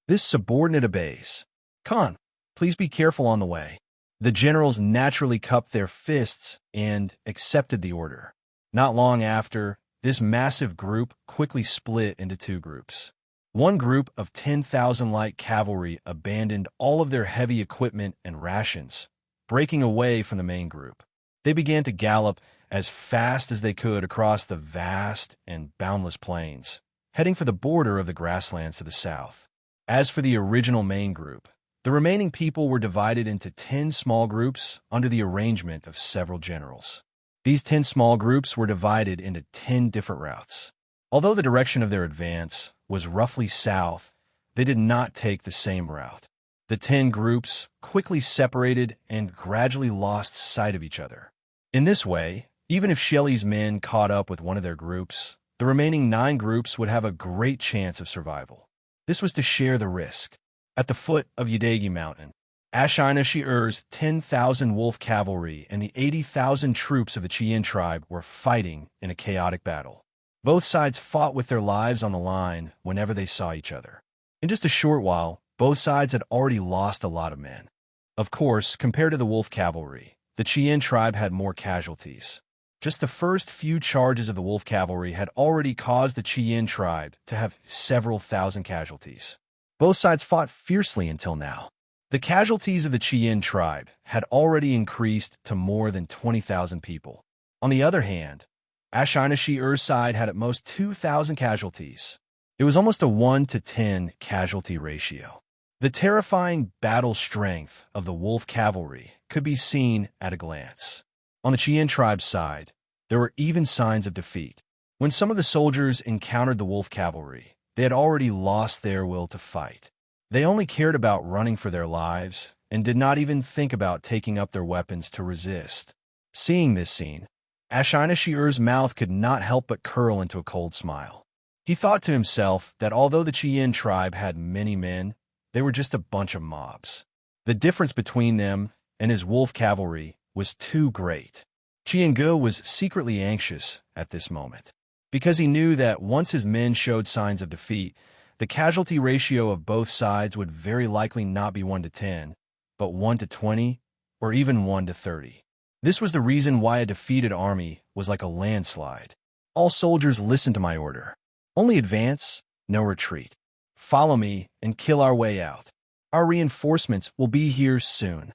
This subordinate obeys. Khan, please be careful on the way. The generals naturally cupped their fists and accepted the order. Not long after, this massive group quickly split into two groups. One group of 10,000 light cavalry abandoned all of their heavy equipment and rations, breaking away from the main group. They began to gallop as fast as they could across the vast and boundless plains, heading for the border of the grasslands to the south. As for the original main group, the remaining people were divided into 10 small groups under the arrangement of several generals. These 10 small groups were divided into 10 different routes. Although the direction of their advance was roughly south, they did not take the same route. The 10 groups quickly separated and gradually lost sight of each other. In this way, even if Shelley's men caught up with one of their groups, the remaining 9 groups would have a great chance of survival. This was to share the risk. At the foot of Yadagi Mountain, Ashina Shi'er's 10,000 wolf cavalry and the 80,000 troops of the Chien tribe were fighting in a chaotic battle. Both sides fought with their lives on the line whenever they saw each other. In just a short while, both sides had already lost a lot of men. Of course, compared to the wolf cavalry, the Chien tribe had more casualties. Just the first few charges of the wolf cavalry had already caused the Chien tribe to have several thousand casualties. Both sides fought fiercely until now. The casualties of the Chien tribe had already increased to more than 20,000 people. On the other hand, Ashina Shi'er's side had at most 2,000 casualties. It was almost a 1-to-10 casualty ratio. The terrifying battle strength of the wolf cavalry could be seen at a glance. On the Chien tribe's side, there were even signs of defeat. When some of the soldiers encountered the wolf cavalry, they had already lost their will to fight. They only cared about running for their lives and did not even think about taking up their weapons to resist. Seeing this scene, Ashina Shi'er's mouth could not help but curl into a cold smile. He thought to himself that although the Chien tribe had many men, they were just a bunch of mobs. The difference between them and his wolf cavalry was too great. Qiangu was secretly anxious at this moment, because he knew that once his men showed signs of defeat, the casualty ratio of both sides would very likely not be 1-to-10, but 1-to-20, or even 1-to-30. This was the reason why a defeated army was like a landslide. All soldiers listened to my order. Only advance, no retreat. Follow me and kill our way out. Our reinforcements will be here soon.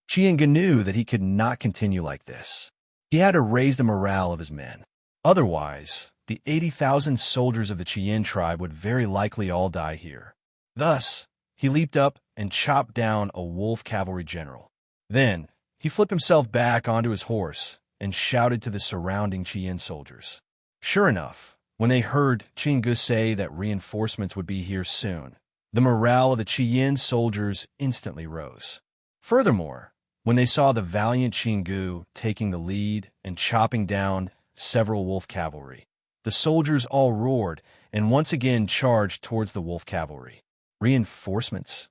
Chiang knew that he could not continue like this. He had to raise the morale of his men. Otherwise, the 80,000 soldiers of the Qian tribe would very likely all die here. Thus, he leaped up and chopped down a wolf cavalry general. Then, he flipped himself back onto his horse and shouted to the surrounding Qian soldiers. Sure enough, when they heard Qinggu say that reinforcements would be here soon, the morale of the Qian soldiers instantly rose. Furthermore, when they saw the valiant Qinggu taking the lead and chopping down several wolf cavalry, the soldiers all roared and once again charged towards the wolf cavalry. Reinforcements?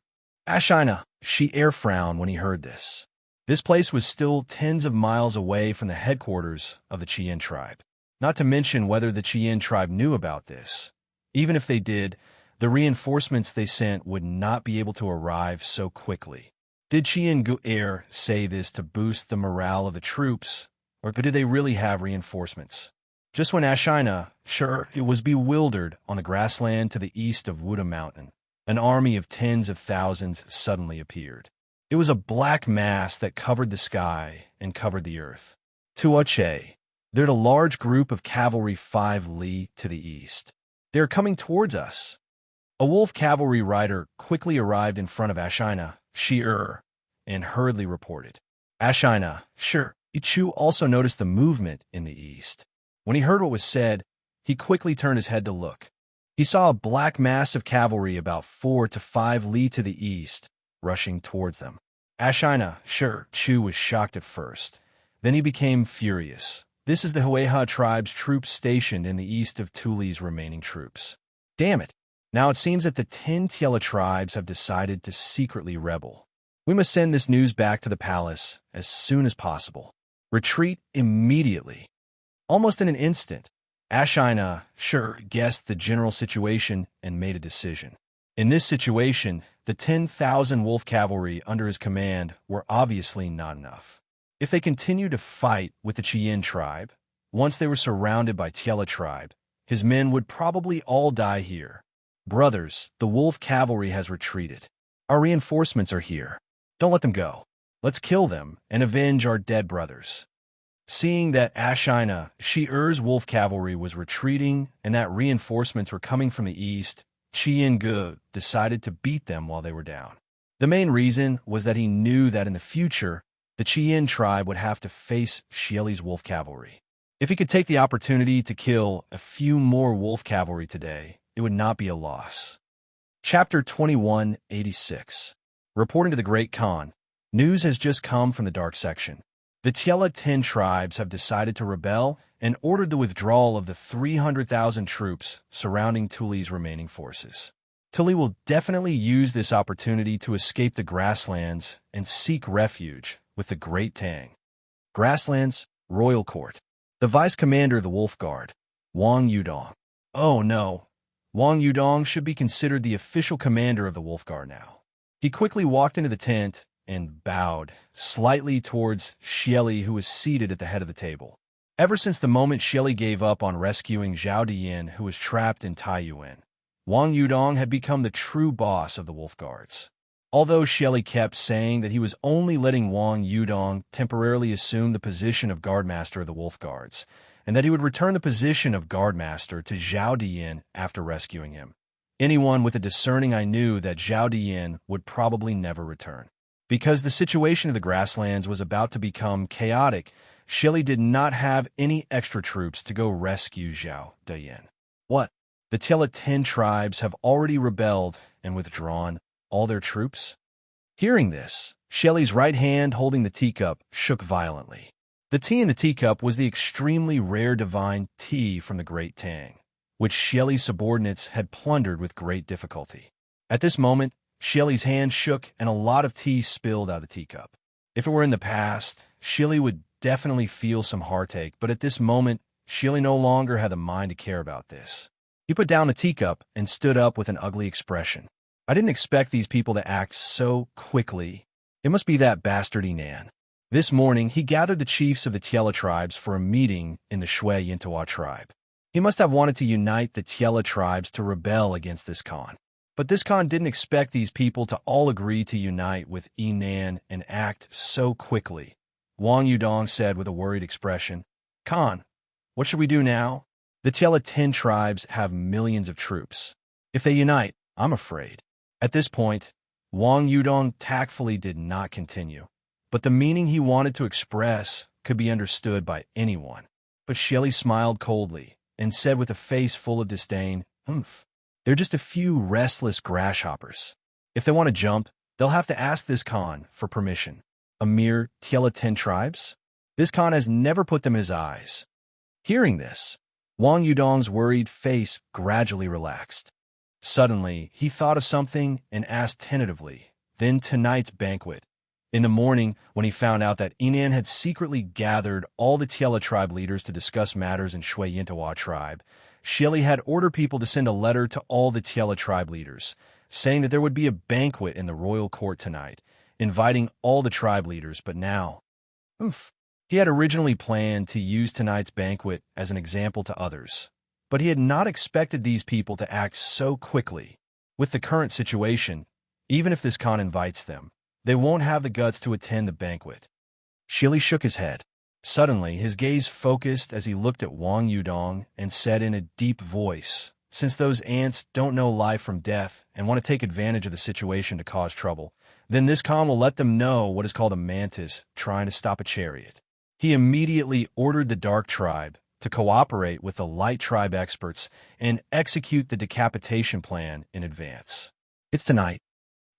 Ashina, she air frowned when he heard this. This place was still tens of miles away from the headquarters of the Qian tribe. Not to mention whether the Qian tribe knew about this. Even if they did, the reinforcements they sent would not be able to arrive so quickly. Did Qian Air say this to boost the morale of the troops, or did they really have reinforcements? Just when Ashina, sure, it was bewildered on the grassland to the east of Wuda Mountain, an army of tens of thousands suddenly appeared. It was a black mass that covered the sky and covered the earth. Tuache, there's a large group of cavalry 5 li to the east. They are coming towards us. A wolf cavalry rider quickly arrived in front of Ashina, Shi-er, and hurriedly reported. Ashina, sure, Ichu also noticed the movement in the east. When he heard what was said, he quickly turned his head to look. He saw a black mass of cavalry about 4 to 5 li to the east, rushing towards them. Ashina, sure, Chu was shocked at first. Then he became furious. This is the Hueha tribe's troops stationed in the east of Tuli's remaining troops. Damn it! Now it seems that the 10 Tiela tribes have decided to secretly rebel. We must send this news back to the palace as soon as possible. Retreat immediately. Almost in an instant, Ashina, sure, guessed the general situation and made a decision. In this situation, the 10,000 wolf cavalry under his command were obviously not enough. If they continued to fight with the Qian tribe, once they were surrounded by Tiela tribe, his men would probably all die here. Brothers, the wolf cavalry has retreated. Our reinforcements are here. Don't let them go. Let's kill them and avenge our dead brothers. Seeing that Ashina, Shi-er's wolf cavalry was retreating and that reinforcements were coming from the east, Qian decided to beat them while they were down. The main reason was that he knew that in the future, the Qian tribe would have to face Xieli's wolf cavalry. If he could take the opportunity to kill a few more wolf cavalry today, it would not be a loss. Chapter 2186. Reporting to the Great Khan, news has just come from the dark section. The Tiela 10 tribes have decided to rebel and ordered the withdrawal of the 300,000 troops surrounding Tuli's remaining forces. Tuli will definitely use this opportunity to escape the grasslands and seek refuge with the Great Tang. Grasslands, Royal Court. The Vice Commander of the Wolf Guard, Wang Yudong. Oh no, Wang Yudong should be considered the official commander of the Wolf Guard now. He quickly walked into the tent and bowed slightly towards Xieli, who was seated at the head of the table. Ever since the moment Xieli gave up on rescuing Zhao Diyin, who was trapped in Taiyuan, Wang Yudong had become the true boss of the Wolf Guards. Although Xieli kept saying that he was only letting Wang Yudong temporarily assume the position of Guardmaster of the Wolf Guards, and that he would return the position of Guardmaster to Zhao Diyin after rescuing him. Anyone with a discerning eye knew that Zhao Diyin would probably never return. Because the situation of the grasslands was about to become chaotic, Xieli did not have any extra troops to go rescue Zhao Diyin. What? The Tiela 10 tribes have already rebelled and withdrawn all their troops? Hearing this, Xieli's right hand holding the teacup shook violently. The tea in the teacup was the extremely rare divine tea from the Great Tang, which Xieli's subordinates had plundered with great difficulty. At this moment, Xieli's hand shook and a lot of tea spilled out of the teacup. If it were in the past, Xieli would definitely feel some heartache, but at this moment, Xieli no longer had the mind to care about this. He put down the teacup and stood up with an ugly expression. I didn't expect these people to act so quickly. It must be that bastard Enan. This morning, he gathered the chiefs of the Tiela tribes for a meeting in the Shui Yintawa tribe. He must have wanted to unite the Tiela tribes to rebel against this Khan. But this Khan didn't expect these people to all agree to unite with Enan and act so quickly. Wang Yudong said with a worried expression, "Khan, what should we do now? The Tiela 10 tribes have millions of troops. If they unite, I'm afraid." At this point, Wang Yudong tactfully did not continue, but the meaning he wanted to express could be understood by anyone. But Shelley smiled coldly and said with a face full of disdain, "They're just a few restless grasshoppers. If they want to jump, they'll have to ask this Khan for permission. A mere Tiela 10 tribes? This Khan has never put them in his eyes." Hearing this, Wang Yudong's worried face gradually relaxed. Suddenly, he thought of something and asked tentatively, "Then tonight's banquet." In the morning, when he found out that Enan had secretly gathered all the Tiela tribe leaders to discuss matters in Shui Yintawa tribe, Shelley had ordered people to send a letter to all the Tiela tribe leaders, saying that there would be a banquet in the royal court tonight, inviting all the tribe leaders. But now, he had originally planned to use tonight's banquet as an example to others, but he had not expected these people to act so quickly. With the current situation, even if this Khan invites them, they won't have the guts to attend the banquet. Shili shook his head. Suddenly, his gaze focused as he looked at Wang Yudong and said in a deep voice, "Since those ants don't know life from death and want to take advantage of the situation to cause trouble, then this Khan will let them know what is called a mantis trying to stop a chariot." He immediately ordered the Dark Tribe to cooperate with the Light Tribe experts and execute the decapitation plan in advance. "It's tonight."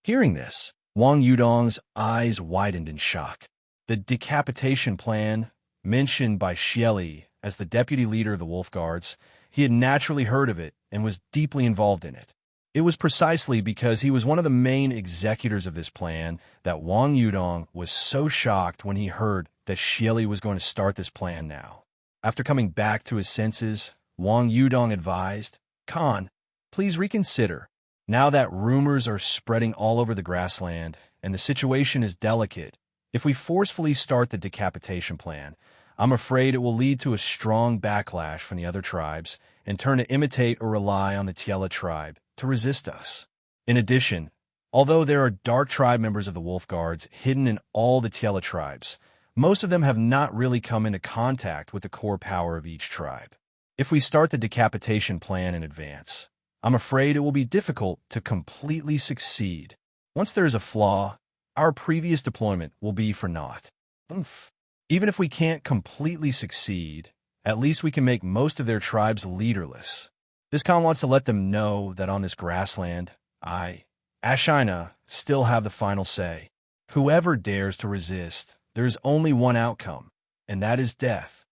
Hearing this, Wang Yudong's eyes widened in shock. The decapitation plan, mentioned by Xieli as the deputy leader of the Wolf Guards, he had naturally heard of it and was deeply involved in it. It was precisely because he was one of the main executors of this plan that Wang Yudong was so shocked when he heard that Xieli was going to start this plan now. After coming back to his senses, Wang Yudong advised, "Khan, please reconsider. Now that rumors are spreading all over the grassland and the situation is delicate, if we forcefully start the decapitation plan, I'm afraid it will lead to a strong backlash from the other tribes and turn to imitate or rely on the Tiela tribe to resist us. In addition, although there are Dark Tribe members of the Wolf Guards hidden in all the Tiela tribes, most of them have not really come into contact with the core power of each tribe. If we start the decapitation plan in advance, I'm afraid it will be difficult to completely succeed. Once there is a flaw, our previous deployment will be for naught. Even if we can't completely succeed, at least we can make most of their tribes leaderless. This Khan wants to let them know that on this grassland, I, Ashina, still have the final say. Whoever dares to resist, there is only one outcome, and that is death."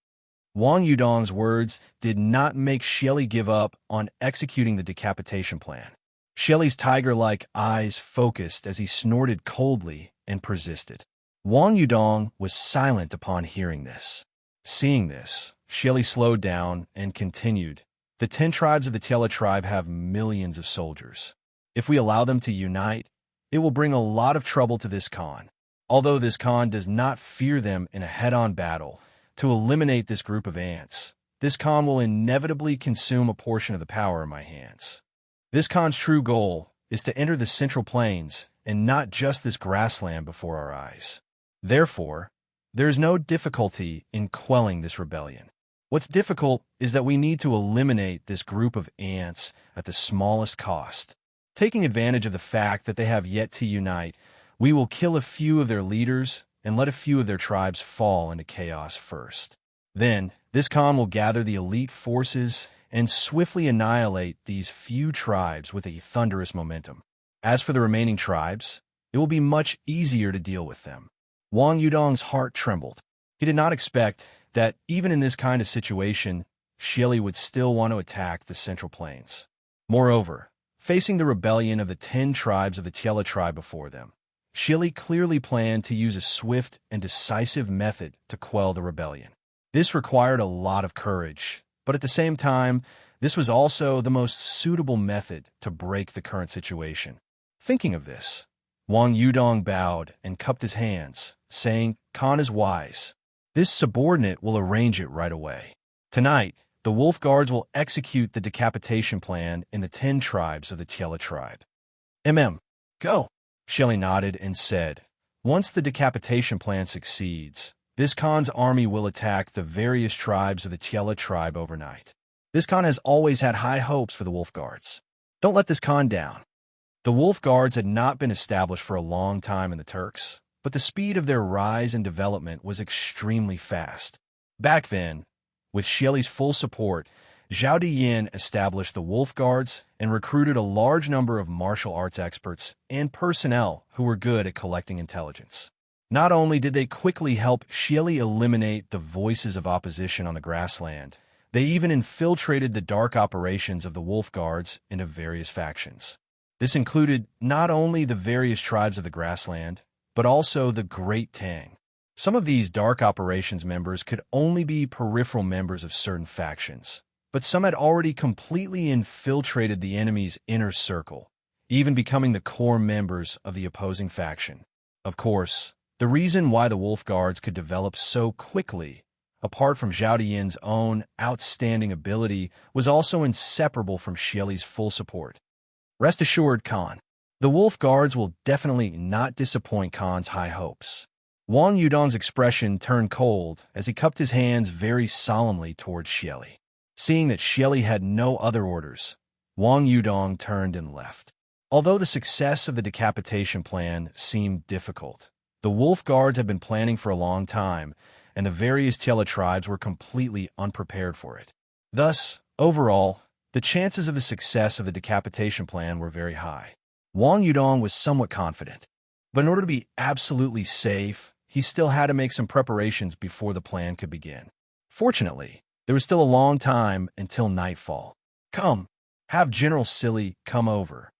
Wang Yudong's words did not make Xieli give up on executing the decapitation plan. Xieli's tiger-like eyes focused as he snorted coldly and persisted. Wang Yudong was silent upon hearing this. Seeing this, Xieli slowed down and continued, "The 10 tribes of the Tiela tribe have millions of soldiers. If we allow them to unite, it will bring a lot of trouble to this Khan. Although this Khan does not fear them in a head-on battle, to eliminate this group of ants, this Khan will inevitably consume a portion of the power in my hands. This Khan's true goal is to enter the Central Plains and not just this grassland before our eyes. Therefore, there is no difficulty in quelling this rebellion. What's difficult is that we need to eliminate this group of ants at the smallest cost. Taking advantage of the fact that they have yet to unite, we will kill a few of their leaders and let a few of their tribes fall into chaos first. Then, this Khan will gather the elite forces and swiftly annihilate these few tribes with a thunderous momentum. As for the remaining tribes, it will be much easier to deal with them." Wang Yudong's heart trembled. He did not expect that even in this kind of situation, Xieli would still want to attack the Central Plains. Moreover, facing the rebellion of the 10 tribes of the Tiela tribe before them, Xieli clearly planned to use a swift and decisive method to quell the rebellion. This required a lot of courage, but at the same time, this was also the most suitable method to break the current situation. Thinking of this, Wang Yudong bowed and cupped his hands, saying, "Khan is wise. This subordinate will arrange it right away. Tonight, the Wolf Guards will execute the decapitation plan in the 10 tribes of the Tiela tribe. Go. Shelley nodded and said, once the decapitation plan succeeds, this Khan's army will attack the various tribes of the Tiela tribe overnight. This Khan has always had high hopes for the Wolf Guards. Don't let this Khan down. The Wolf Guards had not been established for a long time in the Turks, but the speed of their rise and development was extremely fast. Back then, with Shelley's full support, Zhao Diyin established the Wolf Guards and recruited a large number of martial arts experts and personnel who were good at collecting intelligence. Not only did they quickly help Shelley eliminate the voices of opposition on the grassland, they even infiltrated the dark operations of the Wolf Guards into various factions. This included not only the various tribes of the grassland, but also the Great Tang. Some of these dark operations members could only be peripheral members of certain factions, but some had already completely infiltrated the enemy's inner circle, even becoming the core members of the opposing faction. Of course, the reason why the Wolf Guards could develop so quickly, apart from Zhao Diyin's own outstanding ability, was also inseparable from Shelley's full support. Rest assured, Khan, the Wolf Guards will definitely not disappoint Khan's high hopes. Wang Yudong's expression turned cold as he cupped his hands very solemnly towards Shelley. Seeing that Shelley had no other orders, Wang Yudong turned and left. Although the success of the decapitation plan seemed difficult, the Wolf Guards had been planning for a long time, and the various Tiela tribes were completely unprepared for it. Thus, overall, the chances of the success of the decapitation plan were very high. Wang Yudong was somewhat confident, but in order to be absolutely safe, he still had to make some preparations before the plan could begin. Fortunately, there was still a long time until nightfall. Come, have General Silly come over.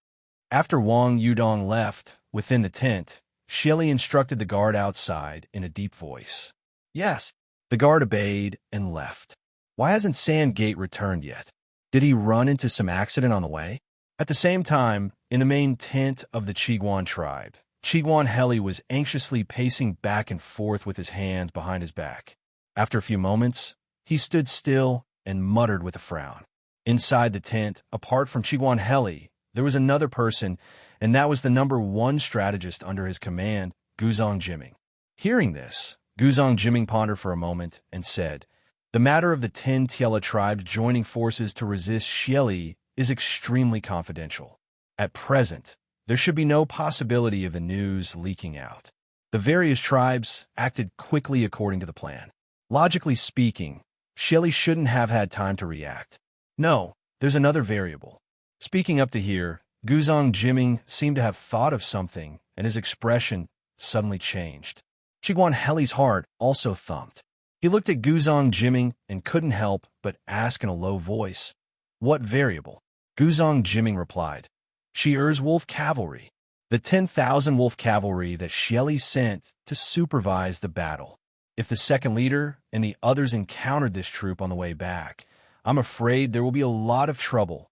After Wang Yudong left, within the tent, Shelley instructed the guard outside in a deep voice. Yes. The guard obeyed and left. Why hasn't Sandgate returned yet? Did he run into some accident on the way? At the same time, in the main tent of the Chiguan tribe, Chiguan Heli was anxiously pacing back and forth with his hands behind his back. After a few moments, he stood still and muttered with a frown. Inside the tent, apart from Chiguan Heli, there was another person, and that was the #1 strategist under his command, Guzong Jiming. Hearing this, Guzong Jiming pondered for a moment and said, the matter of the 10 Tiela tribes joining forces to resist Shelley is extremely confidential. At present, there should be no possibility of the news leaking out. The various tribes acted quickly according to the plan. Logically speaking, Shelley shouldn't have had time to react. No, there's another variable. Speaking up to here, Guzong Jiming seemed to have thought of something, and his expression suddenly changed. Chiguan Heli's heart also thumped. He looked at Guzong Jiming and couldn't help but ask in a low voice, "What variable?" Guzong Jiming replied, "Shi'er's wolf cavalry, the 10,000 wolf cavalry that Shelley sent to supervise the battle. If the second leader and the others encountered this troop on the way back, I'm afraid there will be a lot of trouble."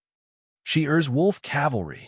Shi'er's wolf cavalry.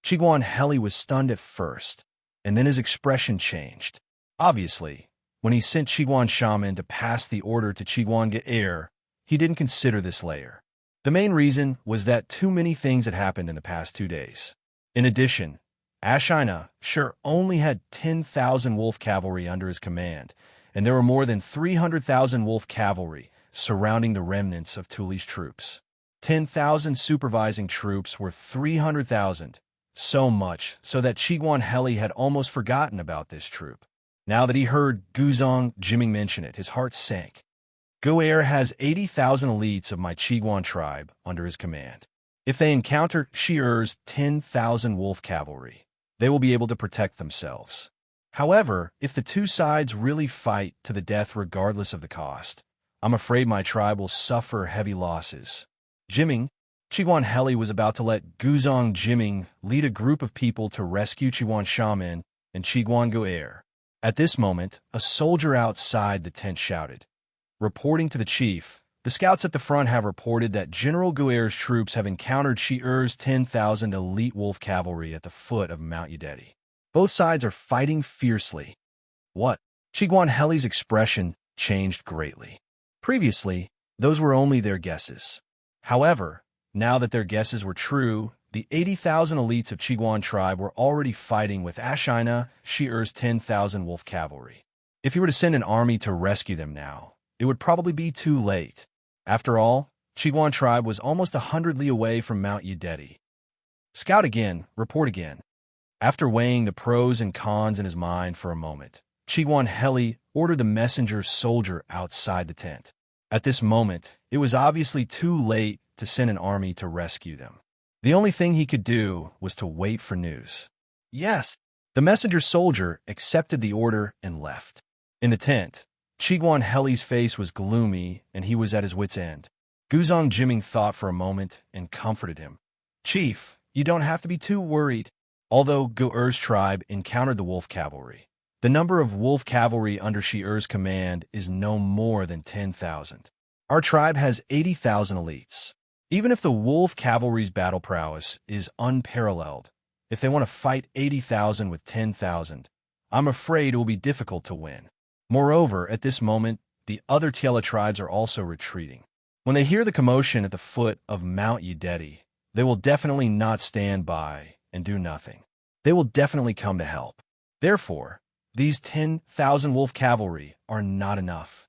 Chiguan Heli was stunned at first, and then his expression changed. Obviously, when he sent Chiguan Shaman to pass the order to Chiguan Ge'er, he didn't consider this layer. The main reason was that too many things had happened in the past 2 days. In addition, Ashina sure only had 10,000 wolf cavalry under his command, and there were more than 300,000 wolf cavalry surrounding the remnants of Tuli's troops. 10,000 supervising troops were 300,000, so much so that Chiguan Heli had almost forgotten about this troop. Now that he heard Guzong Jiming mention it, his heart sank. Ge'er has 80,000 elites of my Chiguan tribe under his command. If they encounter Shi'er's 10,000 wolf cavalry, they will be able to protect themselves. However, if the two sides really fight to the death regardless of the cost, I'm afraid my tribe will suffer heavy losses. Jiming, Chiguan Heli was about to let Guzong Jiming lead a group of people to rescue Chiguan Shaman and Chiguan Ge'er. At this moment, a soldier outside the tent shouted, "Reporting to the chief, the scouts at the front have reported that General Ge'er's troops have encountered Shi'er's 10,000 elite wolf cavalry at the foot of Mount Yudeti. Both sides are fighting fiercely." What? Chiguan Heli's expression changed greatly. Previously, those were only their guesses. However, now that their guesses were true, the 80,000 elites of Qiguan tribe were already fighting with Ashina Shi-Er's 10,000 wolf cavalry. If you were to send an army to rescue them now, it would probably be too late. After all, Qiguan tribe was almost 100 li away from Mount Yudeti. Scout again, report again. After weighing the pros and cons in his mind for a moment, Qiguan Heli ordered the messenger soldier outside the tent. At this moment, it was obviously too late to send an army to rescue them. The only thing he could do was to wait for news. Yes, the messenger soldier accepted the order and left. In the tent, Qiguan Heli's face was gloomy and he was at his wit's end. Guzong Jiming thought for a moment and comforted him. Chief, you don't have to be too worried. Although Gu-Er's tribe encountered the wolf cavalry, the number of wolf cavalry under Shi-Er's command is no more than 10,000. Our tribe has 80,000 elites. Even if the wolf cavalry's battle prowess is unparalleled, if they want to fight 80,000 with 10,000, I'm afraid it will be difficult to win. Moreover, at this moment, the other Tiela tribes are also retreating. When they hear the commotion at the foot of Mount Yudeti, they will definitely not stand by and do nothing. They will definitely come to help. Therefore, these 10,000 wolf cavalry are not enough.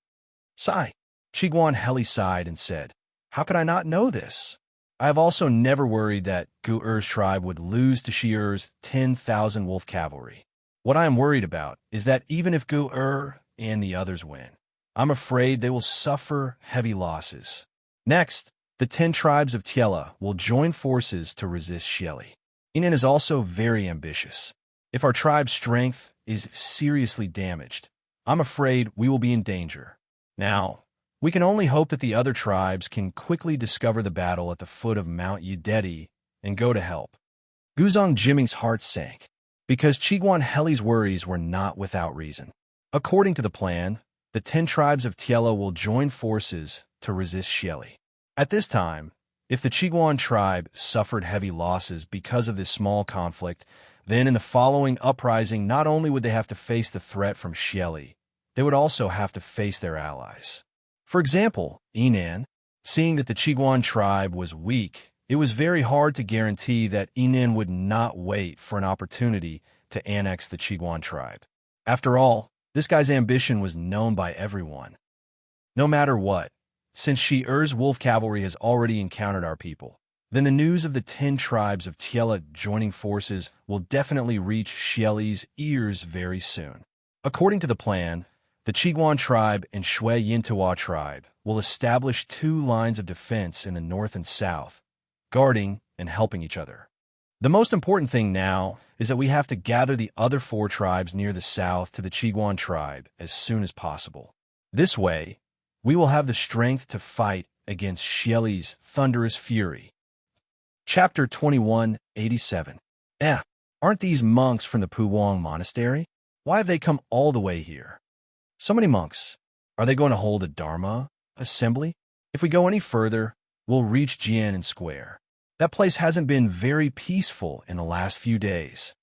Sigh. Qiguan Heli sighed and said, how could I not know this? I have also never worried that Gu-Er's tribe would lose to Shi-Er's 10,000 wolf cavalry. What I am worried about is that even if Gu-Er and the others win, I'm afraid they will suffer heavy losses. Next, the 10 tribes of Tiela will join forces to resist Xieli. Inan is also very ambitious. If our tribe's strength is seriously damaged, I'm afraid we will be in danger. Now, we can only hope that the other tribes can quickly discover the battle at the foot of Mount Yudeti and go to help. Guzong Jiming's heart sank, because Qiguan Heli's worries were not without reason. According to the plan, the 10 tribes of Tiela will join forces to resist Xieli. At this time, if the Qiguan tribe suffered heavy losses because of this small conflict, then in the following uprising, not only would they have to face the threat from Xieli, they would also have to face their allies. For example, Inan, seeing that the Qiguan tribe was weak, it was very hard to guarantee that Inan would not wait for an opportunity to annex the Qiguan tribe. After all, this guy's ambition was known by everyone. No matter what, since Shi-Er's wolf cavalry has already encountered our people, then the news of the 10 tribes of Tiela joining forces will definitely reach Xieli's ears very soon. According to the plan, the Qiguan tribe and Shui Yintawa tribe will establish 2 lines of defense in the north and south, guarding and helping each other. The most important thing now is that we have to gather the other 4 tribes near the south to the Qiguan tribe as soon as possible. This way, we will have the strength to fight against Xieli's thunderous fury. Chapter 2187. Aren't these monks from the Puwang Monastery? Why have they come all the way here? So many monks. Are they going to hold a Dharma assembly? If we go any further, we'll reach Jian'an Square. That place hasn't been very peaceful in the last few days.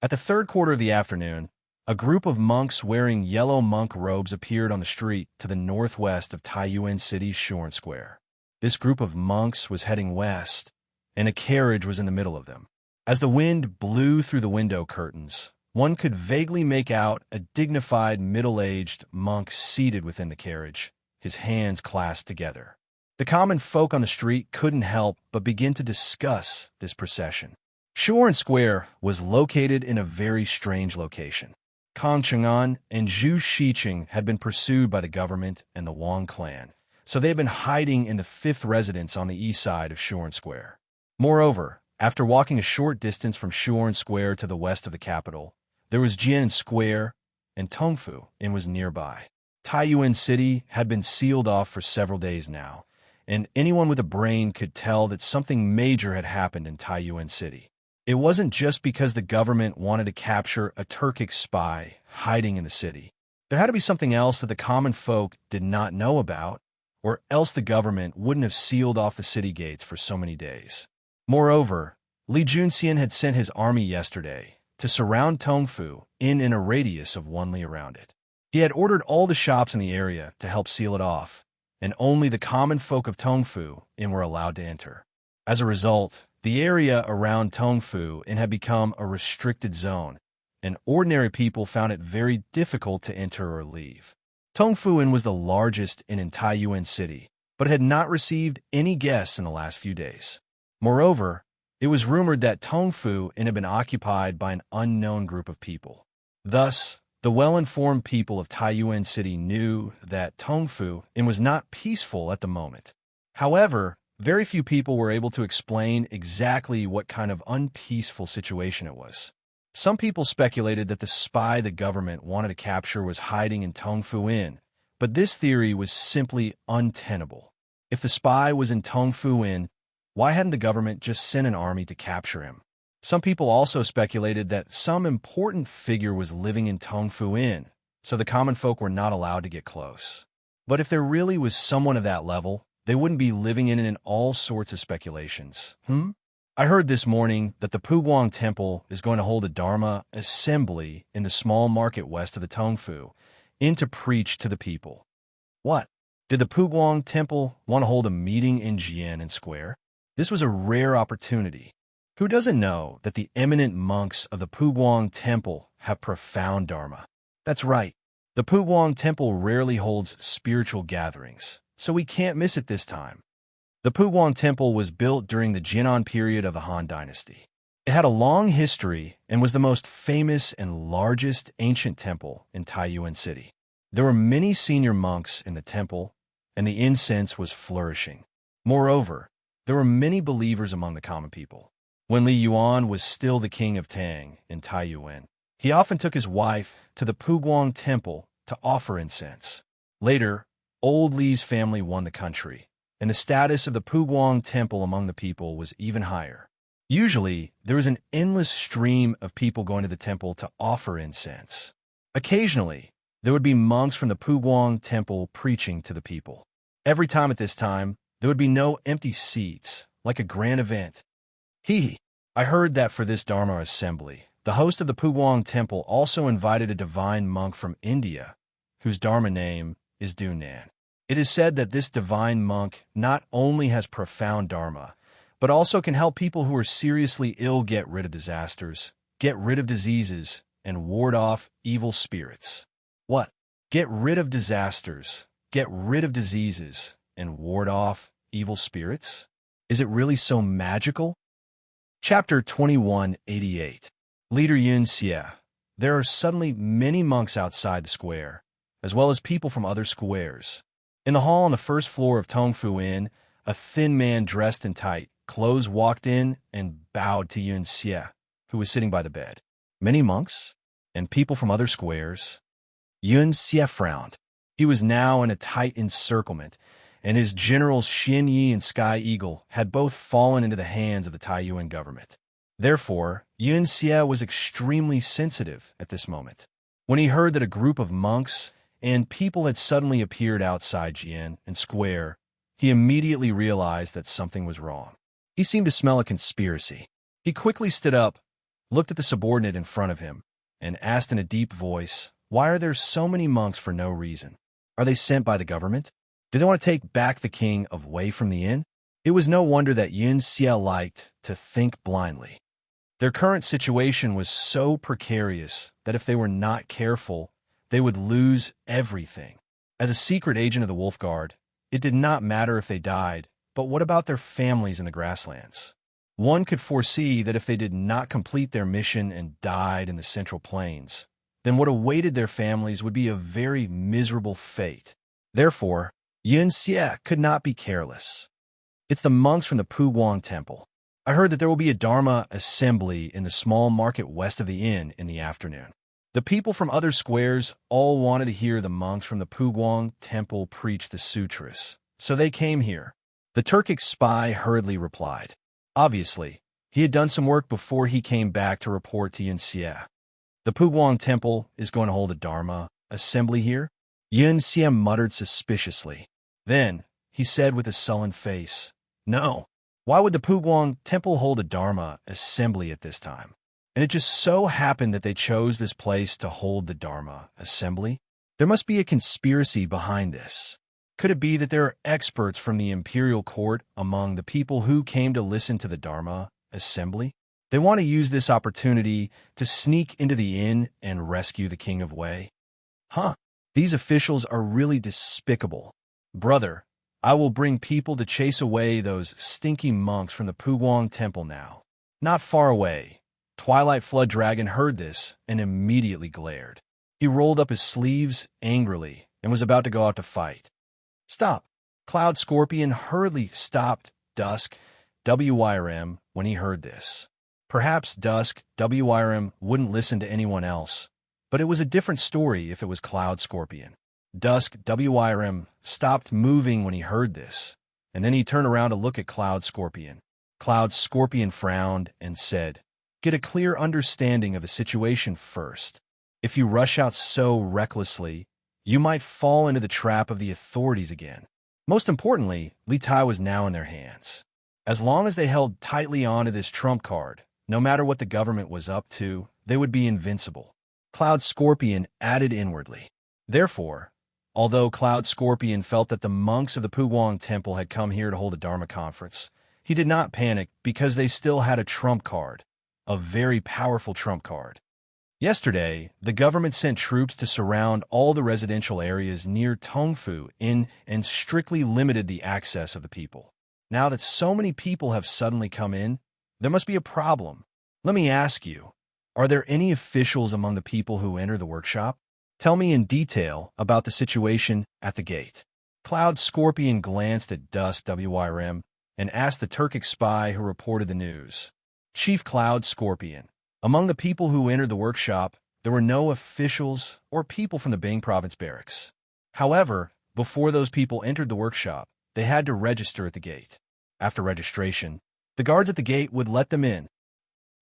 At the 3rd quarter of the afternoon, a group of monks wearing yellow monk robes appeared on the street to the northwest of Taiyuan City's Shuan Square. This group of monks was heading west, and a carriage was in the middle of them. As the wind blew through the window curtains, one could vaguely make out a dignified, middle-aged monk seated within the carriage, his hands clasped together. The common folk on the street couldn't help but begin to discuss this procession. Shuan Square was located in a very strange location. Kang Chang'an and Zhu Shiqing had been pursued by the government and the Wang clan, so they had been hiding in the 5th residence on the east side of Shuan Square. Moreover, after walking a short distance from Shuan Square to the west of the capital, there was Jian'an Square, and Tongfu Inn was nearby. Taiyuan City had been sealed off for several days now, and anyone with a brain could tell that something major had happened in Taiyuan City. It wasn't just because the government wanted to capture a Turkic spy hiding in the city. There had to be something else that the common folk did not know about, or else the government wouldn't have sealed off the city gates for so many days. Moreover, Li Junxian had sent his army yesterday to surround Tongfu Inn in a radius of 1 li around it. He had ordered all the shops in the area to help seal it off, and only the common folk of Tongfu Inn were allowed to enter. As a result, The area around Tongfu and had become a restricted zone, and ordinary people found it very difficult to enter or leave. Tongfuin was the largest in Taiyuan City, but had not received any guests in the last few days. Moreover, it was rumored that Tongfu had been occupied by an unknown group of people. Thus, the well-informed people of Taiyuan City knew that Tongfu was not peaceful at the moment. However, very few people were able to explain exactly what kind of unpeaceful situation it was. Some people speculated that the spy the government wanted to capture was hiding in Tongfu Inn, but this theory was simply untenable. If the spy was in Tongfu Inn, why hadn't the government just sent an army to capture him? Some people also speculated that some important figure was living in Tongfu Inn, so the common folk were not allowed to get close. But if there really was someone of that level, they wouldn't be living in all sorts of speculations. I heard this morning that the Puguang Temple is going to hold a Dharma assembly in the small market west of the Tongfu Inn to preach to the people. What? Did the Puguang Temple want to hold a meeting in Jian Square? This was a rare opportunity. Who doesn't know that the eminent monks of the Puguang Temple have profound Dharma? That's right. The Puguang Temple rarely holds spiritual gatherings, so we can't miss it this time. The Puguang Temple was built during the Jinan period of the Han Dynasty. It had a long history and was the most famous and largest ancient temple in Taiyuan City. There were many senior monks in the temple, and the incense was flourishing. Moreover, there were many believers among the common people. When Li Yuan was still the king of Tang in Taiyuan, he often took his wife to the Puguang Temple to offer incense. Later, old Li's family won the country, and the status of the Puguang Temple among the people was even higher. Usually, there was an endless stream of people going to the temple to offer incense. Occasionally, there would be monks from the Puguang Temple preaching to the people. Every time at this time, there would be no empty seats, like a grand event. I heard that for this Dharma assembly, the host of the Puguang Temple also invited a divine monk from India, whose Dharma name is Dunan. It is said that this divine monk not only has profound Dharma, but also can help people who are seriously ill get rid of disasters, get rid of diseases, and ward off evil spirits. What? Get rid of disasters, get rid of diseases, and ward off evil spirits? Is it really so magical? Chapter 2188. Leader Yun Xie. There are suddenly many monks outside the square, as well as people from other squares. In the hall on the first floor of Tongfu Inn, a thin man dressed in tight clothes walked in and bowed to Yun Xie, who was sitting by the bed. Many monks and people from other squares. Yun Xie frowned. He was now in a tight encirclement, and his generals Xin Yi and Sky Eagle had both fallen into the hands of the Taiyuan government. Therefore, Yun Xie was extremely sensitive at this moment. When he heard that a group of monks and people had suddenly appeared outside Jian Square, he immediately realized that something was wrong. He seemed to smell a conspiracy. He quickly stood up, looked at the subordinate in front of him, and asked in a deep voice, "Why are there so many monks for no reason? Are they sent by the government? Do they want to take back the king away from the inn?" It was no wonder that Yun Xie liked to think blindly. Their current situation was so precarious that if they were not careful, they would lose everything. As a secret agent of the Wolf Guard, it did not matter if they died, but what about their families in the grasslands? One could foresee that if they did not complete their mission and died in the Central Plains, then what awaited their families would be a very miserable fate. Therefore, Yun Xie could not be careless. "It's the monks from the Puguang Temple. I heard that there will be a Dharma assembly in the small market west of the inn in the afternoon. The people from other squares all wanted to hear the monks from the Puguang Temple preach the sutras, so they came here." The Turkic spy hurriedly replied. Obviously, he had done some work before he came back to report to Yun Xie. "The Puguang Temple is going to hold a Dharma assembly here?" Yun Xie muttered suspiciously. Then, he said with a sullen face, "No. Why would the Puguang Temple hold a Dharma assembly at this time? And it just so happened that they chose this place to hold the Dharma assembly? There must be a conspiracy behind this. Could it be that there are experts from the imperial court among the people who came to listen to the Dharma assembly. They want to use this opportunity to sneak into the inn and rescue the King of Wei. Huh, these officials are really despicable. Brother, I will bring people to chase away those stinky monks from the Puguang Temple now. Not far away, Twilight Flood Dragon heard this and immediately glared. He rolled up his sleeves angrily and was about to go out to fight. Stop! Cloud Scorpion hurriedly stopped Dusk WYRM when he heard this. Perhaps Dusk WYRM wouldn't listen to anyone else, but it was a different story if it was Cloud Scorpion. Dusk WYRM stopped moving when he heard this, and then he turned around to look at Cloud Scorpion. Cloud Scorpion frowned and said, "Get a clear understanding of the situation first. If you rush out so recklessly, you might fall into the trap of the authorities again." Most importantly, Li Tai was now in their hands. As long as they held tightly onto this trump card, no matter what the government was up to, they would be invincible. Cloud Scorpion added inwardly. Therefore, although Cloud Scorpion felt that the monks of the Puguang Temple had come here to hold a Dharma conference, he did not panic because they still had a trump card, a very powerful trump card. Yesterday, the government sent troops to surround all the residential areas near Tongfu Inn and strictly limited the access of the people. Now that so many people have suddenly come in, there must be a problem. Let me ask you, are there any officials among the people who enter the workshop? Tell me in detail about the situation at the gate. Cloud Scorpion glanced at Dusk WYRM and asked the Turkic spy who reported the news. Chief Cloud Scorpion, among the people who entered the workshop, there were no officials or people from the Bing Province barracks. However, before those people entered the workshop, they had to register at the gate. After registration, the guards at the gate would let them in.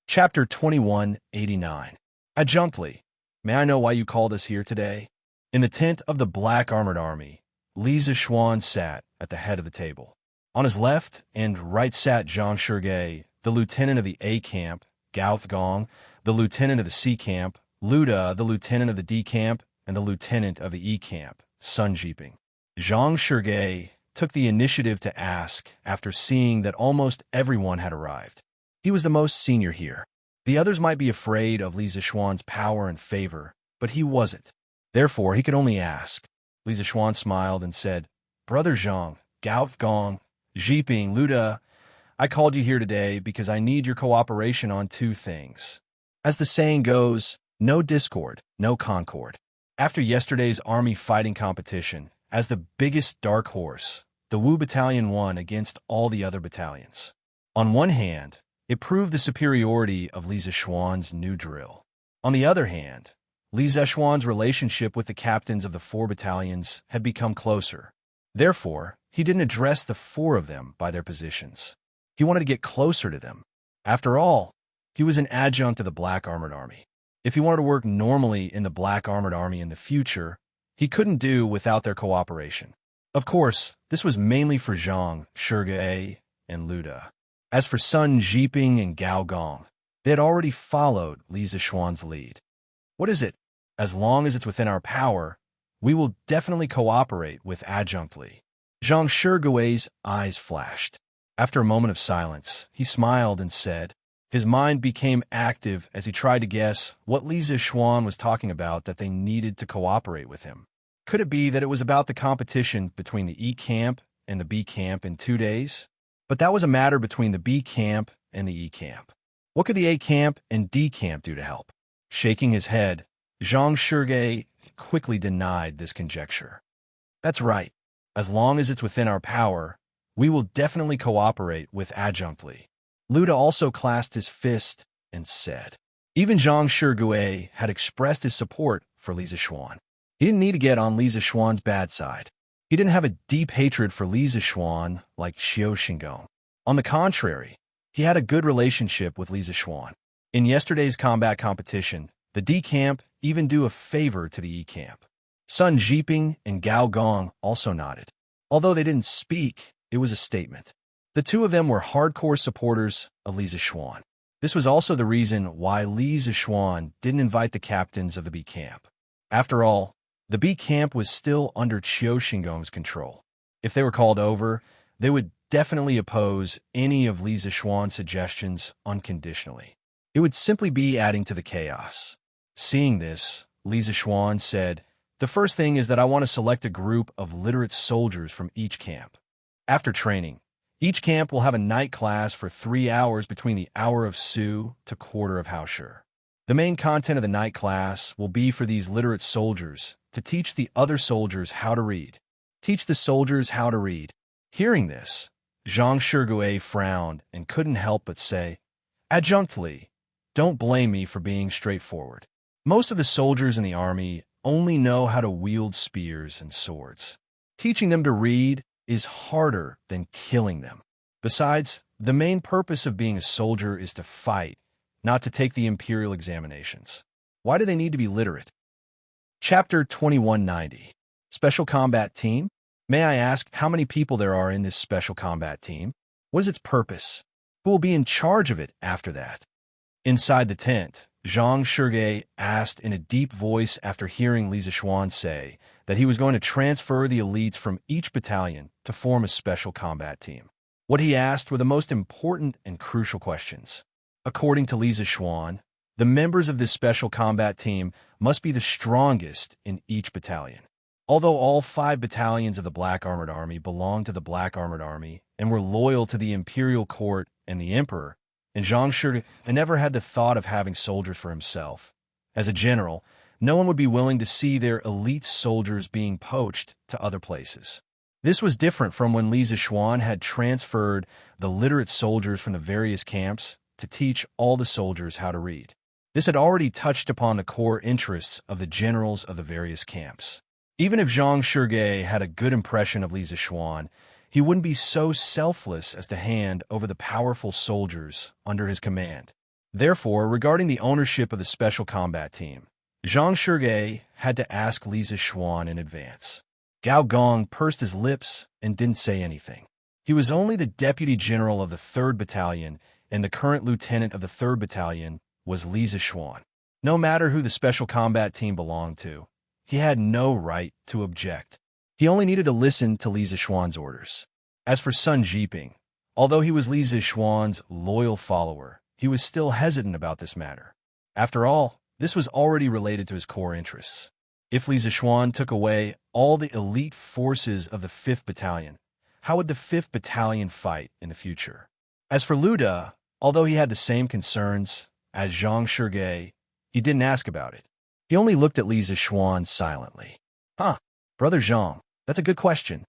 Chapter 2189. Adjunctly, may I know why you called us here today? In the tent of the Black Armored Army, Li Zishuan sat at the head of the table. On his left and right sat Zhang Shurgei, the lieutenant of the A camp, Gao Gong, the lieutenant of the C camp, Luda, the lieutenant of the D camp, and the lieutenant of the E camp, Sun Jiping. Zhang Shurgei took the initiative to ask after seeing that almost everyone had arrived. He was the most senior here. The others might be afraid of Li Zishuan's power and favor, but he wasn't. Therefore, he could only ask. Li Zishuan smiled and said, "Brother Zhang, Gao Gong, Jiping, Luda, I called you here today because I need your cooperation on two things. As the saying goes, no discord, no concord. After yesterday's army fighting competition, as the biggest dark horse, the Wu Battalion won against all the other battalions. On one hand, it proved the superiority of Li Zishuan's new drill. On the other hand, Li Zishuan's relationship with the captains of the 4 battalions had become closer. Therefore, he didn't address the 4 of them by their positions. He wanted to get closer to them. After all, he was an adjunct to the Black Armored Army. If he wanted to work normally in the Black Armored Army in the future, he couldn't do without their cooperation. Of course, this was mainly for Zhang, Shurgei, and Luda. As for Sun Jiping and Gao Gong, they had already followed Li Zishuan's lead. What is it? As long as it's within our power, we will definitely cooperate with Adjunct Li. Zhang Shurgui's eyes flashed. After a moment of silence, he smiled and said, his mind became active as he tried to guess what Li Zishuan was talking about that they needed to cooperate with him. Could it be that it was about the competition between the E camp and the B camp in 2 days? But that was a matter between the B camp and the E camp. What could the A camp and D camp do to help? Shaking his head, Zhang Shurgei quickly denied this conjecture. That's right. As long as it's within our power, we will definitely cooperate with Adjunct Li. Luda also clasped his fist and said. Even Zhang Shurgui had expressed his support for Li Zishuan. He didn't need to get on Li Zishuan's bad side. He didn't have a deep hatred for Li Zishuan like Xiao Xingong. On the contrary, he had a good relationship with Li Zishuan. In yesterday's combat competition, the D camp even do a favor to the E camp. Sun Jiping and Gao Gong also nodded. Although they didn't speak, it was a statement. The 2 of them were hardcore supporters of Li Zishuan. This was also the reason why Li Zishuan didn't invite the captains of the B camp. After all, the B camp was still under Qiao Xingong's control. If they were called over, they would definitely oppose any of Li Zixuan's suggestions unconditionally. It would simply be adding to the chaos. Seeing this, Li Zixuan said, "The first thing is that I want to select a group of literate soldiers from each camp. After training, each camp will have a night class for 3 hours between the hour of Su to quarter of Haoshi. The main content of the night class will be for these literate soldiers to teach the other soldiers how to read. Teach the soldiers how to read." Hearing this, Zhang Shigue frowned and couldn't help but say, "Adjunct Li, don't blame me for being straightforward. Most of the soldiers in the army only know how to wield spears and swords. Teaching them to read is harder than killing them. Besides, the main purpose of being a soldier is to fight, not to take the imperial examinations. Why do they need to be literate?" Chapter 2190. Special Combat Team? May I ask how many people there are in this Special Combat Team? What is its purpose? Who will be in charge of it after that? Inside the tent, Zhang Shigue asked in a deep voice after hearing Li Zixuan say that he was going to transfer the elites from each battalion to form a Special Combat Team. What he asked were the most important and crucial questions. According to Li Zixuan, the members of this Special Combat Team must be the strongest in each battalion. Although all 5 battalions of the Black Armored Army belonged to the Black Armored Army and were loyal to the imperial court and the emperor, and Zhang Shigue never had the thought of having soldiers for himself. As a general, no one would be willing to see their elite soldiers being poached to other places. This was different from when Li Zixuan had transferred the literate soldiers from the various camps to teach all the soldiers how to read. This had already touched upon the core interests of the generals of the various camps. Even if Zhang Shigue had a good impression of Li Zixuan, he wouldn't be so selfless as to hand over the powerful soldiers under his command. Therefore, regarding the ownership of the Special Combat Team, Zhang Shigue had to ask Li Zixuan in advance. Gao Gong pursed his lips and didn't say anything. He was only the deputy general of the 3rd Battalion, and the current lieutenant of the 3rd Battalion was Li Zixuan. No matter who the Special Combat Team belonged to, he had no right to object. He only needed to listen to Li Zixuan's orders. As for Sun Jiping, although he was Li Zixuan's loyal follower, he was still hesitant about this matter. After all, this was already related to his core interests. If Li Zixuan took away all the elite forces of the 5th Battalion, how would the 5th Battalion fight in the future? As for Lu De, although he had the same concerns as Zhang Shigue, he didn't ask about it. He only looked at Li Zixuan silently. "Huh, Brother Zhang, that's a good question."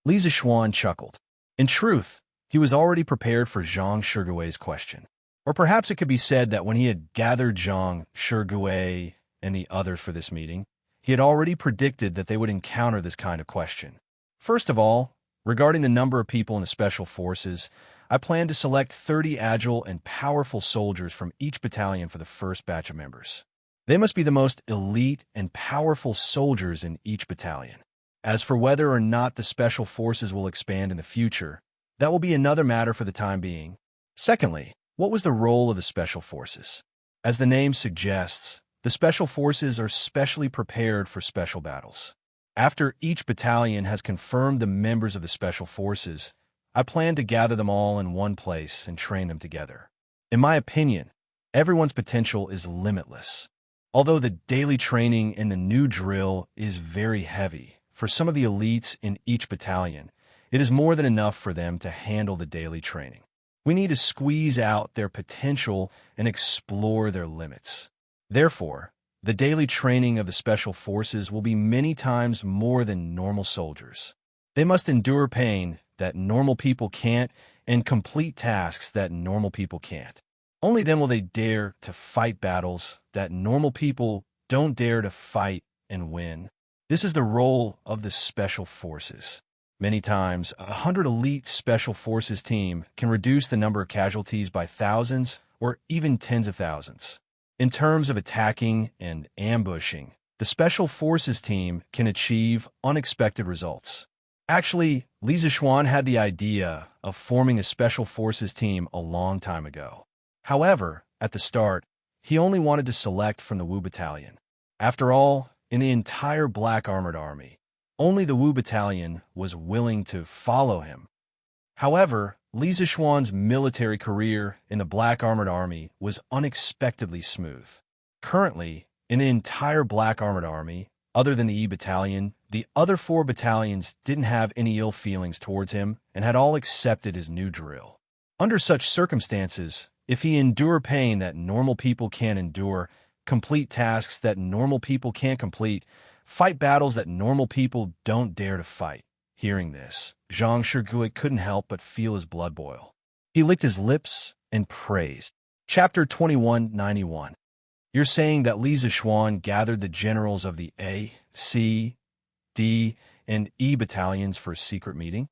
Li Zixuan chuckled. In truth, he was already prepared for Zhang Shigue's question. Or perhaps it could be said that when he had gathered Zhang Shigue and the others for this meeting, he had already predicted that they would encounter this kind of question. First of all, regarding the number of people in the Special Forces, I plan to select 30 agile and powerful soldiers from each battalion for the first batch of members. They must be the most elite and powerful soldiers in each battalion. As for whether or not the Special Forces will expand in the future, that will be another matter for the time being. Secondly, what was the role of the Special Forces? As the name suggests, the Special Forces are specially prepared for special battles. After each battalion has confirmed the members of the Special Forces, I plan to gather them all in one place and train them together. In my opinion, everyone's potential is limitless. Although the daily training in the new drill is very heavy, for some of the elites in each battalion, it is more than enough for them to handle the daily training. We need to squeeze out their potential and explore their limits. Therefore, the daily training of the Special Forces will be many times more than normal soldiers. They must endure pain that normal people can't and complete tasks that normal people can't. Only then will they dare to fight battles that normal people don't dare to fight and win. This is the role of the Special Forces. Many times, 100 elite Special Forces team can reduce the number of casualties by thousands or even tens of thousands. In terms of attacking and ambushing, the Special Forces team can achieve unexpected results. Actually, Li Zixuan had the idea of forming a Special Forces team a long time ago. However, at the start, he only wanted to select from the Wu Battalion. After all, in the entire Black Armored Army, only the Wu Battalion was willing to follow him. However, Li Zixuan's military career in the Black Armored Army was unexpectedly smooth. Currently, in the entire Black Armored Army, other than the E Battalion, the other 4 battalions didn't have any ill feelings towards him and had all accepted his new drill. Under such circumstances, if he endure pain that normal people can't endure, complete tasks that normal people can't complete, fight battles that normal people don't dare to fight. Hearing this, Zhang Shigui couldn't help but feel his blood boil. He licked his lips and praised. Chapter 2191. You're saying that Li Zixuan gathered the generals of the A, C, D, and E battalions for a secret meeting?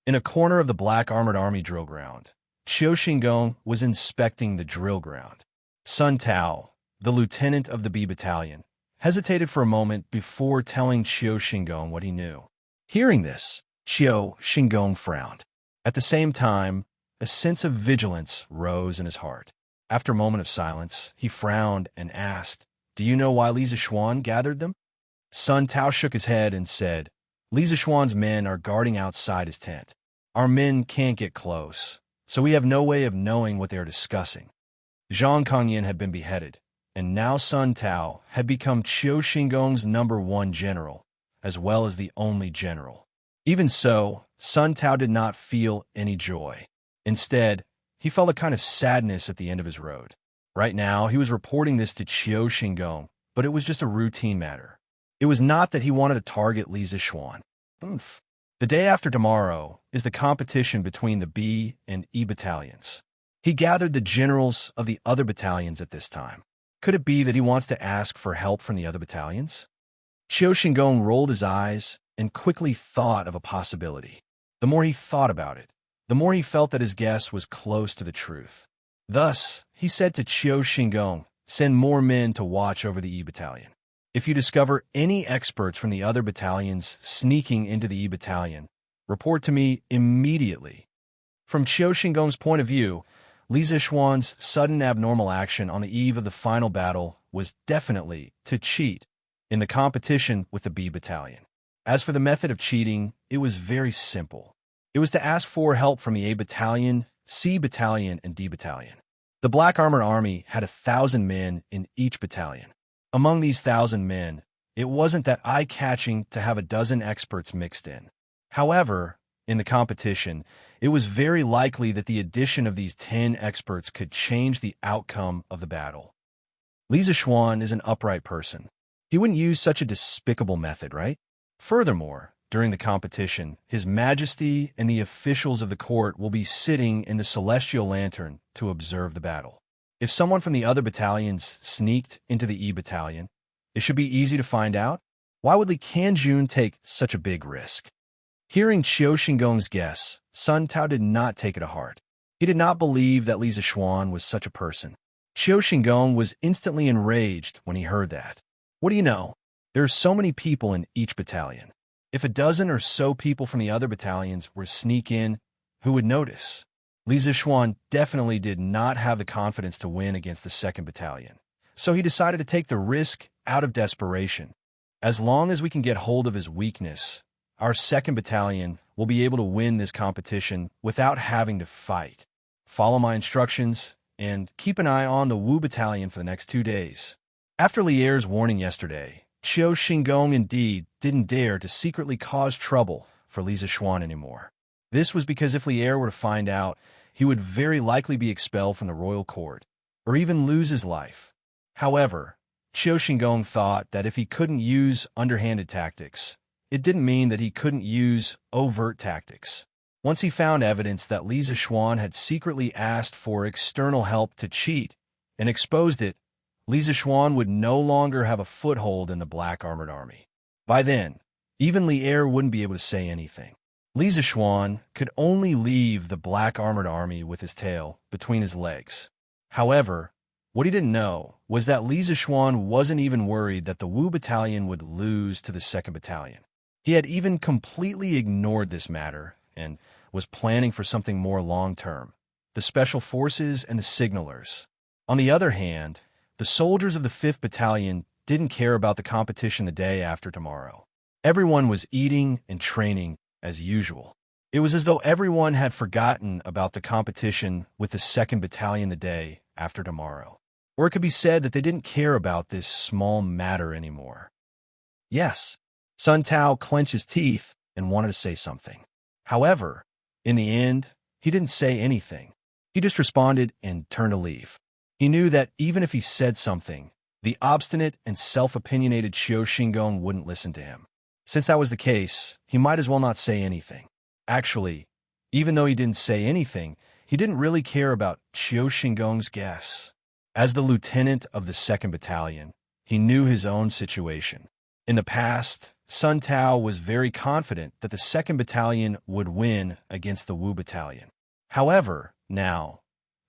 In a corner of the Black Armored Army drill ground, Qiu Xingong was inspecting the drill ground. Sun Tao, the lieutenant of the B battalion, hesitated for a moment before telling Qiu Xingong what he knew. Hearing this, Qiu Xingong frowned. At the same time, a sense of vigilance rose in his heart. After a moment of silence, he frowned and asked, "Do you know why Li Zixuan gathered them?" Sun Tao shook his head and said, "Li Zixuan's men are guarding outside his tent. Our men can't get close, so we have no way of knowing what they are discussing." Zhang Kongyan had been beheaded, and now Sun Tao had become Qiu Xingong's #1 general, as well as the only general. Even so, Sun Tao did not feel any joy. Instead, he felt a kind of sadness at the end of his road. Right now, he was reporting this to Qiu Xingong, but it was just a routine matter. It was not that he wanted to target Li Zixuan. The day after tomorrow is the competition between the B and E battalions. He gathered the generals of the other battalions at this time. Could it be that he wants to ask for help from the other battalions? Qiu Xingong rolled his eyes and quickly thought of a possibility. The more he thought about it, the more he felt that his guess was close to the truth. Thus, he said to Qiu Xingong, "Send more men to watch over the E battalion. If you discover any experts from the other battalions sneaking into the E battalion, report to me immediately." From Qiu Xingong's point of view, Li Zixuan's sudden abnormal action on the eve of the final battle was definitely to cheat in the competition with the B battalion. As for the method of cheating, it was very simple. It was to ask for help from the A battalion, C battalion, and D battalion. The Black Armored Army had 1,000 men in each battalion. Among these 1,000 men, it wasn't that eye-catching to have a dozen experts mixed in. However, in the competition, it was very likely that the addition of these 10 experts could change the outcome of the battle. Li Zixuan is an upright person. He wouldn't use such a despicable method, right? Furthermore, during the competition, His Majesty and the officials of the court will be sitting in the celestial lantern to observe the battle. If someone from the other battalions sneaked into the E battalion, it should be easy to find out. Why would Li Kanjun take such a big risk? Hearing Qiu Xingong's guess, Sun Tao did not take it to heart. He did not believe that Li Zixuan was such a person. Qiu Xingong was instantly enraged when he heard that. What do you know? There are so many people in each battalion. If a dozen or so people from the other battalions were to sneak in, who would notice? Li Zixuan definitely did not have the confidence to win against the 2nd battalion, so he decided to take the risk out of desperation. As long as we can get hold of his weakness, our 2nd battalion will be able to win this competition without having to fight. Follow my instructions and keep an eye on the Wu battalion for the next 2 days. After Lier's warning yesterday, Qiu Xingong indeed didn't dare to secretly cause trouble for Li Zixuan anymore. This was because if Lier were to find out, he would very likely be expelled from the royal court, or even lose his life. However, Qiu Xingong thought that if he couldn't use underhanded tactics, it didn't mean that he couldn't use overt tactics. Once he found evidence that Li Zixuan had secretly asked for external help to cheat and exposed it, Li Zixuan would no longer have a foothold in the Black Armored Army. By then, even Lier wouldn't be able to say anything. Li Zixuan could only leave the Black Armored Army with his tail between his legs. However, what he didn't know was that Li Zixuan wasn't even worried that the Wu battalion would lose to the 2nd battalion. He had even completely ignored this matter and was planning for something more long-term, the Special Forces and the Signalers. On the other hand, the soldiers of the 5th Battalion didn't care about the competition the day after tomorrow. Everyone was eating and training as usual. It was as though everyone had forgotten about the competition with the 2nd Battalion the day after tomorrow. Or it could be said that they didn't care about this small matter anymore. Yes, Sun Tao clenched his teeth and wanted to say something. However, in the end, he didn't say anything. He just responded and turned to leave. He knew that even if he said something, the obstinate and self-opinionated Qiu Xingong wouldn't listen to him. Since that was the case, he might as well not say anything. Actually, even though he didn't say anything, he didn't really care about Qiu Xingong's guess. As the lieutenant of the 2nd Battalion, he knew his own situation. In the past, Sun Tao was very confident that the 2nd Battalion would win against the Wu Battalion. However, now,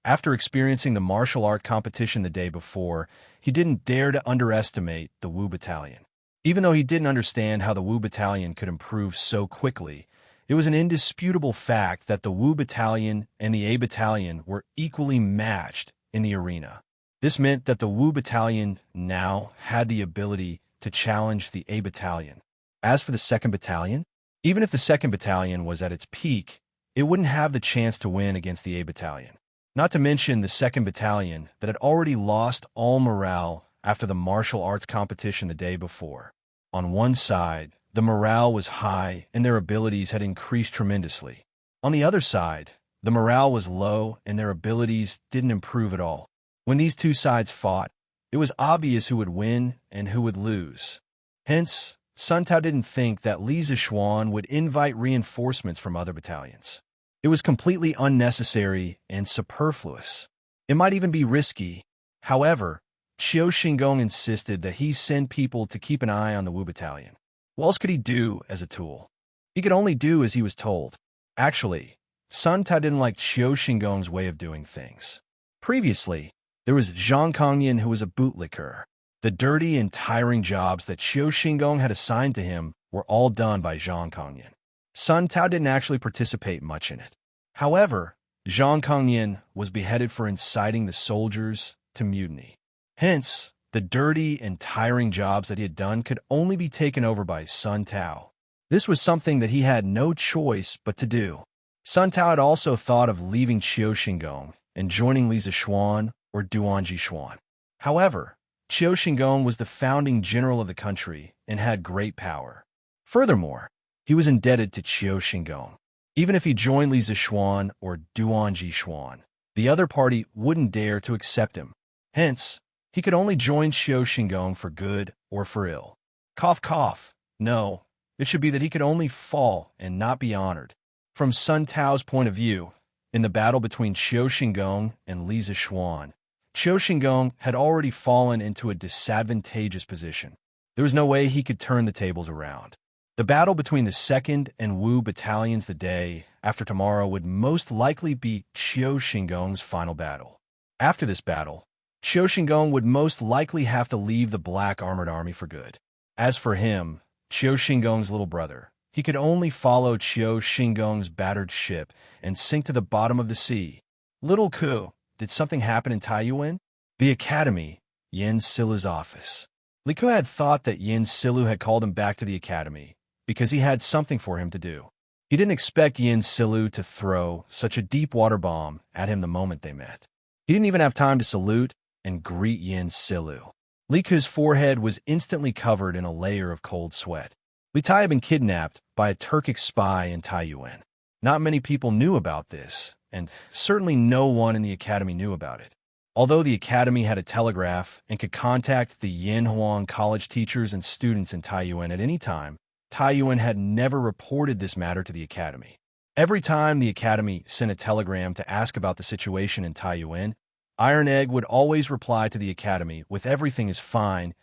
after experiencing the martial art competition the day before, he didn't dare to underestimate the Wu Battalion. Even though he didn't understand how the Wu Battalion could improve so quickly, it was an indisputable fact that the Wu Battalion and the A Battalion were equally matched in the arena. This meant that the Wu Battalion now had the ability to challenge the A Battalion. As for the 2nd Battalion, even if the 2nd Battalion was at its peak, it wouldn't have the chance to win against the A Battalion. Not to mention the 2nd Battalion that had already lost all morale after the martial arts competition the day before. On one side, the morale was high and their abilities had increased tremendously. On the other side, the morale was low and their abilities didn't improve at all. When these two sides fought, it was obvious who would win and who would lose. Hence, Sun Tao didn't think that Li Zixuan would invite reinforcements from other battalions. It was completely unnecessary and superfluous. It might even be risky. However, Qiu Xingong insisted that he send people to keep an eye on the Wu Battalion. What else could he do as a tool? He could only do as he was told. Actually, Sun Tao didn't like Qiu Xingong's way of doing things. Previously, there was Zhang Kongyan, who was a bootlicker. The dirty and tiring jobs that Qiu Xingong had assigned to him were all done by Zhang Kongyan. Sun Tao didn't actually participate much in it. However, Zhang Kongyan was beheaded for inciting the soldiers to mutiny. Hence, the dirty and tiring jobs that he had done could only be taken over by Sun Tao. This was something that he had no choice but to do. Sun Tao had also thought of leaving Qiu Xingong and joining Li Zixuan or Duan Jixuan. However, Qiu Xingong was the founding general of the country and had great power. Furthermore, he was indebted to Qiu Xingong. Even if he joined Li Zixuan or Duan Jixuan, the other party wouldn't dare to accept him. Hence, he could only join Qiu Xingong for good or for ill. Cough, cough. No, it should be that he could only fall and not be honored. From Sun Tao's point of view, in the battle between Qiu Xingong and Li Zixuan, Qiu Xingong had already fallen into a disadvantageous position. There was no way he could turn the tables around. The battle between the 2nd and Wu battalions the day after tomorrow would most likely be Qiu Xingong's final battle. After this battle, Qiu Xingong would most likely have to leave the Black Armored Army for good. As for him, Qiu Xingong's little brother, he could only follow Qiu Xingong's battered ship and sink to the bottom of the sea. Little Ku, did something happen in Taiyuan? The academy, Yin Silu's office. Li Ku had thought that Yin Silu had called him back to the academy because he had something for him to do. He didn't expect Yin Silu to throw such a deep water bomb at him the moment they met. He didn't even have time to salute and greet Yin Silu. Li Ku's forehead was instantly covered in a layer of cold sweat. Li Tai had been kidnapped by a Turkic spy in Taiyuan. Not many people knew about this, and certainly no one in the academy knew about it. Although the academy had a telegraph and could contact the Yinhuang college teachers and students in Taiyuan at any time, Taiyuan had never reported this matter to the academy. Every time the academy sent a telegram to ask about the situation in Taiyuan, Iron Egg would always reply to the academy with everything is fine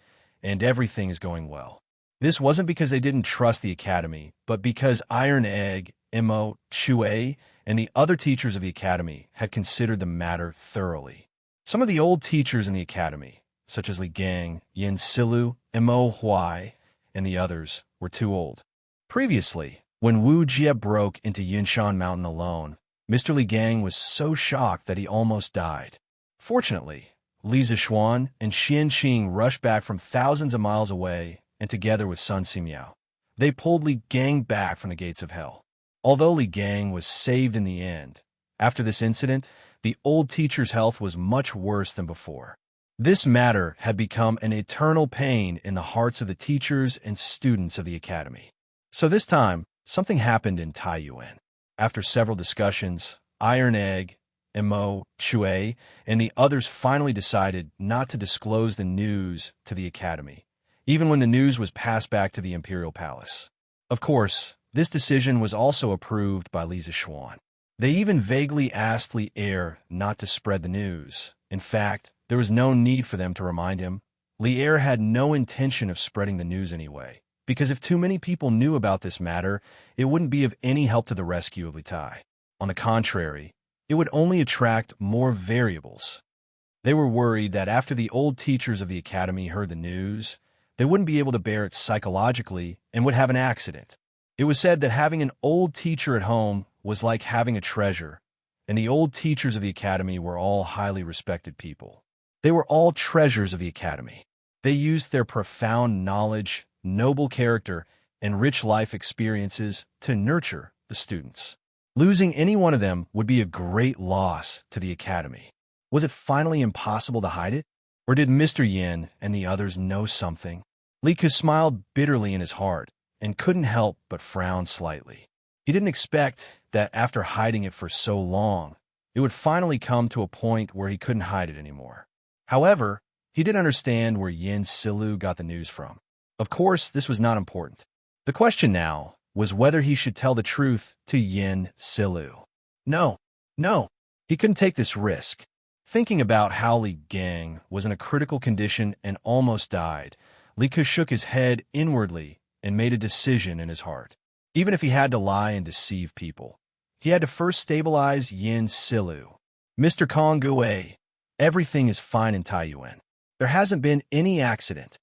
and everything is going well. This wasn't because they didn't trust the academy, but because Iron Egg, Mo, Chue, and the other teachers of the academy had considered the matter thoroughly. Some of the old teachers in the academy, such as Li Gang, Yin Silu, Mo Huai, and the others, were too old. Previously, when Wu Jie broke into Yinshan Mountain alone, Mr. Li Gang was so shocked that he almost died. Fortunately, Li Zixuan and Xian Qing rushed back from thousands of miles away and together with Sun Simiao, they pulled Li Gang back from the gates of hell. Although Li Gang was saved in the end, after this incident, the old teacher's health was much worse than before. This matter had become an eternal pain in the hearts of the teachers and students of the academy. So this time, something happened in Taiyuan. After several discussions, Iron Egg, Mo, Shui, and the others finally decided not to disclose the news to the academy, even when the news was passed back to the Imperial Palace. Of course, this decision was also approved by Li Zishuan. They even vaguely asked Li Er not to spread the news. In fact, there was no need for them to remind him. Li Er had no intention of spreading the news anyway, because if too many people knew about this matter, it wouldn't be of any help to the rescue of Li Tai. On the contrary, it would only attract more variables. They were worried that after the old teachers of the academy heard the news, they wouldn't be able to bear it psychologically and would have an accident. It was said that having an old teacher at home was like having a treasure, and the old teachers of the academy were all highly respected people. They were all treasures of the academy. They used their profound knowledge, noble character, and rich life experiences to nurture the students. Losing any one of them would be a great loss to the academy. Was it finally impossible to hide it? Or did Mr. Yin and the others know something? Li Ke smiled bitterly in his heart and couldn't help but frown slightly. He didn't expect that after hiding it for so long, it would finally come to a point where he couldn't hide it anymore. However, he did understand where Yin Silu got the news from. Of course, this was not important. The question now was whether he should tell the truth to Yin Silu. No, he couldn't take this risk. Thinking about how Li Gang was in a critical condition and almost died, Li Ke shook his head inwardly and made a decision in his heart. Even if he had to lie and deceive people, he had to first stabilize Yin Silu. Mr. Kong Gue, everything is fine in Taiyuan. There hasn't been any accident.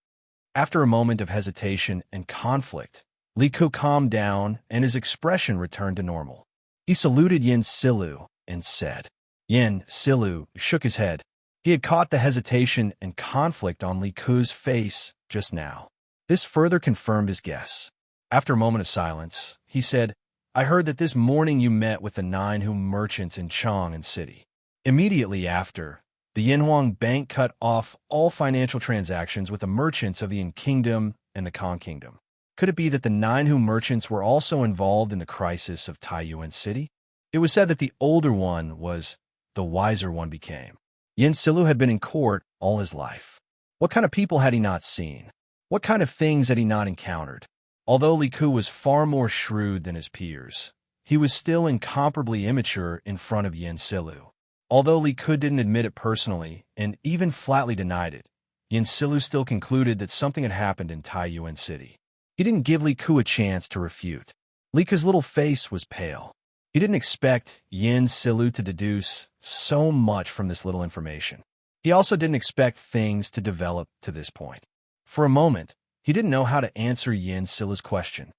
After a moment of hesitation and conflict, Li Ke calmed down and his expression returned to normal. He saluted Yin Silu and said. Yin Silu shook his head. He had caught the hesitation and conflict on Li Ke's face just now. This further confirmed his guess. After a moment of silence, he said, I heard that this morning you met with the 9 merchants in Chang'an City. Immediately after, the Yinhuang Bank cut off all financial transactions with the merchants of the Yin Kingdom and the Kong Kingdom. Could it be that the 9 merchants were also involved in the crisis of Taiyuan City? It was said that the older one was the wiser one became. Yin Silu had been in court all his life. What kind of people had he not seen? What kind of things had he not encountered? Although Li Ke was far more shrewd than his peers, he was still incomparably immature in front of Yin Silu. Although Li Ke didn't admit it personally and even flatly denied it, Yin Silu still concluded that something had happened in Taiyuan City. He didn't give Li Ke a chance to refute. Li Ke's little face was pale. He didn't expect Yin Silu to deduce so much from this little information. He also didn't expect things to develop to this point. For a moment, he didn't know how to answer Yin Silu's question.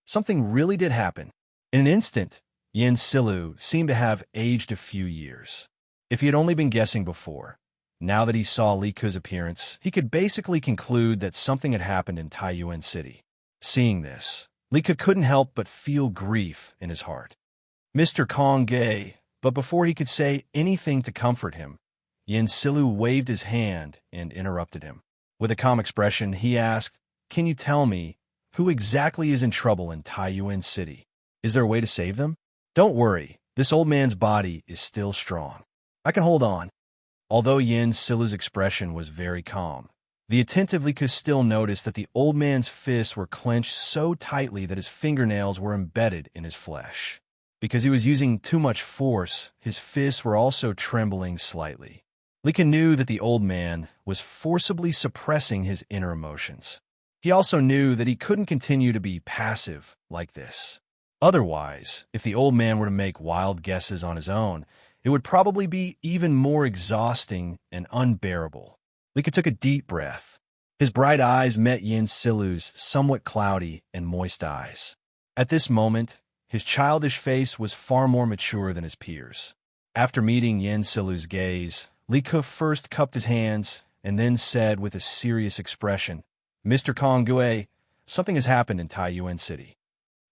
Something really did happen. In an instant, Yin Silu seemed to have aged a few years. If he had only been guessing before, now that he saw Li Ke's appearance, he could basically conclude that something had happened in Taiyuan City. Seeing this, Li Ke couldn't help but feel grief in his heart. Mr. Kong Ge, but before he could say anything to comfort him, Yin Silu waved his hand and interrupted him. With a calm expression, he asked, Can you tell me who exactly is in trouble in Taiyuan City? Is there a way to save them? Don't worry, this old man's body is still strong. I can hold on. Although Yin Silu's expression was very calm, the attentive Li Ke still noticed that the old man's fists were clenched so tightly that his fingernails were embedded in his flesh. Because he was using too much force, his fists were also trembling slightly. Li Ke knew that the old man was forcibly suppressing his inner emotions. He also knew that he couldn't continue to be passive like this. Otherwise, if the old man were to make wild guesses on his own, it would probably be even more exhausting and unbearable. Li Ke took a deep breath. His bright eyes met Yin Silu's somewhat cloudy and moist eyes. At this moment, his childish face was far more mature than his peers. After meeting Yin Silu's gaze, Li Ke first cupped his hands and then said with a serious expression, Mr. Kong Gue, something has happened in Taiyuan City.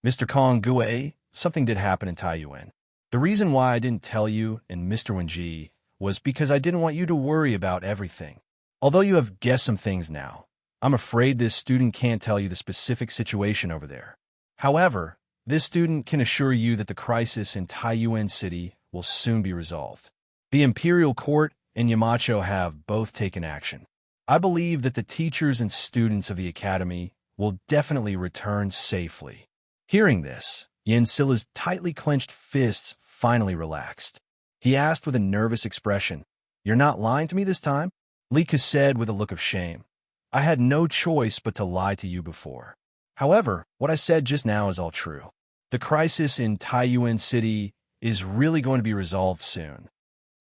Mr. Kong Gue, something did happen in Taiyuan. The reason why I didn't tell you and Mr. Wenji was because I didn't want you to worry about everything. Although you have guessed some things now, I'm afraid this student can't tell you the specific situation over there. However, this student can assure you that the crisis in Taiyuan City will soon be resolved. The Imperial Court and Yamacho have both taken action. I believe that the teachers and students of the academy will definitely return safely. Hearing this, Yen Sila's tightly clenched fists finally relaxed. He asked with a nervous expression, "You're not lying to me this time?" Lika said with a look of shame, "I had no choice but to lie to you before. However, what I said just now is all true. The crisis in Taiyuan City is really going to be resolved soon."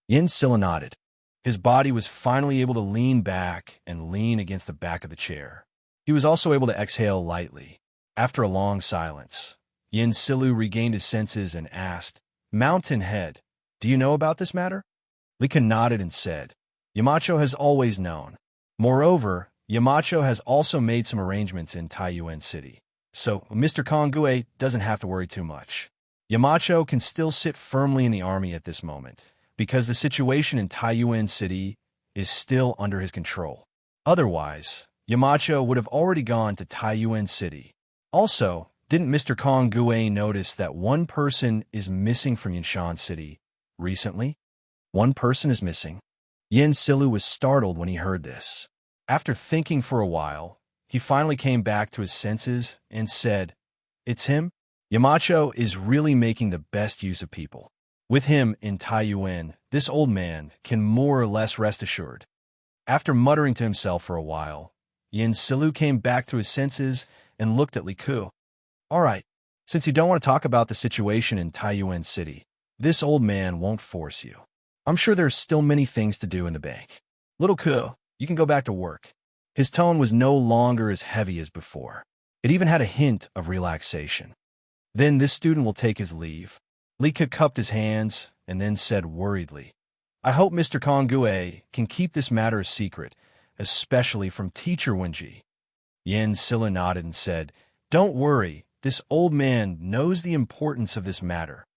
Yen Sila nodded. His body was finally able to lean back and lean against the back of the chair. He was also able to exhale lightly. After a long silence, Yen Silu regained his senses and asked, "Mountain Head, do you know about this matter?" Lika nodded and said, "Yamacho has always known. Moreover, Yamacho has also made some arrangements in Taiyuan City. So Mr. Kongue doesn't have to worry too much. Yamacho can still sit firmly in the army at this moment, because the situation in Taiyuan City is still under his control. Otherwise, Yamacho would have already gone to Taiyuan City. Also, didn't Mr. Kongue notice that one person is missing from Yanshan City recently? One person is missing." Yen Silu was startled when he heard this. After thinking for a while, he finally came back to his senses and said, "It's him? Yamacho is really making the best use of people. With him in Taiyuan, this old man can more or less rest assured." After muttering to himself for a while, Yen Silu came back to his senses and looked at Li Ku. "All right, since you don't want to talk about the situation in Taiyuan City, this old man won't force you. I'm sure there's still many things to do in the bank. Little Ku, you can go back to work." His tone was no longer as heavy as before. It even had a hint of relaxation. "Then this student will take his leave." Li Ku cupped his hands and then said worriedly, "I hope Mr. Kongue can keep this matter a secret, especially from Teacher Wenji." Yen Sila nodded and said, "Don't worry, this old man knows the importance of this matter."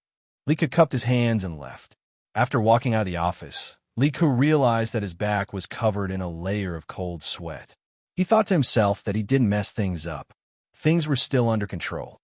Li Ku cupped his hands and left. After walking out of the office, Li Ku realized that his back was covered in a layer of cold sweat. He thought to himself that he didn't mess things up. Things were still under control.